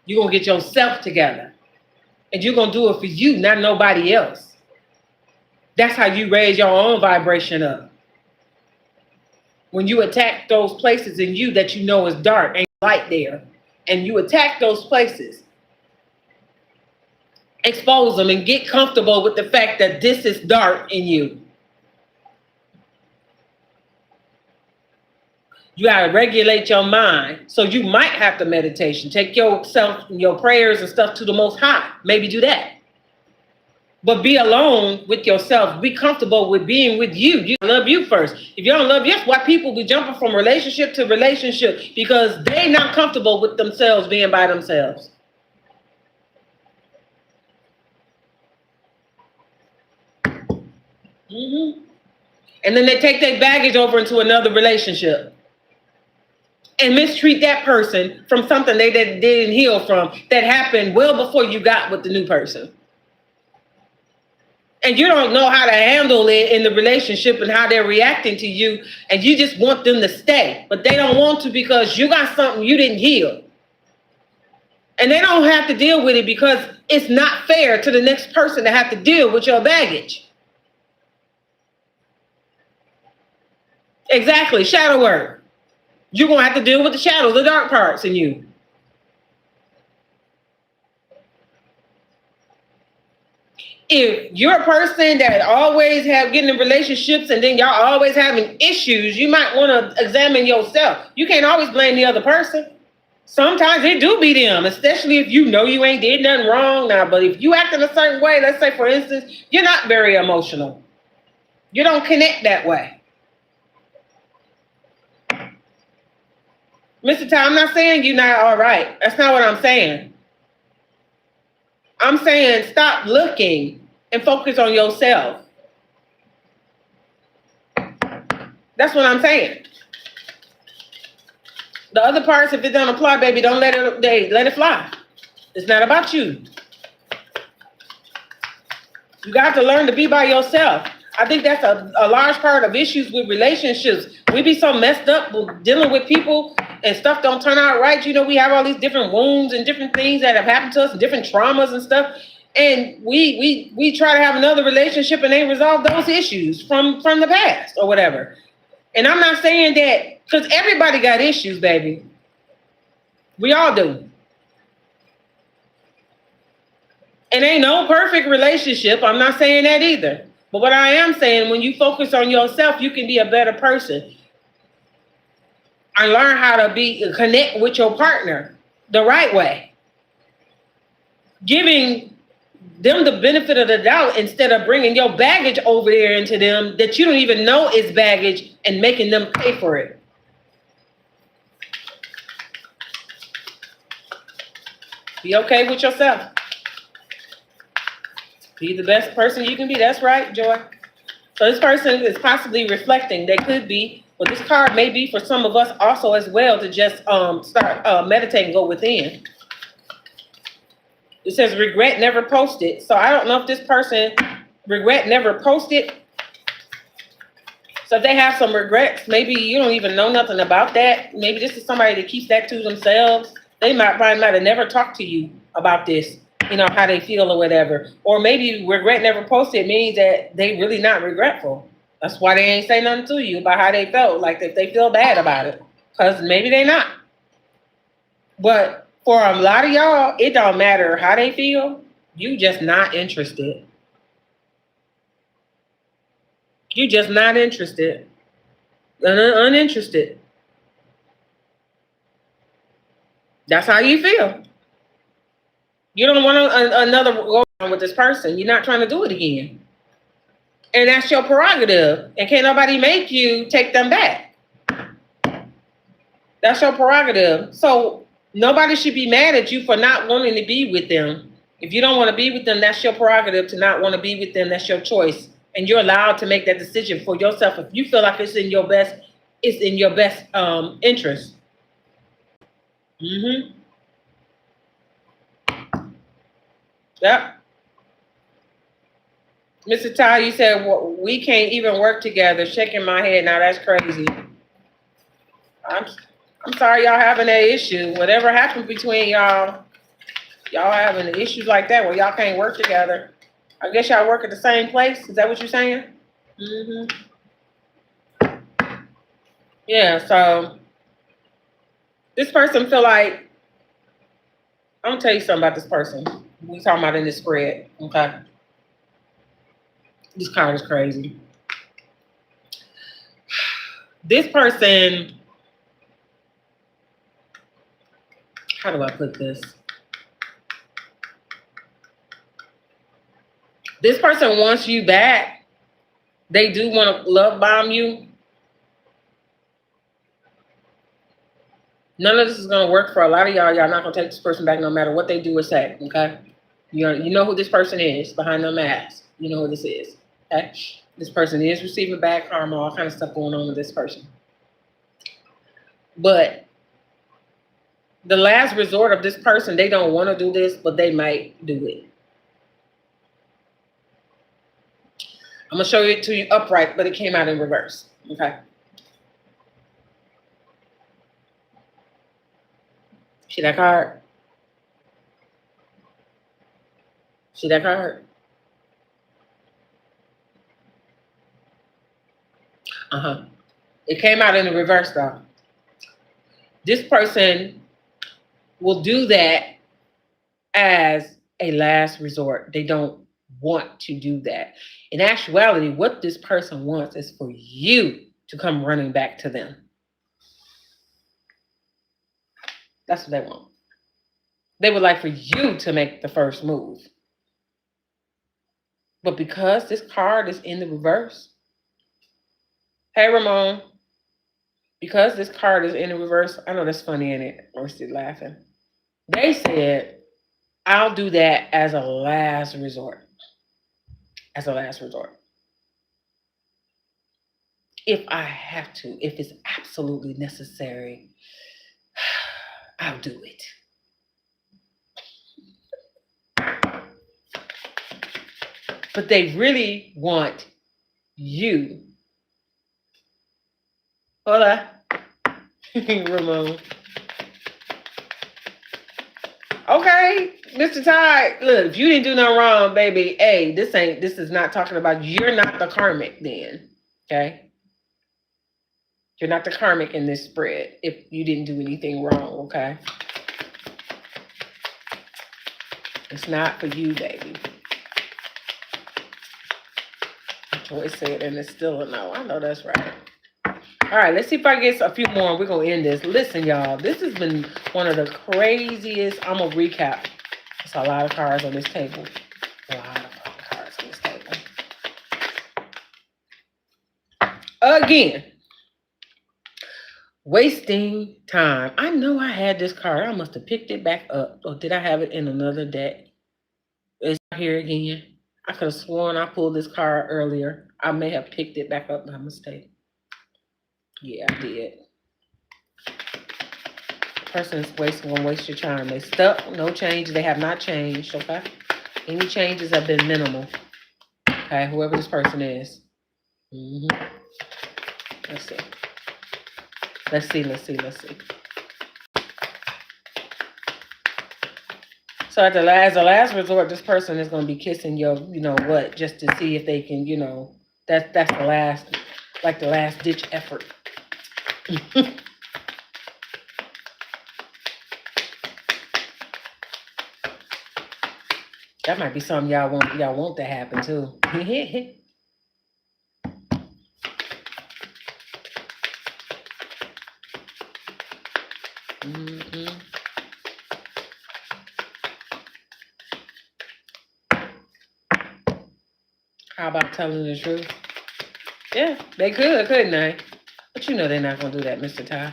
A: You're going to get yourself together. And you're going to do it for you, not nobody else. That's how you raise your own vibration up. When you attack those places in you that you know is dark, ain't light there, and you attack those places, expose them and get comfortable with the fact that this is dark in you. You got to regulate your mind. So you might have to meditation. Take yourself, your prayers and stuff to the Most High. Maybe do that. But be alone with yourself. Be comfortable with being with you. You love you first. If you don't love you, that's why people be jumping from relationship to relationship, because they not comfortable with themselves being by themselves. Mm-hmm. And then they take their baggage over into another relationship and mistreat that person from something they didn't heal from that happened well before you got with the new person. And you don't know how to handle it in the relationship and how they're reacting to you, and you just want them to stay, but they don't want to because you got something you didn't heal. And they don't have to deal with it because it's not fair to the next person to have to deal with your baggage. Exactly. Shadow work. You're going to have to deal with the shadows, the dark parts in you. If you're a person that always have getting in relationships and then y'all always having issues, you might want to examine yourself. You can't always blame the other person. Sometimes it do be them, especially if you know you ain't did nothing wrong now. But if you act in a certain way, let's say for instance, you're not very emotional. You don't connect that way. Mr. Ty, I'm not saying you're not all right. That's not what I'm saying. I'm saying stop looking and focus on yourself. That's what I'm saying. The other parts, if it don't apply, baby, don't let it fly. It's not about you. You got to learn to be by yourself. I think that's a large part of issues with relationships. We be so messed up with dealing with people and stuff don't turn out right. You know, we have all these different wounds and different things that have happened to us and different traumas and stuff. And we try to have another relationship and they resolve those issues from the past or whatever. And I'm not saying that, because everybody got issues, baby. We all do. And ain't no perfect relationship. I'm not saying that either. But what I am saying, when you focus on yourself, you can be a better person. And learn how to connect with your partner the right way. Giving them the benefit of the doubt instead of bringing your baggage over there into them that you don't even know is baggage and making them pay for it. Be okay with yourself. Be the best person you can be. That's right, Joy. So this person is possibly reflecting. They could be, but this card may be for some of us also as well to just start meditating, go within. It says regret never posted. So I don't know if this person regret never posted. So if they have some regrets, maybe you don't even know nothing about that. Maybe this is somebody that keeps that to themselves. They might have never talked to you about this, you know, how they feel or whatever. Or maybe regret never posted means that they really not regretful. That's why they ain't say nothing to you about how they felt, like if they feel bad about it. Because maybe they not. But for a lot of y'all, it don't matter how they feel. You just not interested. You just not interested. Uninterested. That's how you feel. You don't want another go on with this person. You're not trying to do it again. And that's your prerogative. And can't nobody make you take them back. That's your prerogative. So nobody should be mad at you for not wanting to be with them. If you don't want to be with them, that's your prerogative to not want to be with them. That's your choice. And you're allowed to make that decision for yourself. If you feel like it's in your best interest. Mm-hmm. Yep. Mr. Ty, you said, well, we can't even work together. Shaking my head. Now that's crazy. I'm sorry y'all having that issue. Whatever happened between y'all having issues like that where y'all can't work together. I guess y'all work at the same place. Is that what you're saying? Mm-hmm. Yeah, so this person feel like, I'm gonna tell you something about this person. We talking about in this spread, okay? This card is crazy. This person, how do I put this? This person wants you back. They do want to love bomb you. None of this is going to work for a lot of y'all. Y'all not going to take this person back no matter what they do or say, okay? You know who this person is behind the mask. You know who this is, okay? This person is receiving bad karma, all kind of stuff going on with this person. But the last resort of this person, they don't want to do this, but they might do it. I'm going to show it to you upright, but it came out in reverse, okay? See that card? See that card? Uh-huh. It came out in the reverse though. This person will do that as a last resort. They don't want to do that. In actuality, what this person wants is for you to come running back to them. That's what they want. They would like for you to make the first move. But because this card is in the reverse, hey Ramon, because this card is in the reverse, I know that's funny, in it? Or still laughing. They said, I'll do that as a last resort. As a last resort. If I have to, if it's absolutely necessary, I'll do it. But they really want you. Hola, Ramon. Okay, Mr. Tide. Look, if you didn't do nothing wrong, baby, hey, this is not talking about, you're not the karmic then. Okay? You're not the karmic in this spread if you didn't do anything wrong, okay? It's not for you, baby. Joy said, and it's still a no. I know that's right. All right, let's see if I get a few more. We're going to end this. Listen, y'all, this has been one of the craziest. I'm going to recap. There's a lot of cards on this table. A lot of cards on this table. Again, wasting time. I know I had this card. I must have picked it back up. Or did I have it in another deck? It's here again. I could have sworn I pulled this card earlier. I may have picked it back up by mistake. Yeah, I did. The person is wasting, gonna waste your time. They stuck, no change. They have not changed, okay? Any changes have been minimal. Okay, whoever this person is. Let's see. Let's see. So as a last resort, this person is going to be kissing your, what, just to see if they can, that's the last, like the last ditch effort. That might be something y'all want to happen too. How about telling the truth? Yeah, they could, couldn't they? But they're not going to do that, Mr. Ty.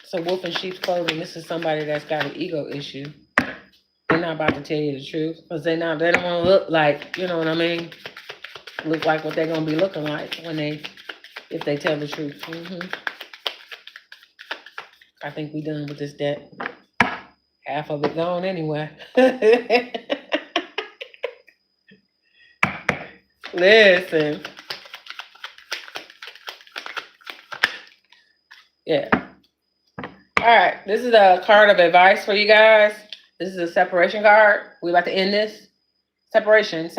A: So wolf in sheep's clothing, this is somebody that's got an ego issue. They're not about to tell you the truth because they don't want to look like, you know what I mean? Look like what they're going to be looking like if they tell the truth. I think we done with this deck. Half of it gone anyway. Listen. Yeah. All right. This is a card of advice for you guys. This is a separation card. We about to end this. Separation.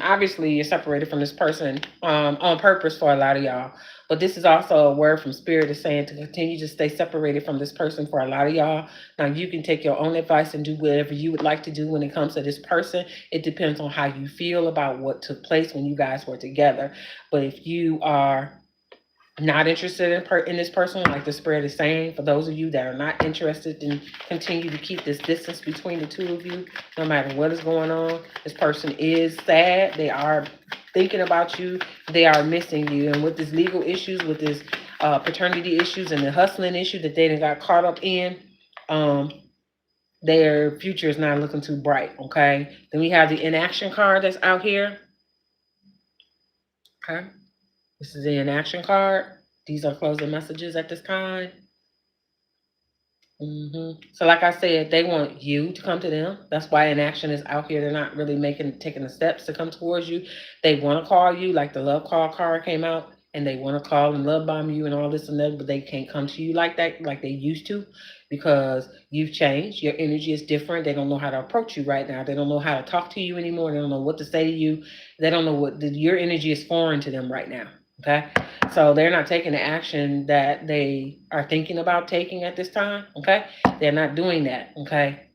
A: Obviously, you're separated from this person on purpose for a lot of y'all. But this is also a word from Spirit is saying to continue to stay separated from this person for a lot of y'all. Now, you can take your own advice and do whatever you would like to do when it comes to this person. It depends on how you feel about what took place when you guys were together. But if you are not interested in this person, like the Spirit is saying, for those of you that are not interested, then continue to keep this distance between the two of you, no matter what is going on. This person is sad. They are thinking about you. They are missing you. And with this legal issues, with this paternity issues and the hustling issue that they got caught up in, their future is not looking too bright, okay? Then we have the inaction card that's out here. Okay. This is the inaction card. These are closing messages at this time. So like I said, they want you to come to them. That's why inaction is out here. They're not really taking the steps to come towards you. They want to call you, like the love call card came out, and they want to call and love bomb you and all this and that, but they can't come to you like that, like they used to. because you've changed. Your energy is different. They don't know how to approach you right now. They don't know how to talk to you anymore. They don't know what to say to you. They don't know your energy is foreign to them right now. Okay. So they're not taking the action that they are thinking about taking at this time. Okay. They're not doing that. Okay.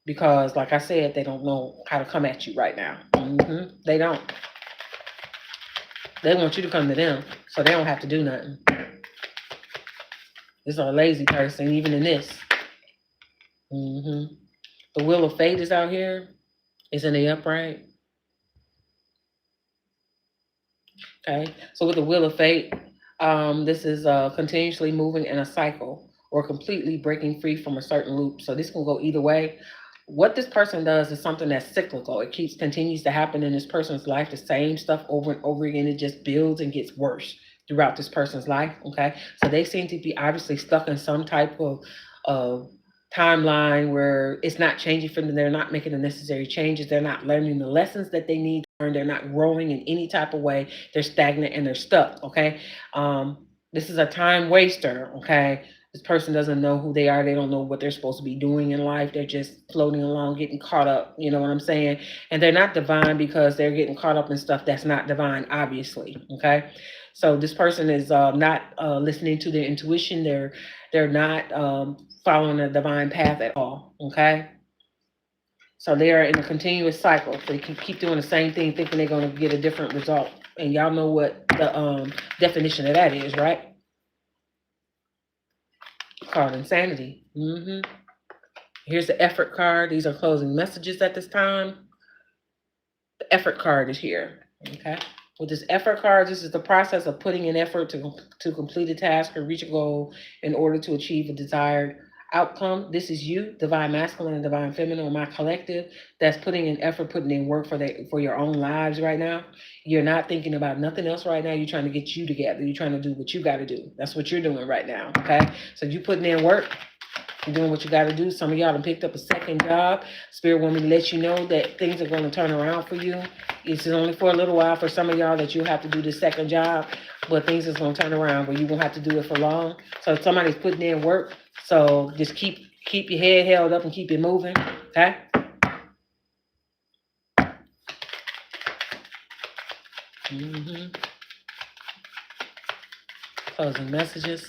A: Because, like I said, they don't know how to come at you right now. They don't. They want you to come to them so they don't have to do nothing. This is a lazy person, even in this. The wheel of fate is out here. It's in the upright. Okay. So with the wheel of fate, this is continuously moving in a cycle or completely breaking free from a certain loop. So this can go either way. What this person does is something that's cyclical. It continues to happen in this person's life. The same stuff over and over again. It just builds and gets worse throughout this person's life. Okay. So they seem to be obviously stuck in some type of timeline where it's not changing for them. They're not making the necessary changes. They're not learning the lessons that they need to learn. They're not growing in any type of way. They're stagnant and they're stuck. Okay. This is a time waster. Okay. This person doesn't know who they are. They don't know what they're supposed to be doing in life. They're just floating along, getting caught up. You know what I'm saying? And they're not divine because they're getting caught up in stuff that's not divine, obviously. Okay. So this person is not listening to their intuition. They're not following a divine path at all. Okay. So they are in a continuous cycle. They can keep doing the same thing, thinking they're going to get a different result. And y'all know what the definition of that is, right? Called insanity. Here's the effort card. These are closing messages at this time. The effort card is here. Okay. With this effort card, this is the process of putting in effort to complete a task or reach a goal in order to achieve a desired outcome. This is you, divine masculine and divine feminine, or my collective, that's putting in effort, putting in work for your own lives right now. You're not thinking about nothing else right now. You're trying to get you together. You're trying to do what you got to do. That's what you're doing right now. Okay. So you putting in work. You're doing what you got to do. Some of y'all have picked up a second job. Spirit woman lets you know that things are going to turn around for you. It's only for a little while for some of y'all that you'll have to do this second job, but things is going to turn around where you won't have to do it for long. So somebody's putting in work. So just keep your head held up and keep it moving. Okay. Closing messages.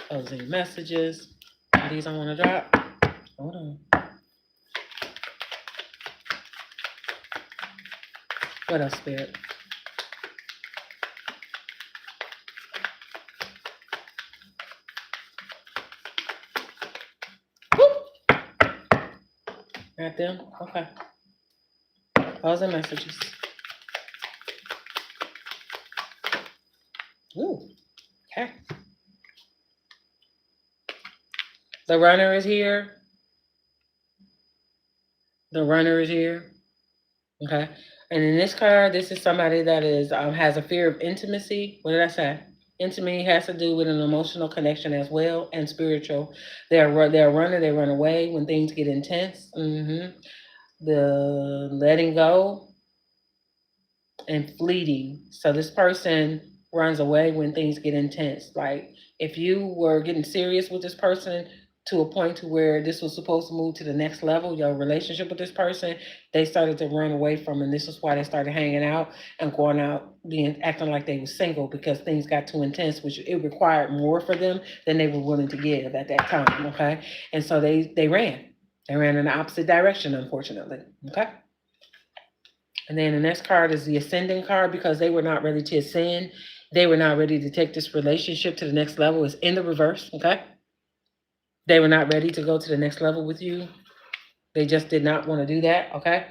A: Closing messages. These I want to drop. Hold on. What else, Spirit? Whoop. Right there? Okay. Closing messages. Ooh. Okay. The runner is here. The runner is here. Okay. And in this card, this is somebody that is has a fear of intimacy. What did I say? Intimacy has to do with an emotional connection as well and spiritual. They're a runner. They run away when things get intense. The letting go and fleeting. So this person runs away when things get intense. Like if you were getting serious with this person to a point to where this was supposed to move to the next level, your relationship with this person, they started to run away from, and this is why they started hanging out and going out, acting like they were single because things got too intense, which it required more for them than they were willing to give at that time. Okay, and so they ran. They ran in the opposite direction, unfortunately. Okay. And then the next card is the ascending card because they were not ready to ascend. They were not ready to take this relationship to the next level. It's in the reverse, okay? They were not ready to go to the next level with you. They just did not want to do that, okay?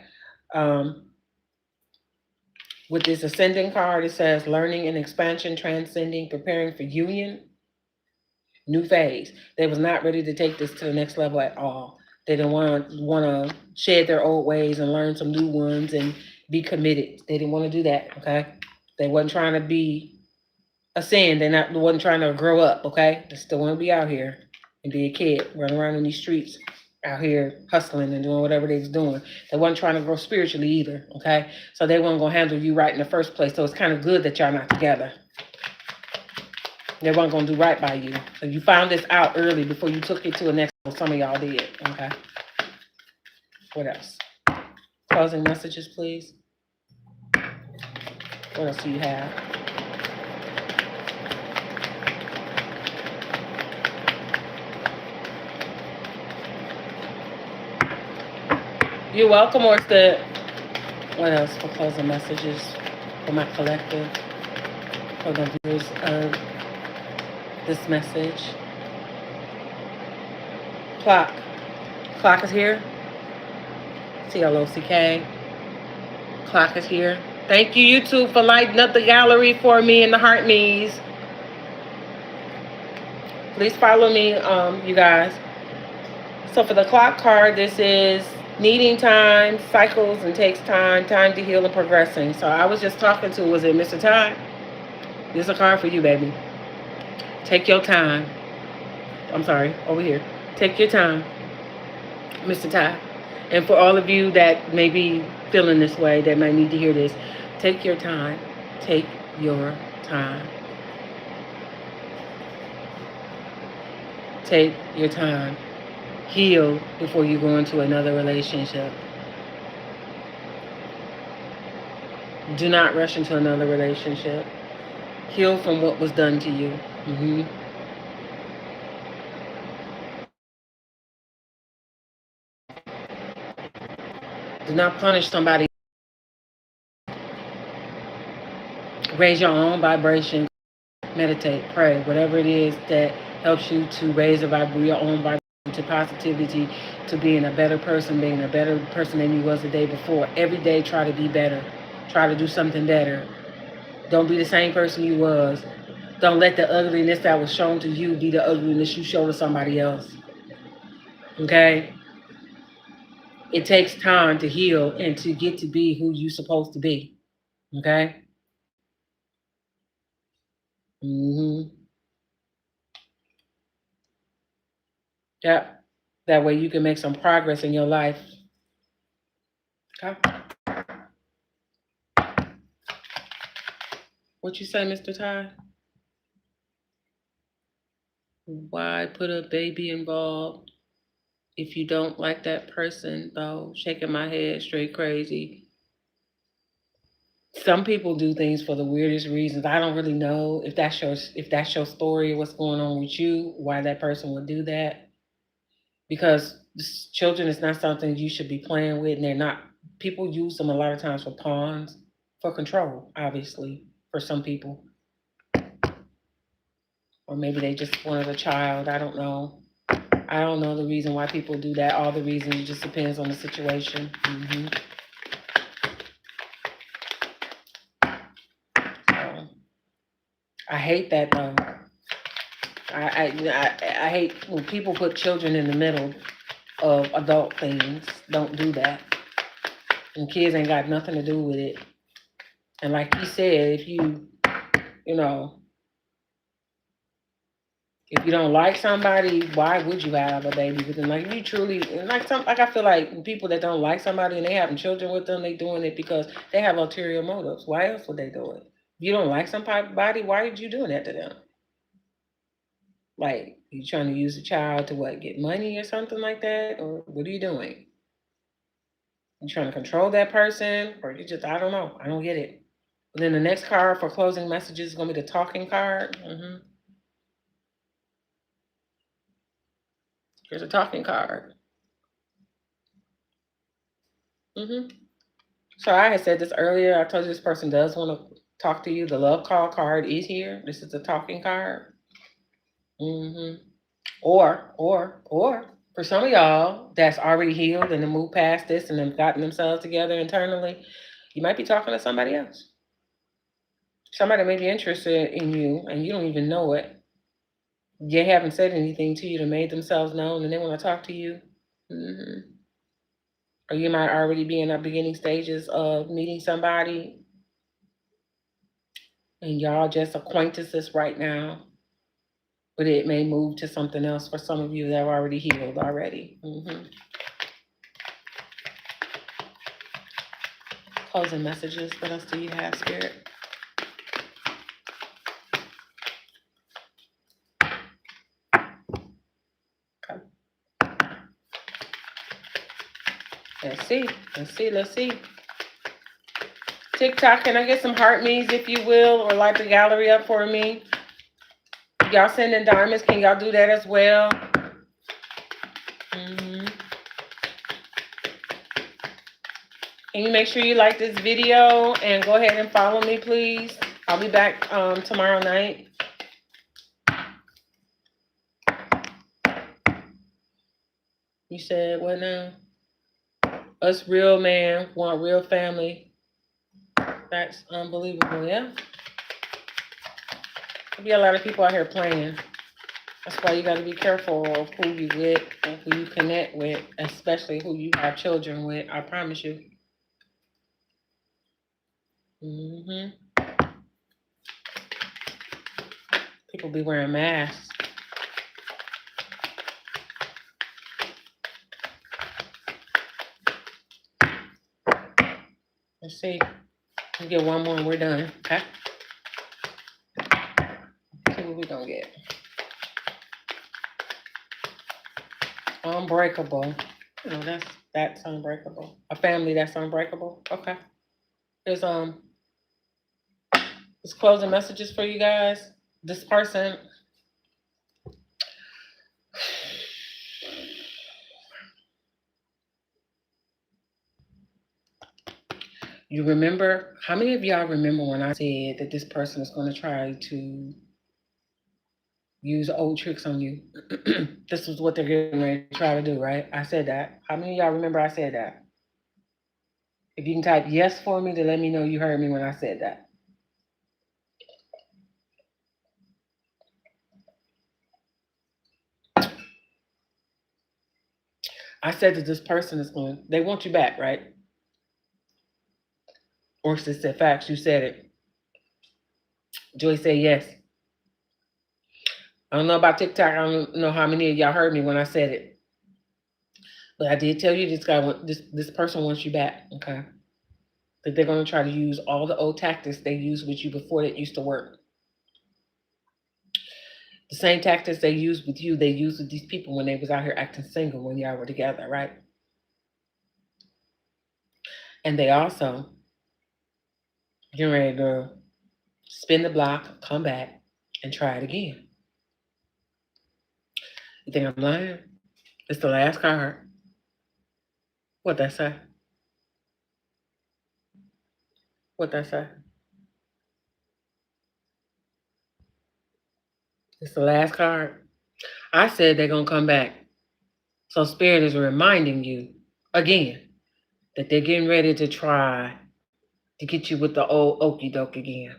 A: With this ascending card, it says learning and expansion, transcending, preparing for union, new phase. They was not ready to take this to the next level at all. They didn't want to shed their old ways and learn some new ones and be committed. They didn't want to do that, okay? They wasn't trying to be ascend. They wasn't trying to grow up, okay? They still want to be out here and be a kid, run around in these streets. out here hustling and doing whatever they was doing. They wasn't trying to grow spiritually either, okay? So they weren't gonna handle you right in the first place. So it's kind of good that y'all not together. They weren't gonna do right by you. So you found this out early before you took it to the next level. Some of y'all did, okay? What else? Closing messages, please. What else do you have? You're welcome, or it's the what else for closing messages for my collective, for the viewers of this message? Clock. Clock is here. CLOCK. Clock is here. Thank you, YouTube, for lighting up the gallery for me and the heart me's. Please follow me, you guys. So for the clock card, this is needing time, cycles, and takes time, time to heal and progressing. So I was just talking to, was it Mr. Ty? This is a card for you, baby. Take your time. I'm sorry, over here. Take your time, Mr. Ty. And for all of you that may be feeling this way, that might need to hear this, take your time. Take your time. Take your time. Heal before you go into another relationship. Do not rush into another relationship. Heal from what was done to you. Mm-hmm. Do not punish somebody. Raise your own vibration. Meditate, pray, whatever it is that helps you to raise your own vibration to positivity, to being a better person than you was the day before. Every day, try to be better. Try to do something better. Don't be the same person you was. Don't let the ugliness that was shown to you be the ugliness you show to somebody else. Okay? It takes time to heal and to get to be who you're supposed to be. Okay? Mm-hmm. Yep. That way you can make some progress in your life. Okay? What you say, Mr. Ty? Why put a baby involved if you don't like that person, though? Shaking my head straight crazy. Some people do things for the weirdest reasons. I don't really know if that's your story, what's going on with you, why that person would do that. Because children is not something you should be playing with, and they're not. People use them a lot of times for pawns, for control, obviously, for some people. Or maybe they just wanted a child. I don't know. I don't know the reason why people do that. All the reasons, it just depends on the situation. Mm-hmm. So, I hate that though. I hate when people put children in the middle of adult things. Don't do that. And kids ain't got nothing to do with it. And like he said, if you know, if you don't like somebody, why would you have a baby with them? Like if you truly like I feel like people that don't like somebody and they having children with them, they doing it because they have ulterior motives. Why else would they do it? If you don't like somebody, why are you doing that to them? Like you trying to use the child to what, get money or something like that? Or what are you doing? You trying to control that person? Or you just, I don't know. I don't get it. And then the next card for closing messages is gonna be the talking card. Mm-hmm. Here's a talking card. Mm-hmm. So I had said this earlier. I told you this person does want to talk to you. The love call card is here. This is the talking card. Mm-hmm. Or for some of y'all that's already healed and then moved past this and then gotten themselves together internally, you might be talking to somebody else. Somebody may be interested in you and you don't even know it. They haven't said anything to you to made themselves known and they want to talk to you. Mm-hmm. Or you might already be in the beginning stages of meeting somebody and y'all just acquaintances right now. but it may move to something else for some of you that have already healed already. Closing messages. What else do you have, Spirit? Okay. Let's see. Let's see. TikTok, can I get some heart me's, if you will, or light the gallery up for me? Y'all sending diamonds, can y'all do that as well? Can you make sure you like this video and go ahead and follow me, please? I'll be back tomorrow night. You said what now? Us real man want real family. That's unbelievable, yeah? There'll be a lot of people out here playing. That's why you got to be careful of who you with and who you connect with, especially who you have children with. I promise you. People be wearing masks. Let's see. We'll get one more and we're done. Okay? Let's see what we're going to get. Unbreakable. You know, that's unbreakable. A family that's unbreakable. Okay. There's closing messages for you guys. This person. You remember, how many of y'all remember when I said that this person is going to try to use old tricks on you? This is what they're getting ready to try to do, right? I said that. How many of y'all remember I said that? If you can type yes for me to let me know you heard me when I said that. I said that this person is going, they want you back, right? Or sis said facts, you said it. Joy said yes. I don't know about TikTok. I don't know how many of y'all heard me when I said it. But I did tell you this person wants you back, okay? That they're going to try to use all the old tactics they used with you before that used to work. The same tactics they used with you, they used with these people when they was out here acting single when y'all were together, right? And they also get ready to spin the block, come back, and try it again. You think I'm lying? It's the last card. What that say? What that say? It's the last card. I said they're going to come back. So Spirit is reminding you again that they're getting ready to try to get you with the old okie doke again.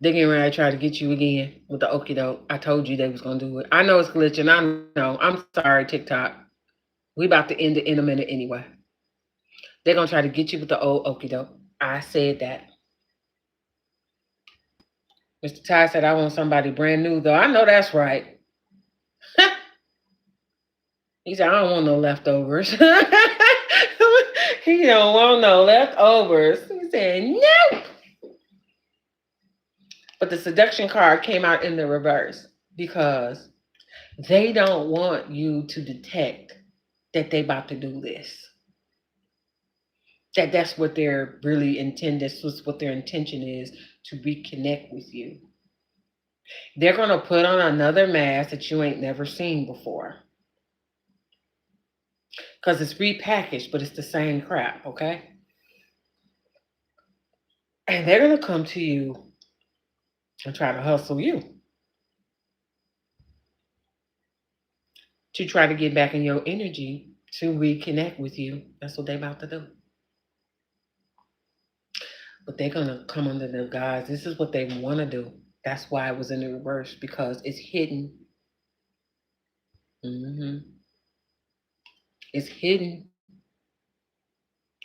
A: They're getting ready to try to get you again with the okie doke. I told you they was going to do it. I know it's glitching. I know. I'm sorry, TikTok. We about to end it in a minute anyway. They're going to try to get you with the old okie doke. I said that. Mr. Ty said, I want somebody brand new, though. I know that's right. He said, I don't want no leftovers. He don't want no leftovers. He said, no. But the seduction card came out in the reverse because they don't want you to detect that they about to do this. That's what they're really intended. That's what their intention is, to reconnect with you. They're going to put on another mask that you ain't never seen before. Because it's repackaged, but it's the same crap, okay? And they're going to come to you and try to hustle you. To try to get back in your energy to reconnect with you. That's what they're about to do. But they're going to come under the guise. This is what they want to do. That's why it was in the reverse, because it's hidden. It's hidden.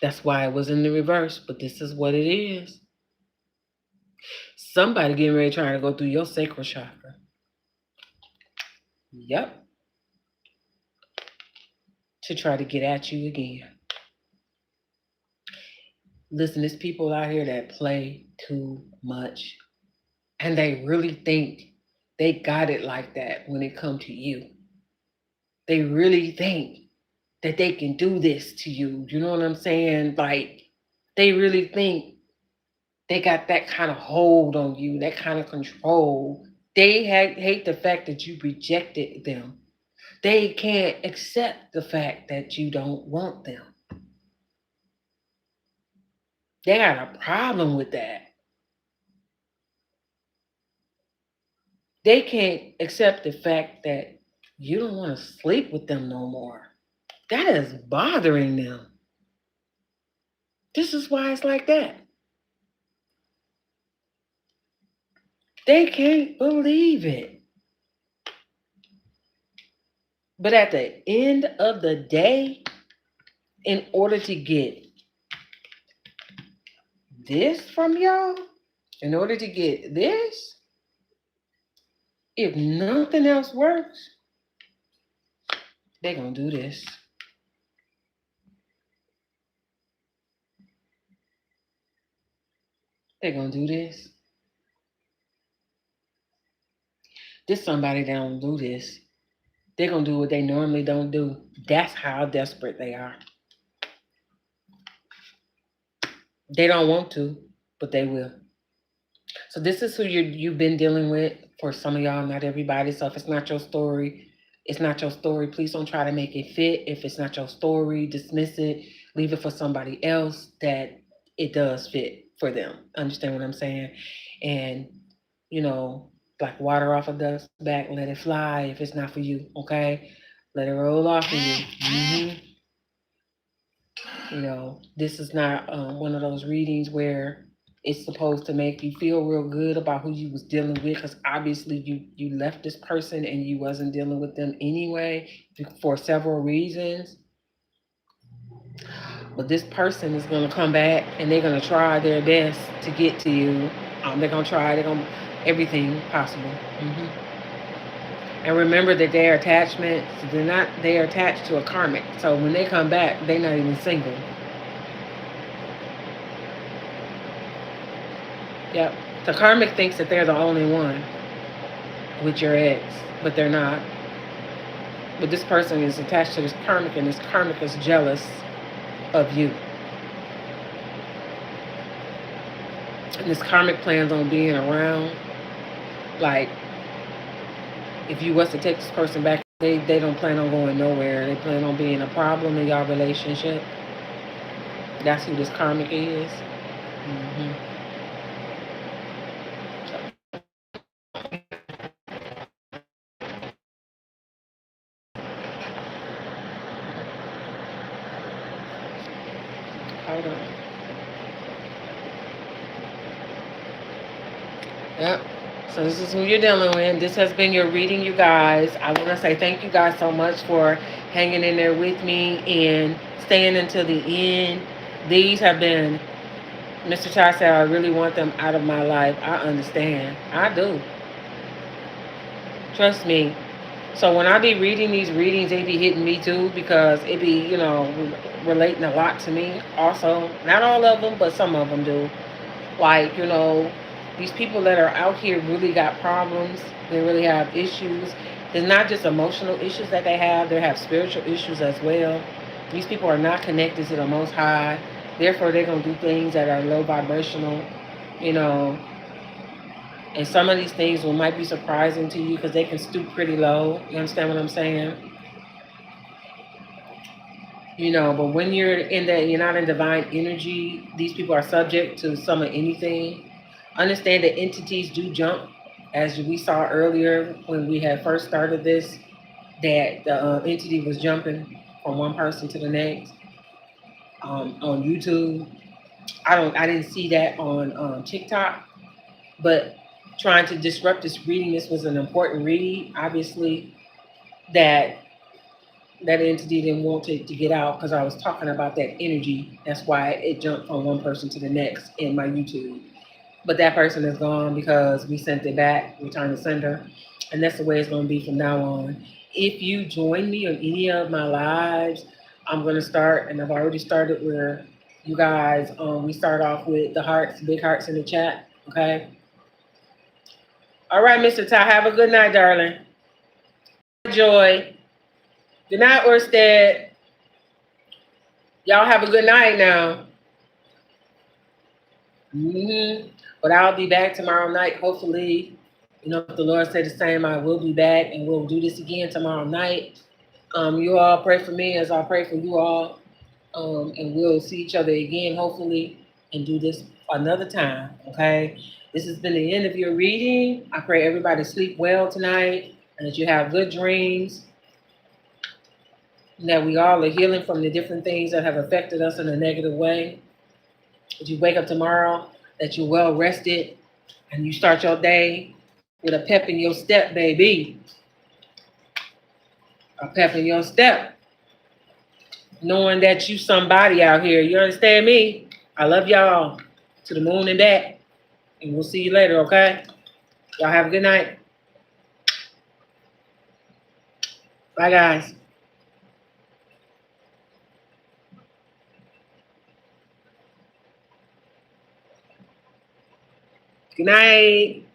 A: That's why it was in the reverse, but this is what it is. Somebody getting ready trying to go through your sacral chakra. Yep. To try to get at you again. Listen, there's people out here that play too much. And they really think they got it like that when it comes to you. They really think that they can do this to you. You know what I'm saying? Like, they really think they got that kind of hold on you, that kind of control. They hate the fact that you rejected them. They can't accept the fact that you don't want them. They got a problem with that. They can't accept the fact that you don't want to sleep with them no more. That is bothering them. This is why it's like that. They can't believe it. But at the end of the day, in order to get this from y'all, in order to get this, if nothing else works, they're going to do this. They're going to do this. This somebody that don't do this. They're going to do what they normally don't do. That's how desperate they are. They don't want to, but they will. So this is who you've been dealing with for some of y'all, not everybody. So if it's not your story, it's not your story. Please don't try to make it fit. If it's not your story, dismiss it. Leave it for somebody else that it does fit for them. Understand what I'm saying? And, like water off a duck's back, let it fly if it's not for you, okay? Let it roll off of you. This is not one of those readings where it's supposed to make you feel real good about who you was dealing with, because obviously you left this person and you wasn't dealing with them anyway for several reasons. But this person is going to come back and they're going to try their best to get to you. They're going to try, everything possible. And remember that their attachment, they're attached to a karmic. So when they come back, they're not even single. Yep. The karmic thinks that they're the only one with your ex, but they're not. But this person is attached to this karmic, and this karmic is jealous of you. And this karmic plans on being around. Like, if you was to take this person back, they don't plan on going nowhere. They plan on being a problem in your relationship. That's who this karmic is. Hold on. Yep. So this is who you're dealing with. This has been your reading, you guys. I want to say thank you guys so much for hanging in there with me and staying until the end. These have been, Mr. Ty said, I really want them out of my life. I understand. I do. Trust me. So when I be reading these readings, they be hitting me too, because it be, relating a lot to me also. Not all of them, but some of them do. Like, these people that are out here really got problems. They really have issues. It's not just emotional issues that they have spiritual issues as well. These people are not connected to the Most High. Therefore, they're going to do things that are low vibrational, And some of these things might be surprising to you because they can stoop pretty low. You understand what I'm saying? But when you're not in divine energy, these people are subject to some of anything. Understand that entities do jump, as we saw earlier when we had first started this, that the entity was jumping from one person to the next on YouTube. I didn't see that on TikTok, but trying to disrupt this reading, this was an important read, obviously, that entity didn't want it to get out because I was talking about that energy. That's why it jumped from one person to the next in my YouTube. but that person is gone because we sent it back, return to sender, and that's the way it's going to be from now on. If you join me on any of my lives, I'm going to start, and I've already started where you guys, we start off with the hearts, big hearts in the chat, okay? All right, Mr. Ty, have a good night, darling. Joy. Good night, Orsted. Y'all have a good night now. But I'll be back tomorrow night, hopefully. You know, if the Lord said the same, I will be back, and we'll do this again tomorrow night. You all pray for me as I pray for you all. And we'll see each other again, hopefully, and do this another time, okay? This has been the end of your reading. I pray everybody sleep well tonight and that you have good dreams, and that we all are healing from the different things that have affected us in a negative way. That you wake up tomorrow, that you're well rested, and you start your day with a pep in your step, baby. A pep in your step. Knowing that you somebody out here. You understand me? I love y'all to the moon and back. And we'll see you later, okay? Y'all have a good night. Bye, guys. Good night.